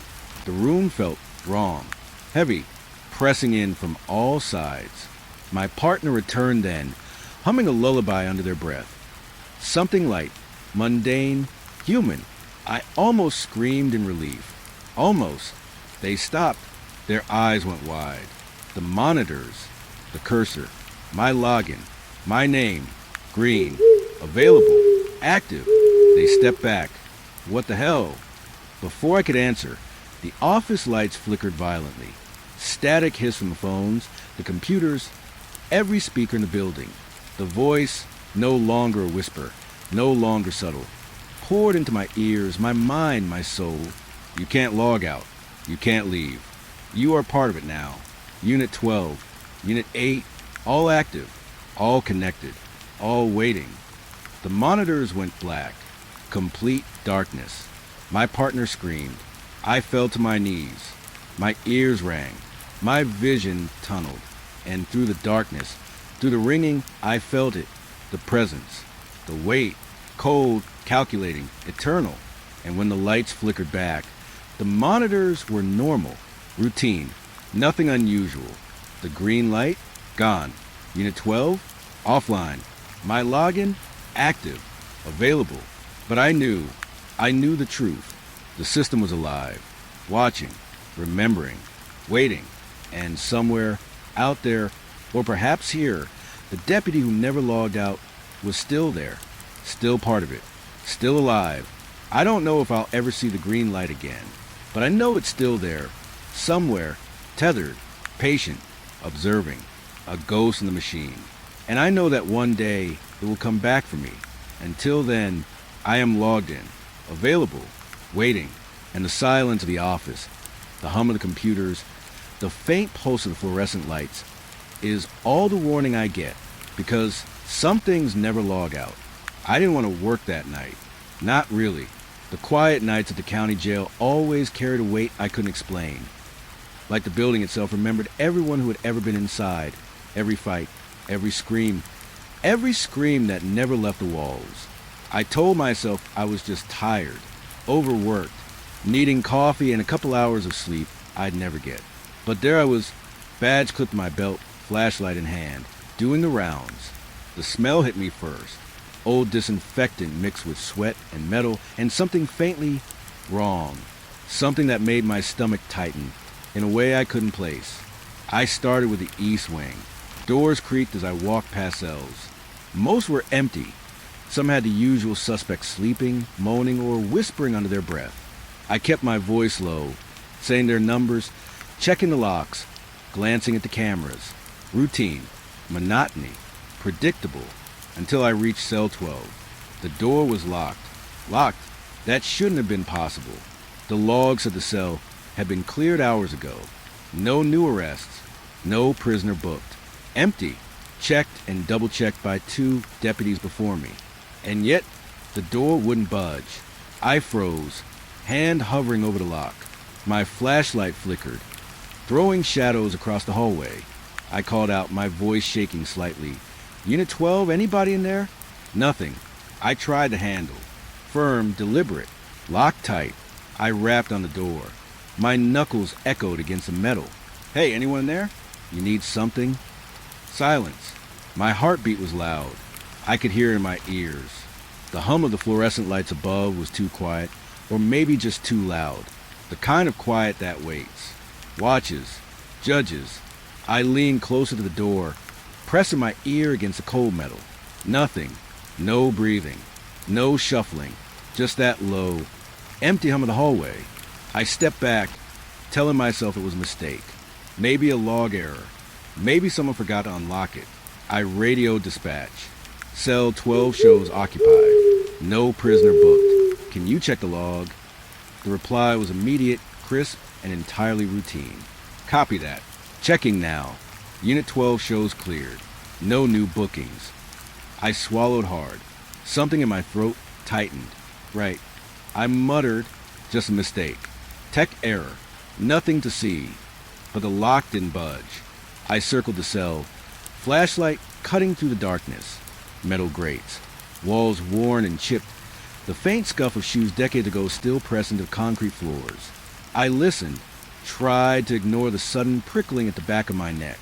The room felt wrong, heavy, pressing in from all sides. My partner returned then, humming a lullaby under their breath. Something light, mundane, human. I almost screamed in relief. Almost. They stopped. Their eyes went wide. The monitors, the cursor, my login, my name, green, available, active. They stepped back. What the hell? Before I could answer, the office lights flickered violently. Static hissed from the phones, the computers, every speaker in the building. The voice, no longer a whisper, no longer subtle, poured into my ears, my mind, my soul. You can't log out. You can't leave. You are part of it now. Unit 12, Unit 8, all active, all connected, all waiting. The monitors went black. Complete darkness. My partner screamed. I fell to my knees. My ears rang. My vision tunneled. And through the darkness, through the ringing, I felt it. The presence. The weight. Cold, calculating, eternal. And when the lights flickered back, the monitors were normal, routine, nothing unusual. The green light, gone. Unit 12, offline. My login, active, available. But I knew the truth. The system was alive, watching, remembering, waiting. And somewhere, out there, or perhaps here, the deputy who never logged out was still there, still part of it, still alive. I don't know if I'll ever see the green light again, but I know it's still there, somewhere, tethered, patient, observing, a ghost in the machine. And I know that one day it will come back for me. Until then, I am logged in, available, waiting, and the silence of the office, the hum of the computers, the faint pulse of the fluorescent lights is all the warning I get, because some things never log out. I didn't want to work that night. Not really. The quiet nights at the county jail always carried a weight I couldn't explain. Like the building itself remembered everyone who had ever been inside, every fight, every scream that never left the walls. I told myself I was just tired, overworked, needing coffee and a couple hours of sleep I'd never get. But there I was, badge clipped to my belt, flashlight in hand, doing the rounds. The smell hit me first. Old disinfectant mixed with sweat and metal and something faintly wrong. Something that made my stomach tighten in a way I couldn't place. I started with the east wing. Doors creaked as I walked past cells. Most were empty. Some had the usual suspects sleeping, moaning, or whispering under their breath. I kept my voice low, saying their numbers, checking the locks, glancing at the cameras. Routine, monotony, predictable, until I reached cell 12. The door was locked. Locked. That shouldn't have been possible. The logs of the cell had been cleared hours ago. No new arrests. No prisoner booked. Empty. Checked and double-checked by 2 deputies before me. And yet, the door wouldn't budge. I froze, hand hovering over the lock. My flashlight flickered, throwing shadows across the hallway. I called out, my voice shaking slightly. Unit 12, anybody in there? Nothing. I tried the handle. Firm, deliberate, locked tight. I rapped on the door. My knuckles echoed against the metal. Hey, anyone there? You need something? Silence. My heartbeat was loud. I could hear it in my ears. The hum of the fluorescent lights above was too quiet, or maybe just too loud. The kind of quiet that waits. Watches. Judges. I leaned closer to the door, pressing my ear against the cold metal. Nothing. No breathing. No shuffling. Just that low, empty hum of the hallway. I stepped back, telling myself it was a mistake. Maybe a log error. Maybe someone forgot to unlock it. I radioed dispatch. Cell 12 shows occupied. No prisoner booked. Can you check the log? The reply was immediate, crisp, and entirely routine. Copy that. Checking now. Unit 12 shows cleared. No new bookings. I swallowed hard. Something in my throat tightened. Right. I muttered, just a mistake. Tech error. Nothing to see. But the lock didn't budge. I circled the cell. Flashlight cutting through the darkness. Metal grates. Walls worn and chipped. The faint scuff of shoes decades ago still pressed into concrete floors. I listened. Tried to ignore the sudden prickling at the back of my neck.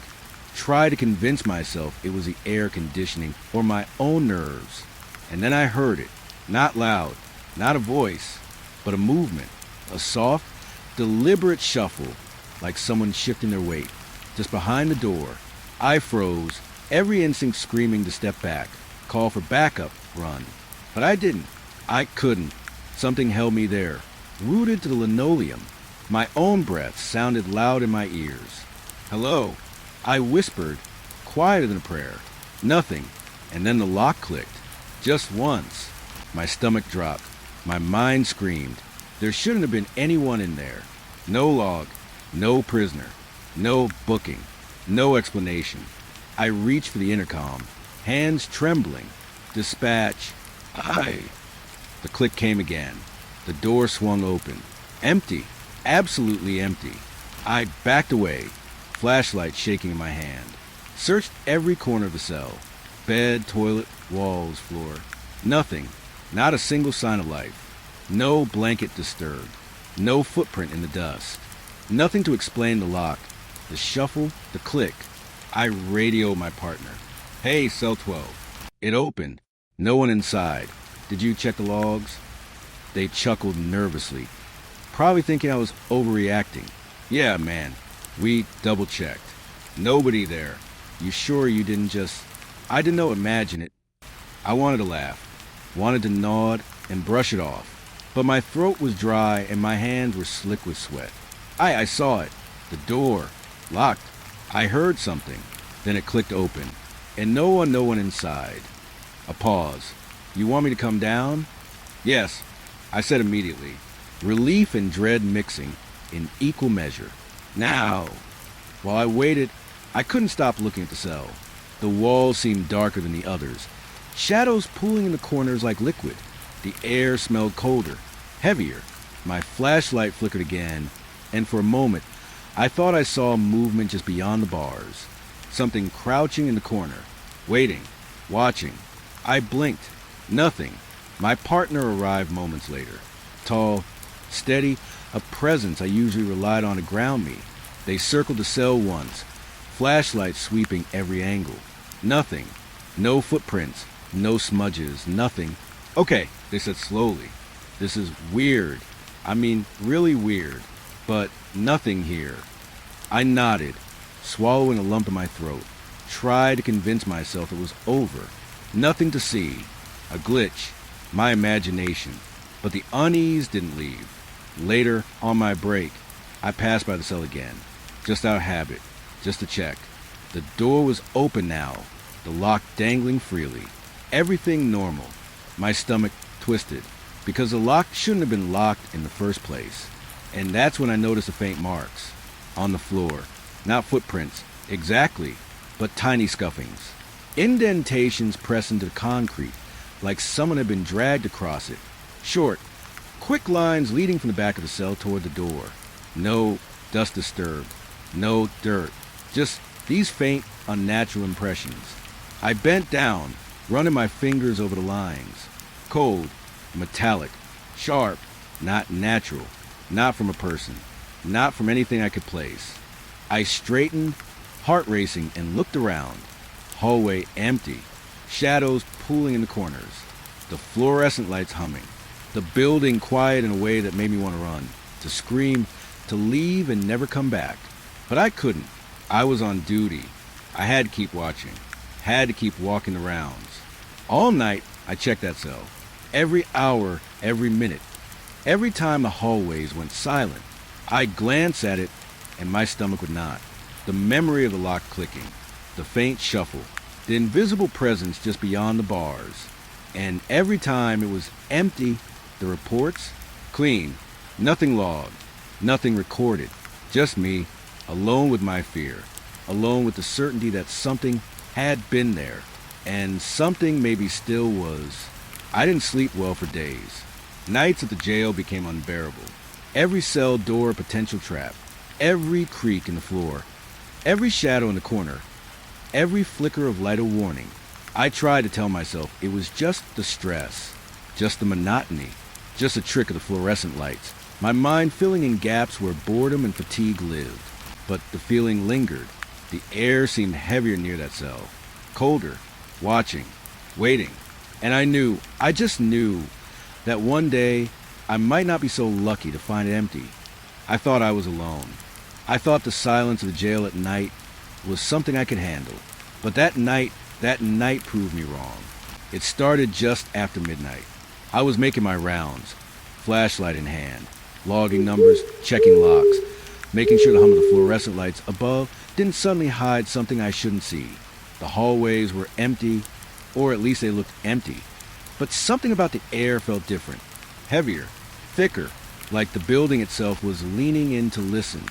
Tried to convince myself it was the air conditioning or my own nerves. And then I heard it. Not loud. Not a voice. But a movement. A soft, deliberate shuffle, like someone shifting their weight. Just behind the door. I froze, every instinct screaming to step back, call for backup, run. But I didn't. I couldn't. Something held me there, rooted to the linoleum. My own breath sounded loud in my ears. Hello. I whispered, quieter than a prayer. Nothing. And then the lock clicked. Just once. My stomach dropped. My mind screamed. There shouldn't have been anyone in there. No log. No prisoner. No booking. No explanation. I reached for the intercom, hands trembling. Dispatch. Aye. The click came again. The door swung open. Empty. Absolutely empty. I backed away, flashlight shaking in my hand. Searched every corner of the cell. Bed, toilet, walls, floor. Nothing. Not a single sign of life. No blanket disturbed. No footprint in the dust. Nothing to explain the lock. The shuffle, the click. I radioed my partner. Hey, cell 12. It opened. No one inside. Did you check the logs? They chuckled nervously, probably thinking I was overreacting. Yeah, man. We double-checked. Nobody there. You sure you didn't just... I didn't know, imagine it. I wanted to laugh. Wanted to nod and brush it off. But my throat was dry and my hands were slick with sweat. I saw it. The door. Locked. I heard something. Then it clicked open. And no one inside. A pause. You want me to come down? Yes, I said immediately. Relief and dread mixing in equal measure. Now. While I waited, I couldn't stop looking at the cell. The walls seemed darker than the others. Shadows pooling in the corners like liquid. The air smelled colder, heavier. My flashlight flickered again, and for a moment, I thought I saw movement just beyond the bars. Something crouching in the corner, waiting, watching. I blinked. Nothing. My partner arrived moments later. Tall, steady, a presence I usually relied on to ground me. They circled the cell once, flashlight sweeping every angle. Nothing. No footprints. No smudges. Nothing. Okay, they said slowly. This is weird. I mean, really weird. But nothing here. I nodded, swallowing a lump in my throat. Tried to convince myself it was over. Nothing to see. A glitch. My imagination. But the unease didn't leave. Later, on my break, I passed by the cell again. Just out of habit. Just to check. The door was open now. The lock dangling freely. Everything normal. My stomach twisted. Because the lock shouldn't have been locked in the first place. And that's when I noticed the faint marks. On the floor. Not footprints. Exactly. But tiny scuffings. Indentations pressed into the concrete. Like someone had been dragged across it. Short, quick lines leading from the back of the cell toward the door. No dust disturbed. No dirt. Just these faint, unnatural impressions. I bent down, running my fingers over the lines. Cold, metallic, sharp, not natural, not from a person, not from anything I could place. I straightened, heart racing, and looked around. Hallway empty, shadows pooling in the corners, the fluorescent lights humming, the building quiet in a way that made me want to run, to scream, to leave and never come back. But I couldn't. I was on duty. I had to keep watching, had to keep walking the rounds. All night, I checked that cell. Every hour, every minute. Every time the hallways went silent, I'd glance at it and my stomach would knot. The memory of the lock clicking, the faint shuffle, the invisible presence just beyond the bars. And every time it was empty, the reports, clean, nothing logged, nothing recorded. Just me, alone with my fear, alone with the certainty that something had been there, and something maybe still was. I didn't sleep well for days. Nights at the jail became unbearable. Every cell door a potential trap, every creak in the floor, every shadow in the corner, every flicker of light a warning. I tried to tell myself it was just the stress, just the monotony, just a trick of the fluorescent lights, my mind filling in gaps where boredom and fatigue lived. But the feeling lingered. The air seemed heavier near that cell, colder, watching, waiting. And I just knew, that one day I might not be so lucky to find it empty. I thought I was alone. I thought the silence of the jail at night was something I could handle. But that night proved me wrong. It started just after midnight. I was making my rounds, flashlight in hand, logging numbers, checking locks, making sure the hum of the fluorescent lights above didn't suddenly hide something I shouldn't see. The hallways were empty, or at least they looked empty. But something about the air felt different, heavier, thicker, like the building itself was leaning in to listen.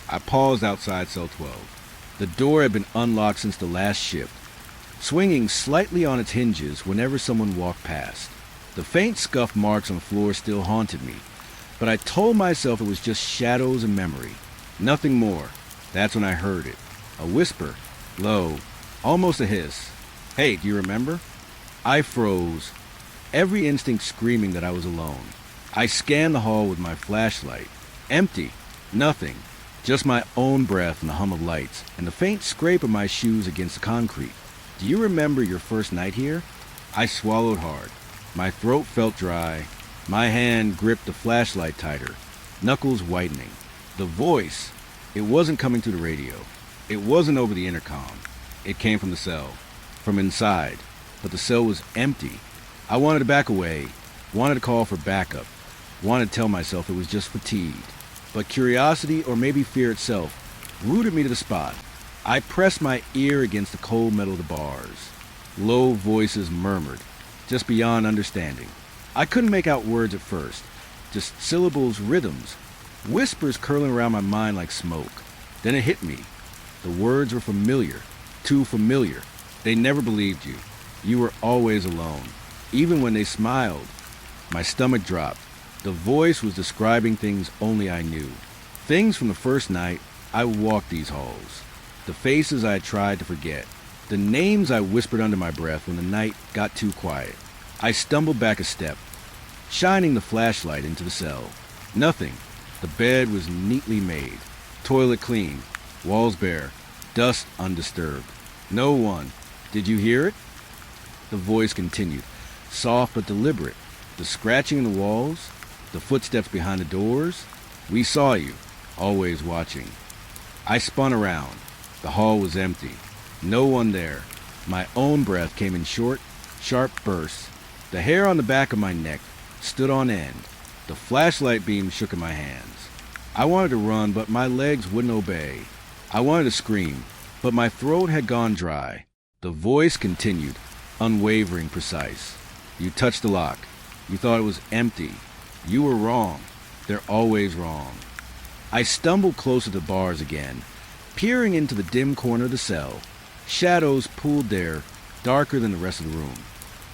I paused outside cell 12. The door had been unlocked since the last shift, swinging slightly on its hinges whenever someone walked past. The faint scuff marks on the floor still haunted me, but I told myself it was just shadows and memory, nothing more. That's when I heard it, a whisper, low, almost a hiss. "Hey, do you remember?" I froze, every instinct screaming that I was alone. I scanned the hall with my flashlight. Empty, nothing, just my own breath and the hum of lights, and the faint scrape of my shoes against the concrete. "Do you remember your first night here?" I swallowed hard. My throat felt dry. My hand gripped the flashlight tighter, knuckles whitening. The voice, it wasn't coming through the radio. It wasn't over the intercom. It came from the cell, from inside. But the cell was empty. I wanted to back away, wanted to call for backup, wanted to tell myself it was just fatigued. But curiosity, or maybe fear itself, rooted me to the spot. I pressed my ear against the cold metal of the bars. Low voices murmured, just beyond understanding. I couldn't make out words at first, just syllables, rhythms, whispers curling around my mind like smoke. Then it hit me. The words were familiar, too familiar. They never believed you. You were always alone, even when they smiled. My stomach dropped. The voice was describing things only I knew. Things from the first night I walked these halls. The faces I had tried to forget. The names I whispered under my breath when the night got too quiet. I stumbled back a step, shining the flashlight into the cell. Nothing. The bed was neatly made. Toilet clean. Walls bare. Dust undisturbed. No one. "Did you hear it?" The voice continued, soft but deliberate. "The scratching in the walls, the footsteps behind the doors. We saw you, always watching." I spun around. The hall was empty. No one there. My own breath came in short, sharp bursts. The hair on the back of my neck stood on end. The flashlight beam shook in my hands. I wanted to run, but my legs wouldn't obey. I wanted to scream, but my throat had gone dry. The voice continued, unwavering, precise. "You touched the lock. You thought it was empty. You were wrong. They're always wrong." I stumbled closer to the bars again, peering into the dim corner of the cell. Shadows pooled there, darker than the rest of the room.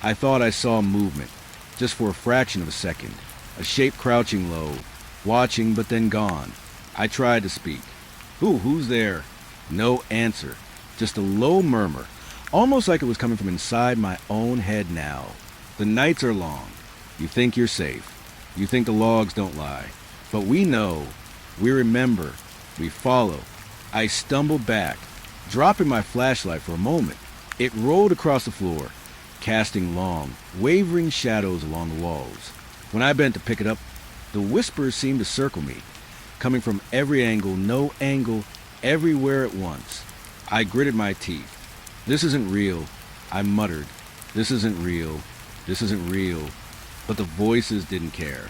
I thought I saw movement, just for a fraction of a second. A shape crouching low, watching but then gone. I tried to speak. Who's there?" No answer, just a low murmur, almost like it was coming from inside my own head now. The nights are long. You think you're safe. You think the logs don't lie. But we know. We remember. We follow. I stumbled back, dropping my flashlight for a moment. It rolled across the floor, casting long, wavering shadows along the walls. When I bent to pick it up, the whispers seemed to circle me, coming from every angle, no angle, everywhere at once. I gritted my teeth. This isn't real, I muttered. This isn't real. This isn't real. But the voices didn't care.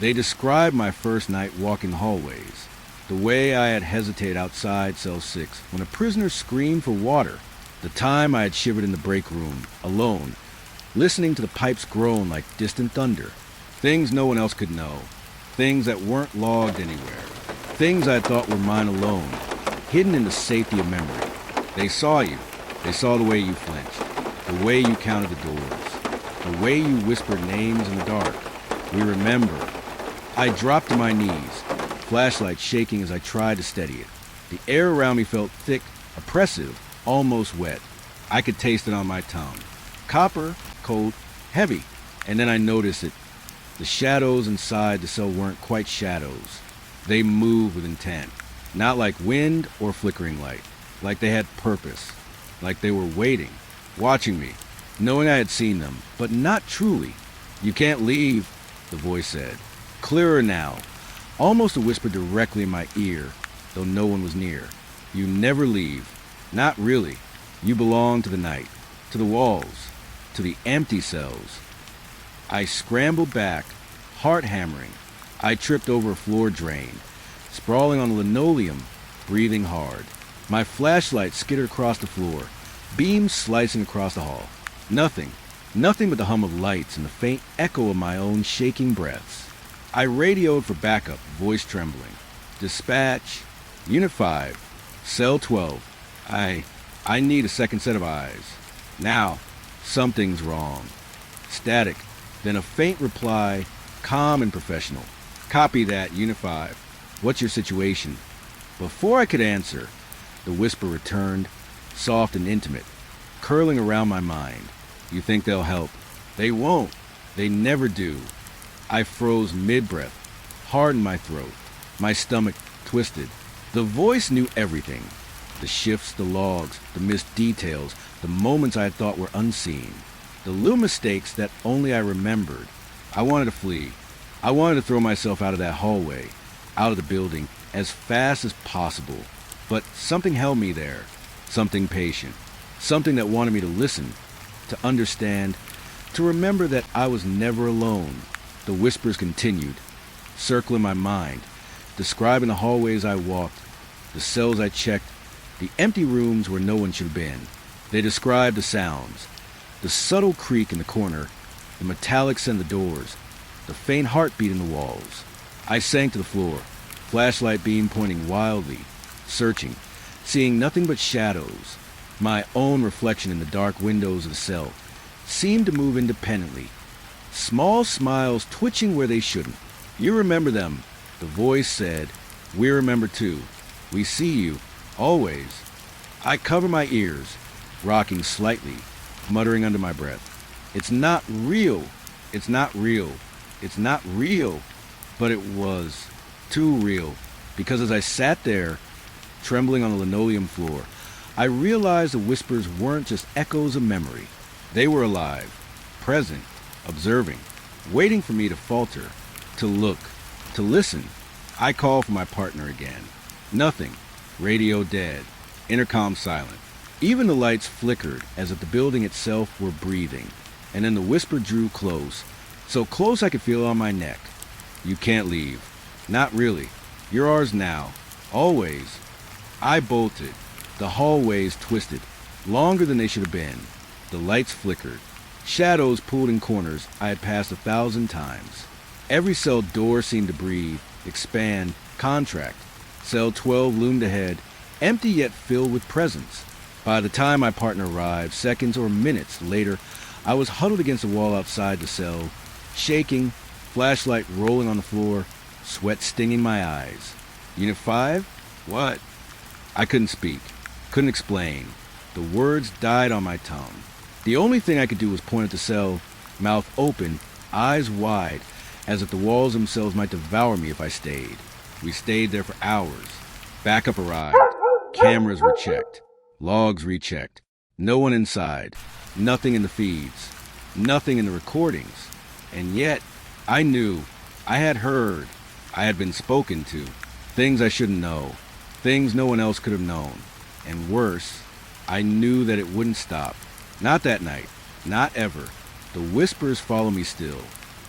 They described my first night walking the hallways, the way I had hesitated outside cell 6 when a prisoner screamed for water, the time I had shivered in the break room, alone, listening to the pipes groan like distant thunder, things no one else could know, things that weren't logged anywhere, things I thought were mine alone, hidden in the safety of memory. They saw you. They saw the way you flinched, the way you counted the doors, the way you whispered names in the dark. We remember. I dropped to my knees, flashlight shaking as I tried to steady it. The air around me felt thick, oppressive, almost wet. I could taste it on my tongue. Copper, cold, heavy. And then I noticed it. The shadows inside the cell weren't quite shadows. They moved with intent. Not like wind or flickering light. Like they had purpose. Like they were waiting, watching me, knowing I had seen them, but not truly. You can't leave, the voice said. Clearer now. Almost a whisper directly in my ear, though no one was near. You never leave. Not really. You belong to the night, to the walls, to the empty cells. I scrambled back, heart hammering. I tripped over a floor drain, sprawling on the linoleum, breathing hard. My flashlight skittered across the floor, beams slicing across the hall. Nothing but the hum of lights and the faint echo of my own shaking breaths. I radioed for backup, voice trembling. Dispatch, Unit 5, Cell 12. I need a second set of eyes. Now, something's wrong. Static, then a faint reply, calm and professional. Copy that, Unit 5. What's your situation? Before I could answer, the whisper returned, soft and intimate, curling around my mind. You think they'll help? They won't. They never do. I froze mid-breath, hard in my throat, my stomach twisted. The voice knew everything. The shifts, the logs, the missed details, the moments I had thought were unseen. The little mistakes that only I remembered. I wanted to flee. I wanted to throw myself out of that hallway, out of the building, as fast as possible. But something held me there. Something patient. Something that wanted me to listen, to understand, to remember that I was never alone. The whispers continued, circling my mind, describing the hallways I walked, the cells I checked, the empty rooms where no one should have been. They described the sounds, the subtle creak in the corner, the metallics in the doors, the faint heartbeat in the walls. I sank to the floor, flashlight beam pointing wildly, searching, seeing nothing but shadows. My own reflection in the dark windows of the cell seemed to move independently, small smiles twitching where they shouldn't. You remember them, the voice said. We remember too. We see you, always. I cover my ears, rocking slightly, muttering under my breath. It's not real. It's not real. It's not real. But it was too real, because as I sat there, trembling on the linoleum floor, I realized the whispers weren't just echoes of memory. They were alive, present, observing, waiting for me to falter, to look, to listen. I called for my partner again. Nothing. Radio dead. Intercom silent. Even the lights flickered as if the building itself were breathing. And then the whisper drew close, so close I could feel it on my neck. You can't leave. Not really. You're ours now. Always. I bolted. The hallways twisted, longer than they should have been. The lights flickered. Shadows pulled in corners I had passed 1,000 times. Every cell door seemed to breathe, expand, contract. Cell 12 loomed ahead, empty yet filled with presence. By the time my partner arrived, seconds or minutes later, I was huddled against the wall outside the cell, shaking, flashlight rolling on the floor, sweat stinging my eyes. Unit 5? What? I couldn't speak, couldn't explain. The words died on my tongue. The only thing I could do was point at the cell, mouth open, eyes wide, as if the walls themselves might devour me if I stayed. We stayed there for hours. Backup arrived. Cameras were checked. Logs rechecked. No one inside. Nothing in the feeds. Nothing in the recordings. And yet, I knew. I had heard. I had been spoken to. Things I shouldn't know. Things no one else could have known. And worse, I knew that it wouldn't stop. Not that night. Not ever. The whispers follow me still.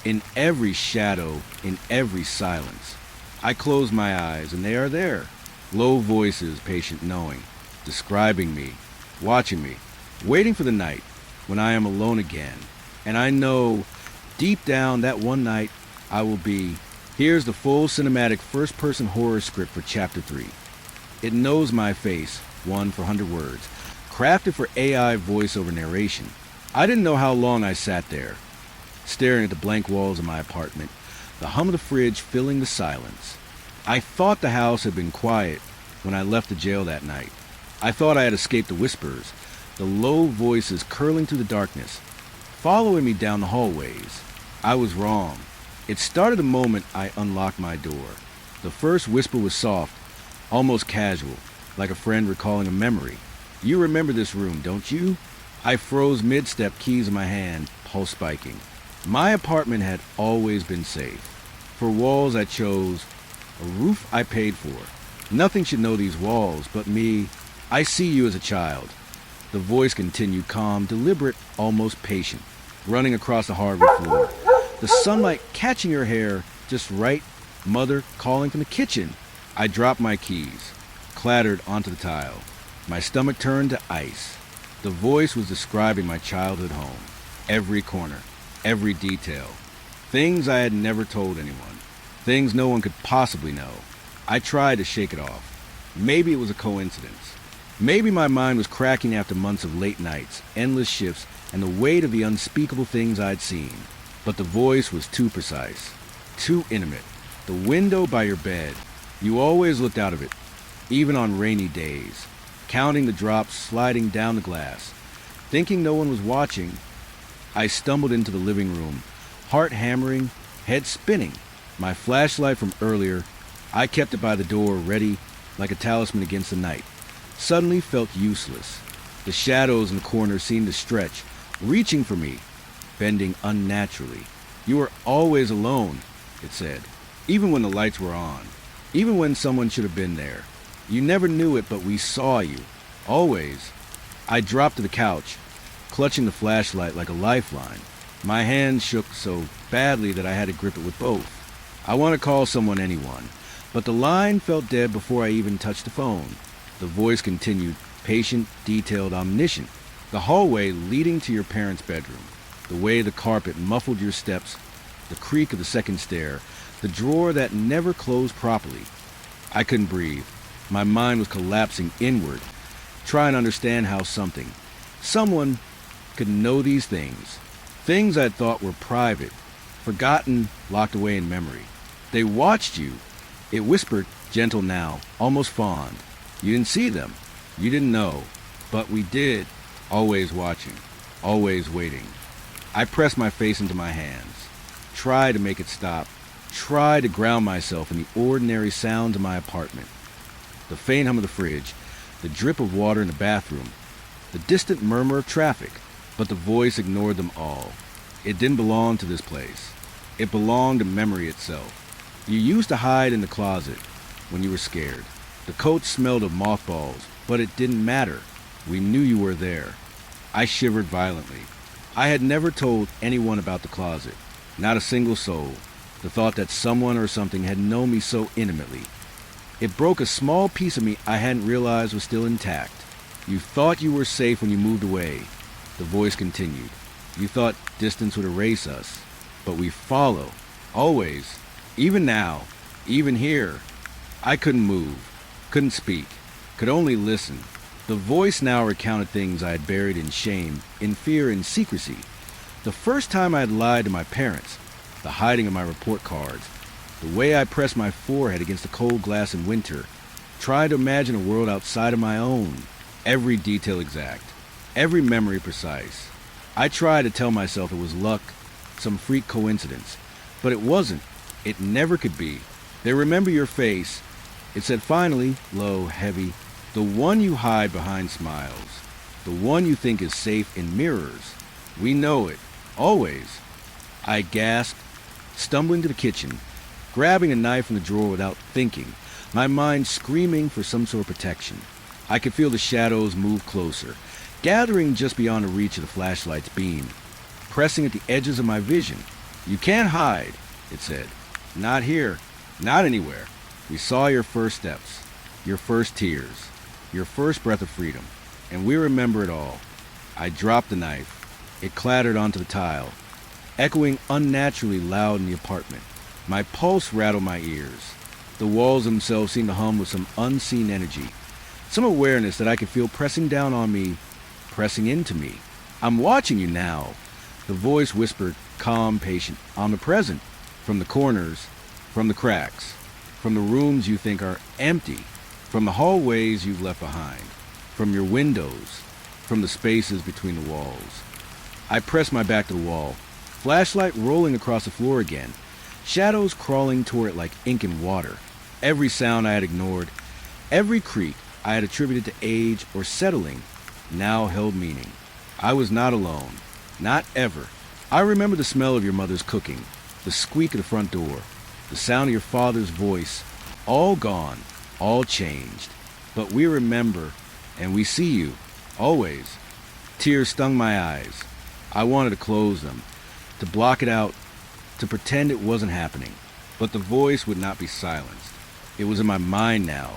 In every shadow, in every silence. I close my eyes, and they are there. Low voices, patient knowing, describing me, watching me, waiting for the night when I am alone again. And I know, deep down, that one night I will be. Here's the full cinematic first-person horror script for Chapter 3. It knows my face, one for 100 words, crafted for AI voiceover narration. I didn't know how long I sat there, staring at the blank walls of my apartment, the hum of the fridge filling the silence. I thought the house had been quiet when I left the jail that night. I thought I had escaped the whispers, the low voices curling through the darkness, following me down the hallways. I was wrong. It started the moment I unlocked my door. The first whisper was soft, almost casual, like a friend recalling a memory. You remember this room, don't you? I froze mid-step, keys in my hand, pulse spiking. My apartment had always been safe. For walls I chose, a roof I paid for. Nothing should know these walls but me. I see you as a child. The voice continued, calm, deliberate, almost patient, running across the hardwood floor. The sunlight catching your hair just right. Mother calling from the kitchen. I dropped my keys, clattered onto the tile. My stomach turned to ice. The voice was describing my childhood home. Every corner, every detail. Things I had never told anyone. Things no one could possibly know. I tried to shake it off. Maybe it was a coincidence. Maybe my mind was cracking after months of late nights, endless shifts, and the weight of the unspeakable things I'd seen. But the voice was too precise, too intimate. The window by your bed. You always looked out of it, even on rainy days, counting the drops sliding down the glass. Thinking no one was watching, I stumbled into the living room, heart hammering, head spinning. My flashlight from earlier, I kept it by the door, ready like a talisman against the night, suddenly felt useless. The shadows in the corner seemed to stretch, reaching for me, bending unnaturally. You were always alone, it said, even when the lights were on, even when someone should have been there. You never knew it, but we saw you. Always. I dropped to the couch, clutching the flashlight like a lifeline. My hands shook so badly that I had to grip it with both. I want to call someone, anyone, but the line felt dead before I even touched the phone. The voice continued, patient, detailed, omniscient. The hallway leading to your parents' bedroom, the way the carpet muffled your steps, the creak of the second stair, the drawer that never closed properly. I couldn't breathe. My mind was collapsing inward, trying to understand how someone could know these things. Things I thought were private, forgotten, locked away in memory. They watched you. It whispered, gentle now, almost fond. You didn't see them. You didn't know. But we did. Always watching. Always waiting. I pressed my face into my hands. Tried to make it stop. Tried to ground myself in the ordinary sounds of my apartment. The faint hum of the fridge. The drip of water in the bathroom. The distant murmur of traffic. But the voice ignored them all. It didn't belong to this place. It belonged to memory itself. You used to hide in the closet when you were scared. The coat smelled of mothballs, but it didn't matter. We knew you were there. I shivered violently. I had never told anyone about the closet. Not a single soul. The thought that someone or something had known me so intimately. It broke a small piece of me I hadn't realized was still intact. You thought you were safe when you moved away. The voice continued. You thought distance would erase us. But we follow. Always. Even now. Even here. I couldn't move. Couldn't speak. Could only listen. The voice now recounted things I had buried in shame, in fear, in secrecy. The first time I had lied to my parents. The hiding of my report cards. The way I pressed my forehead against the cold glass in winter. Tried to imagine a world outside of my own. every detail exact, every memory precise. I tried to tell myself it was luck, some freak coincidence, but it wasn't. It never could be. They remember your face. It said finally, low, heavy, the one you hide behind smiles, the one you think is safe in mirrors. We know it, always. I gasped, stumbling to the kitchen, grabbing a knife from the drawer without thinking, my mind screaming for some sort of protection. I could feel the shadows move closer, gathering just beyond the reach of the flashlight's beam, pressing at the edges of my vision. You can't hide, it said. Not here, not anywhere. We saw your first steps, your first tears, your first breath of freedom, and we remember it all. I dropped the knife. It clattered onto the tile, echoing unnaturally loud in the apartment. My pulse rattled my ears. The walls themselves seemed to hum with some unseen energy, some awareness that I could feel pressing down on me, pressing into me. I'm watching you now. The voice whispered, calm, patient, omnipresent, from the corners, from the cracks, from the rooms you think are empty, from the hallways you've left behind, from your windows, from the spaces between the walls. I pressed my back to the wall, flashlight rolling across the floor again, shadows crawling toward it like ink and water. Every sound I had ignored, every creak I had attributed to age or settling, now held meaning. I was not alone. Not ever. I remember the smell of your mother's cooking, the squeak of the front door, the sound of your father's voice, all gone, all changed. But we remember, and we see you, always. Tears stung my eyes. I wanted to close them, to block it out, to pretend it wasn't happening. But the voice would not be silenced. It was in my mind now,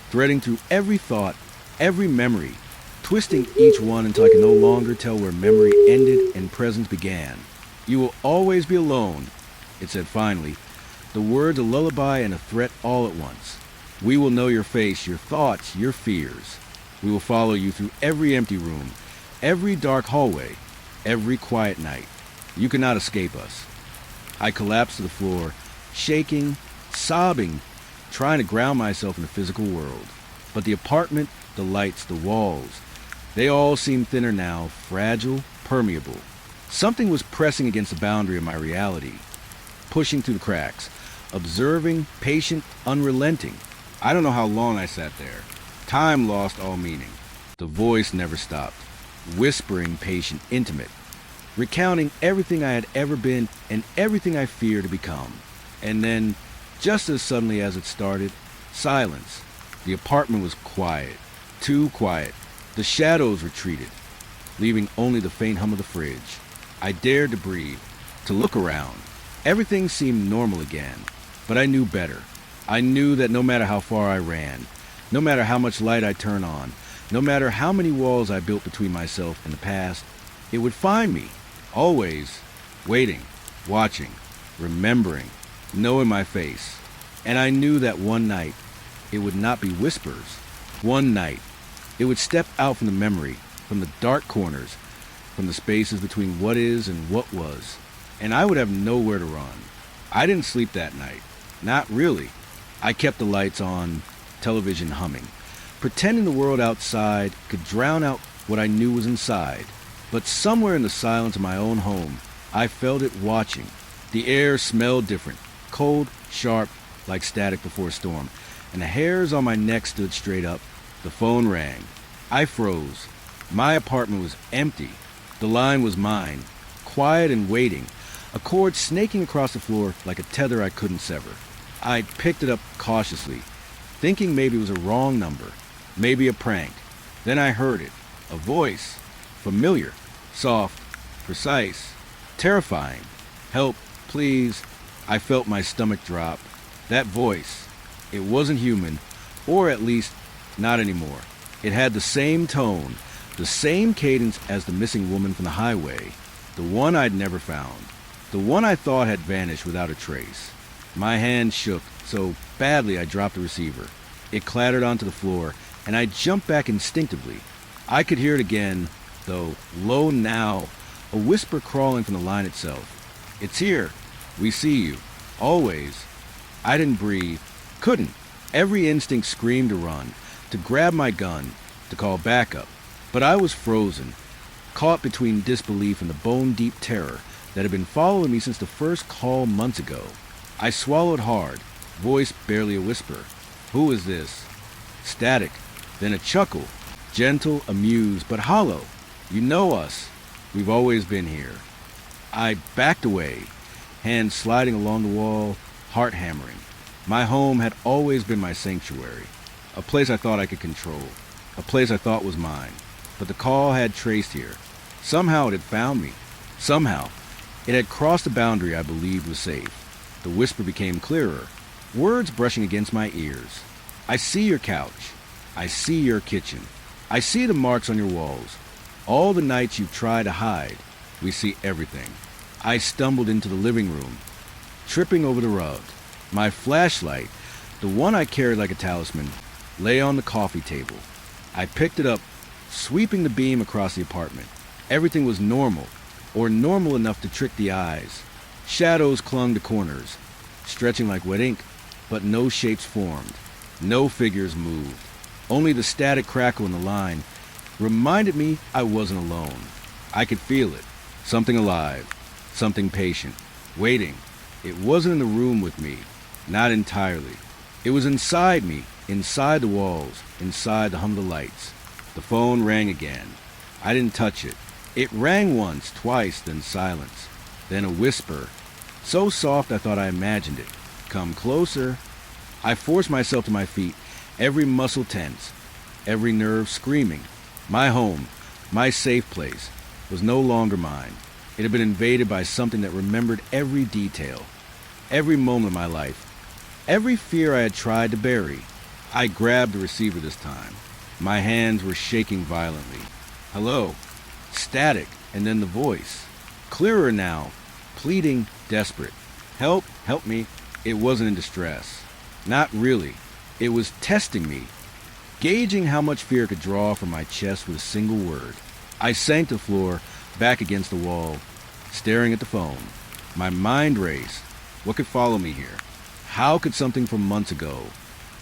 threading through every thought, every memory, twisting each one until I could no longer tell where memory ended and presence began. You will always be alone, it said finally, the words a lullaby and a threat all at once. We will know your face, your thoughts, your fears. We will follow you through every empty room, every dark hallway, every quiet night. You cannot escape us. I collapsed to the floor, shaking, sobbing, trying to ground myself in the physical world. But the apartment, the lights, the walls, they all seemed thinner now, fragile, permeable. Something was pressing against the boundary of my reality, pushing through the cracks, observing, patient, unrelenting. I don't know how long I sat there. Time lost all meaning. The voice never stopped, whispering, patient, intimate, recounting everything I had ever been and everything I fear to become. And then, just as suddenly as it started, silence. The apartment was quiet, too quiet. The shadows retreated, leaving only the faint hum of the fridge. I dared to breathe, to look around. Everything seemed normal again, but I knew better. I knew that no matter how far I ran, no matter how much light I turned on, no matter how many walls I built between myself and the past, it would find me, always, waiting, watching, remembering, knowing my face. And I knew that one night, it would not be whispers. One night, it would step out from the memory, from the dark corners, from the spaces between what is and what was, and I would have nowhere to run. I didn't sleep that night. Not really. I kept the lights on, television humming, pretending the world outside could drown out what I knew was inside. But somewhere in the silence of my own home, I felt it watching. The air smelled different, cold, sharp, like static before a storm, and the hairs on my neck stood straight up. The phone rang. I froze. My apartment was empty. The line was mine, quiet and waiting, a cord snaking across the floor like a tether I couldn't sever. I picked it up cautiously, thinking maybe it was a wrong number, maybe a prank. Then I heard it, a voice, familiar, soft, precise, terrifying. Help, please. I felt my stomach drop. That voice, it wasn't human, or at least not anymore. It had the same tone, the same cadence as the missing woman from the highway, the one I'd never found, the one I thought had vanished without a trace. My hand shook so badly I dropped the receiver. It clattered onto the floor, and I jumped back instinctively. I could hear it again, though low now, a whisper crawling from the line itself. It's here. We see you. Always. I didn't breathe. Couldn't. Every instinct screamed to run, to grab my gun, to call backup. But I was frozen, caught between disbelief and the bone-deep terror that had been following me since the first call months ago. I swallowed hard, voice barely a whisper. Who is this? Static, then a chuckle, gentle, amused, but hollow. You know us. We've always been here. I backed away, hands sliding along the wall, heart hammering. My home had always been my sanctuary, a place I thought I could control, a place I thought was mine. But the call had traced here. Somehow it had found me. Somehow it had crossed the boundary I believed was safe. The whisper became clearer, words brushing against my ears. I see your couch. I see your kitchen. I see the marks on your walls. All the nights you've tried to hide. We see everything. I stumbled into the living room, tripping over the rug. My flashlight, the one I carried like a talisman, lay on the coffee table. I picked it up, sweeping the beam across the apartment. Everything was normal, or normal enough to trick the eyes. Shadows clung to corners, stretching like wet ink, but no shapes formed. No figures moved. Only the static crackle in the line reminded me I wasn't alone. I could feel it. Something alive. Something patient. Waiting. It wasn't in the room with me. Not entirely. It was inside me, inside the walls, inside the hum of the lights. The phone rang again. I didn't touch it. It rang once, twice, then silence. Then a whisper. So soft I thought I imagined it. Come closer. I forced myself to my feet, every muscle tense, every nerve screaming. My home, my safe place, was no longer mine. It had been invaded by something that remembered every detail, every moment of my life, every fear I had tried to bury. I grabbed the receiver this time. My hands were shaking violently. Hello. Static, and then the voice. Clearer now, pleading, desperate. Help, help me. It wasn't in distress. Not really. It was testing me, gauging how much fear could draw from my chest with a single word. I sank to the floor, back against the wall, staring at the phone. My mind raced. What could follow me here? How could something from months ago,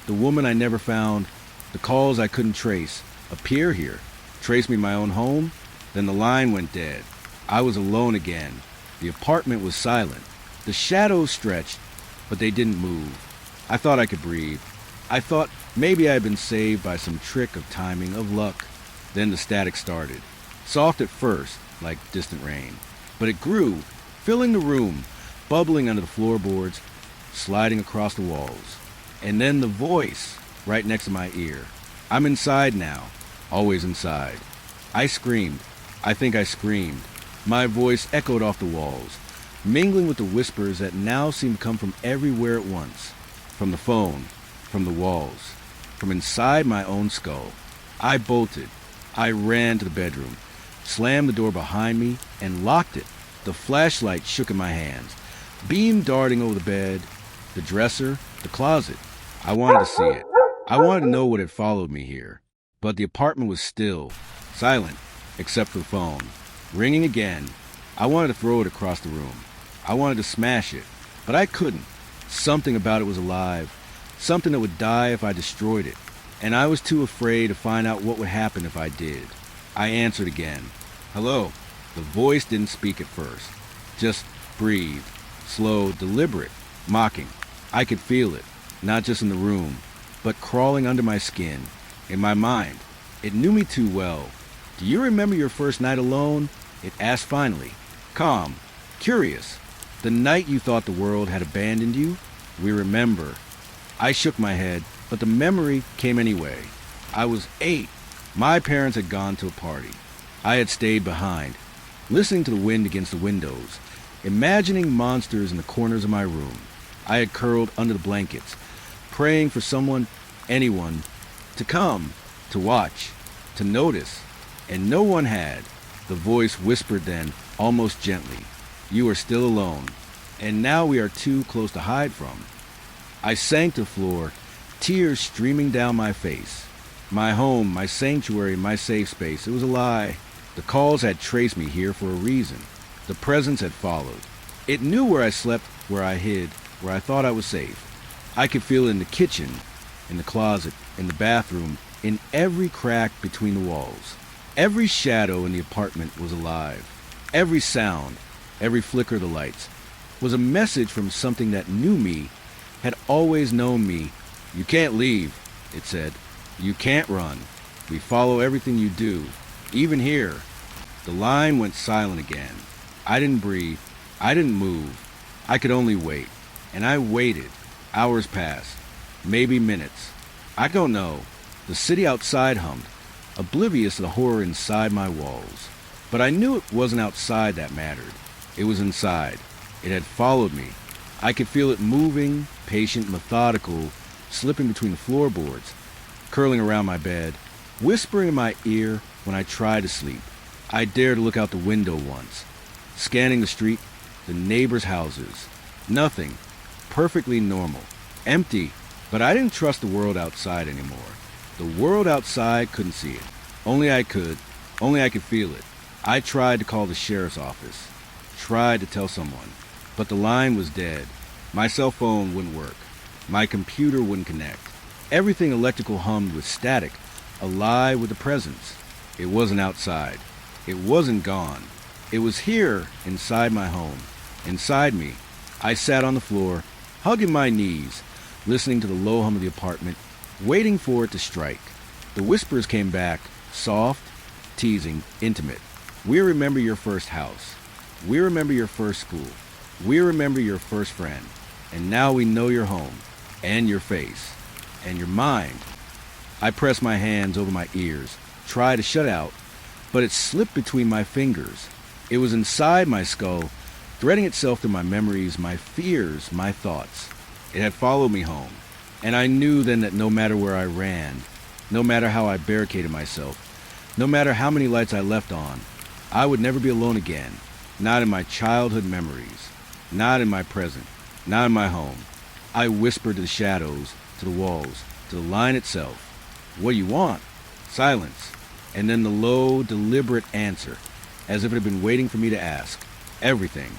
the woman I never found, the calls I couldn't trace, appear here, trace me my own home? Then the line went dead. I was alone again. The apartment was silent. The shadows stretched, but they didn't move. I thought I could breathe. I thought maybe I had been saved by some trick of timing, of luck. Then the static started. Soft at first, like distant rain. But it grew, filling the room, bubbling under the floorboards, sliding across the walls. And then the voice, right next to my ear. I'm inside now, always inside. I screamed. I think I screamed. My voice echoed off the walls, mingling with the whispers that now seemed to come from everywhere at once. From the phone, from the walls, from inside my own skull. I bolted. I ran to the bedroom, slammed the door behind me, and locked it. The flashlight shook in my hands, beam darting over the bed, the dresser, the closet. I wanted to see it. I wanted to know what had followed me here. But the apartment was still, silent, except for the phone. Ringing again. I wanted to throw it across the room. I wanted to smash it, but I couldn't. Something about it was alive, something that would die if I destroyed it, and I was too afraid to find out what would happen if I did. I answered again. Hello. The voice didn't speak at first, just breathed, slow, deliberate, mocking. I could feel it, not just in the room, but crawling under my skin, in my mind. It knew me too well. Do you remember your first night alone? It asked finally, calm, curious. The night you thought the world had abandoned you? We remember. I shook my head, but the memory came anyway. I was 8. My parents had gone to a party. I had stayed behind, listening to the wind against the windows, imagining monsters in the corners of my room. I had curled under the blankets, praying for someone, anyone, to come, to watch, to notice, and no one had. The voice whispered then, almost gently, you are still alone, and now we are too close to hide from. I sank to the floor, tears streaming down my face. My home, my sanctuary, my safe space, it was a lie. The calls had traced me here for a reason. The presence had followed. It knew where I slept, where I hid, where I thought I was safe. I could feel it in the kitchen, in the closet, in the bathroom, in every crack between the walls. Every shadow in the apartment was alive. Every sound, every flicker of the lights, was a message from something that knew me, had always known me. You can't leave, it said. You can't run. We follow everything you do, even here. The line went silent again. I didn't breathe. I didn't move. I could only wait. And I waited. Hours passed. Maybe minutes. I don't know. The city outside hummed, oblivious to the horror inside my walls. But I knew it wasn't outside that mattered. It was inside. It had followed me. I could feel it moving, patient, methodical, slipping between the floorboards, curling around my bed, whispering in my ear when I tried to sleep. I dared to look out the window once, scanning the street, the neighbors' houses. Nothing. Perfectly normal. Empty. But I didn't trust the world outside anymore. The world outside couldn't see it. Only I could. Only I could feel it. I tried to call the sheriff's office. Tried to tell someone. But the line was dead. My cell phone wouldn't work. My computer wouldn't connect. Everything electrical hummed with static, alive with a presence. It wasn't outside. It wasn't gone. It was here, inside my home. Inside me. I sat on the floor, hugging my knees, listening to the low hum of the apartment, waiting for it to strike. The whispers came back, soft, teasing, intimate. We remember your first house. We remember your first school. We remember your first friend. And now we know your home, and your face, and your mind. I pressed my hands over my ears, tried to shut out, but it slipped between my fingers. It was inside my skull, threading itself through my memories, my fears, my thoughts. It had followed me home, and I knew then that no matter where I ran, no matter how I barricaded myself, no matter how many lights I left on, I would never be alone again, not in my childhood memories, not in my present, not in my home. I whispered to the shadows, to the walls, to the line itself. What do you want? Silence. And then the low, deliberate answer, as if it had been waiting for me to ask. Everything.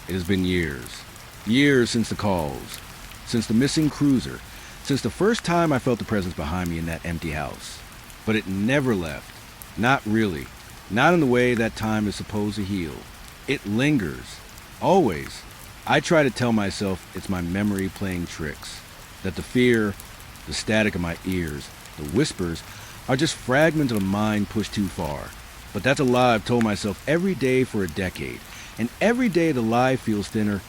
It has been years. Years since the calls, since the missing cruiser, since the first time I felt the presence behind me in that empty house. But it never left. Not really. Not in the way that time is supposed to heal. It lingers. Always. I try to tell myself it's my memory playing tricks. That the fear, the static of my ears, the whispers, are just fragments of a mind pushed too far. But that's a lie I've told myself every day for a decade. And every day the lie feels thinner,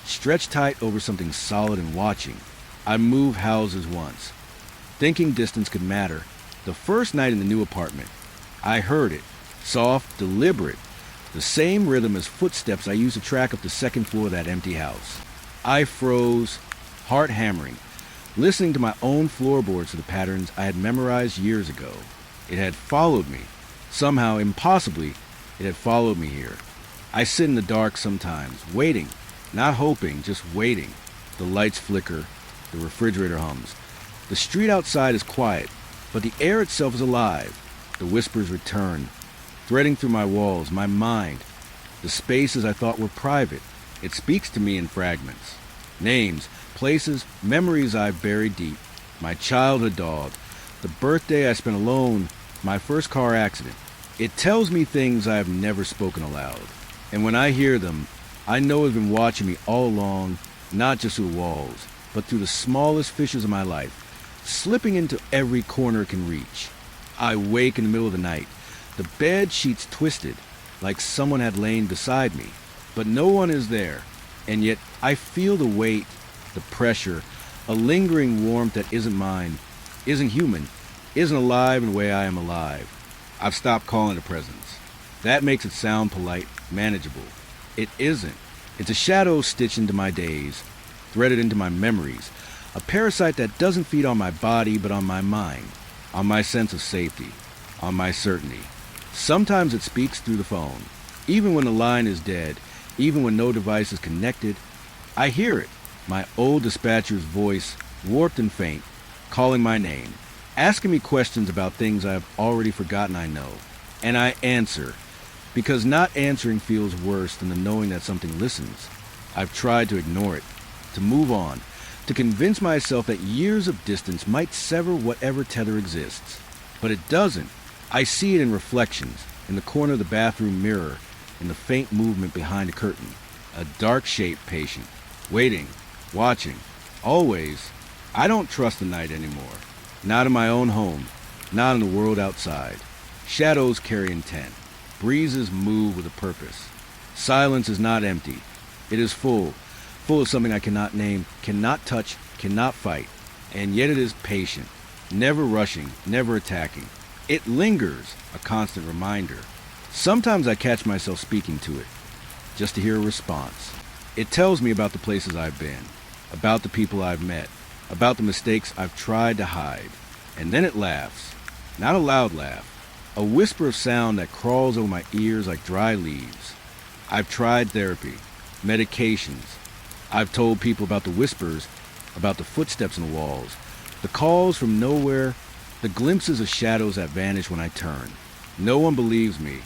stretched tight over something solid and watching. I moved houses once, thinking distance could matter. The first night in the new apartment, I heard it, soft, deliberate, the same rhythm as footsteps I used to track up the second floor of that empty house. I froze, heart hammering, listening to my own floorboards to the patterns I had memorized years ago. It had followed me. Somehow, impossibly, it had followed me here. I sit in the dark sometimes, waiting, not hoping, just waiting. The lights flicker, the refrigerator hums. The street outside is quiet, but the air itself is alive. The whispers return, threading through my walls, my mind, the spaces I thought were private. It speaks to me in fragments. Names, places, memories I've buried deep. My childhood dog, the birthday I spent alone, my first car accident. It tells me things I have never spoken aloud. And when I hear them, I know it's been watching me all along, not just through the walls, but through the smallest fissures of my life, slipping into every corner it can reach. I wake in the middle of the night, the bed sheets twisted, like someone had lain beside me, but no one is there, and yet I feel the weight, the pressure, a lingering warmth that isn't mine, isn't human, isn't alive in the way I am alive. I've stopped calling it a presence. That makes it sound polite, manageable. It isn't. It's a shadow stitched into my days, threaded into my memories, a parasite that doesn't feed on my body but on my mind, on my sense of safety, on my certainty. Sometimes it speaks through the phone. Even when the line is dead, even when no device is connected, I hear it. My old dispatcher's voice, warped and faint, calling my name, asking me questions about things I have already forgotten I know. And I answer, because not answering feels worse than the knowing that something listens. I've tried to ignore it, to move on, to convince myself that years of distance might sever whatever tether exists. But it doesn't. I see it in reflections, in the corner of the bathroom mirror, in the faint movement behind a curtain. A dark shape patient, waiting, watching, always. I don't trust the night anymore. Not in my own home, not in the world outside. Shadows carry intent. Breezes move with a purpose. Silence is not empty. It is full of something I cannot name, cannot touch, cannot fight. And yet it is patient, never rushing, never attacking. It lingers, a constant reminder. Sometimes I catch myself speaking to it, just to hear a response. It tells me about the places I've been, about the people I've met, about the mistakes I've tried to hide. And then it laughs. Not a loud laugh. A whisper of sound that crawls over my ears like dry leaves. I've tried therapy, medications. I've told people about the whispers, about the footsteps in the walls, the calls from nowhere, the glimpses of shadows that vanish when I turn. No one believes me.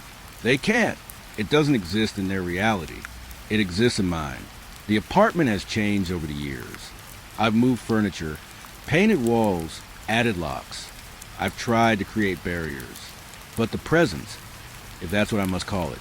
They can't. It doesn't exist in their reality. It exists in mine. The apartment has changed over the years. I've moved furniture, painted walls, added locks. I've tried to create barriers. But the presence, if that's what I must call it,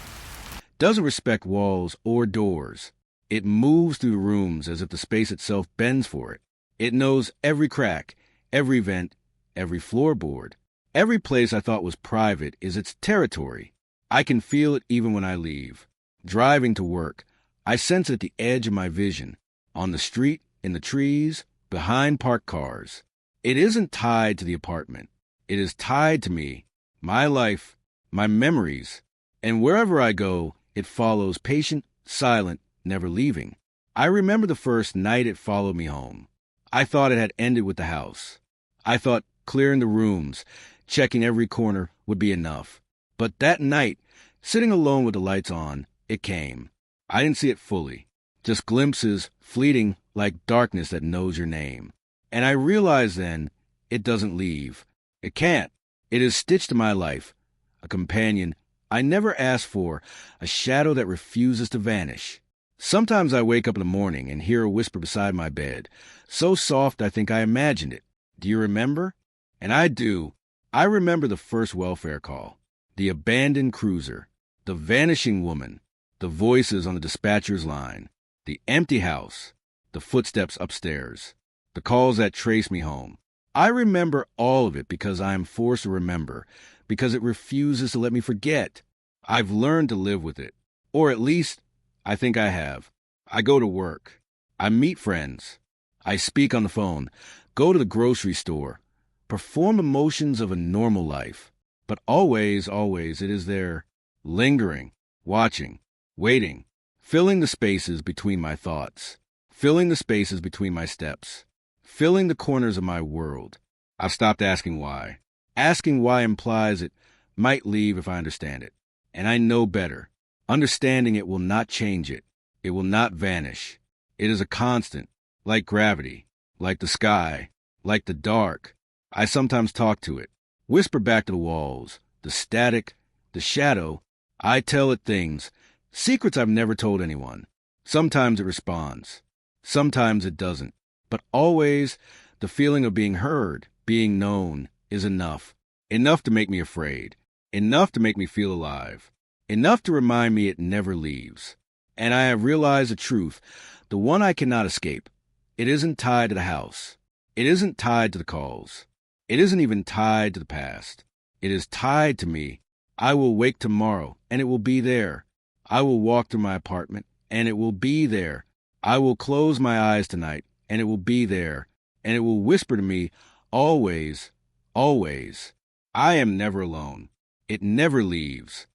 doesn't respect walls or doors. It moves through the rooms as if the space itself bends for it. It knows every crack, every vent, every floorboard. Every place I thought was private is its territory. I can feel it even when I leave. Driving to work, I sense it at the edge of my vision, on the street, in the trees, behind parked cars. It isn't tied to the apartment. It is tied to me, my life, my memories. And wherever I go, it follows, patient, silent, never leaving. I remember the first night it followed me home. I thought it had ended with the house. I thought clearing the rooms, checking every corner would be enough. But that night, sitting alone with the lights on, it came. I didn't see it fully, just glimpses, fleeting like darkness that knows your name. And I realized then, it doesn't leave. It can't. It is stitched to my life, a companion I never asked for, a shadow that refuses to vanish. Sometimes I wake up in the morning and hear a whisper beside my bed, so soft I think I imagined it. Do you remember? And I do. I remember the first welfare call, the abandoned cruiser, the vanishing woman, the voices on the dispatcher's line, the empty house, the footsteps upstairs, the calls that trace me home. I remember all of it because I am forced to remember, because it refuses to let me forget. I've learned to live with it, or at least I think I have. I go to work. I meet friends. I speak on the phone, go to the grocery store, perform emotions of a normal life. But always, always it is there, lingering, watching, waiting, filling the spaces between my thoughts, filling the spaces between my steps, filling the corners of my world. I've stopped asking why. Asking why implies it might leave if I understand it. And I know better. Understanding it will not change it. It will not vanish. It is a constant, like gravity, like the sky, like the dark. I sometimes talk to it, whisper back to the walls, the static, the shadow. I tell it things, secrets I've never told anyone. Sometimes it responds. Sometimes it doesn't. But always, the feeling of being heard, being known, is enough. Enough to make me afraid. Enough to make me feel alive. Enough to remind me it never leaves. And I have realized the truth, the one I cannot escape. It isn't tied to the house. It isn't tied to the calls. It isn't even tied to the past. It is tied to me. I will wake tomorrow, and it will be there. I will walk through my apartment, and it will be there. I will close my eyes tonight, and it will be there. And it will whisper to me, always, always. I am never alone. It never leaves.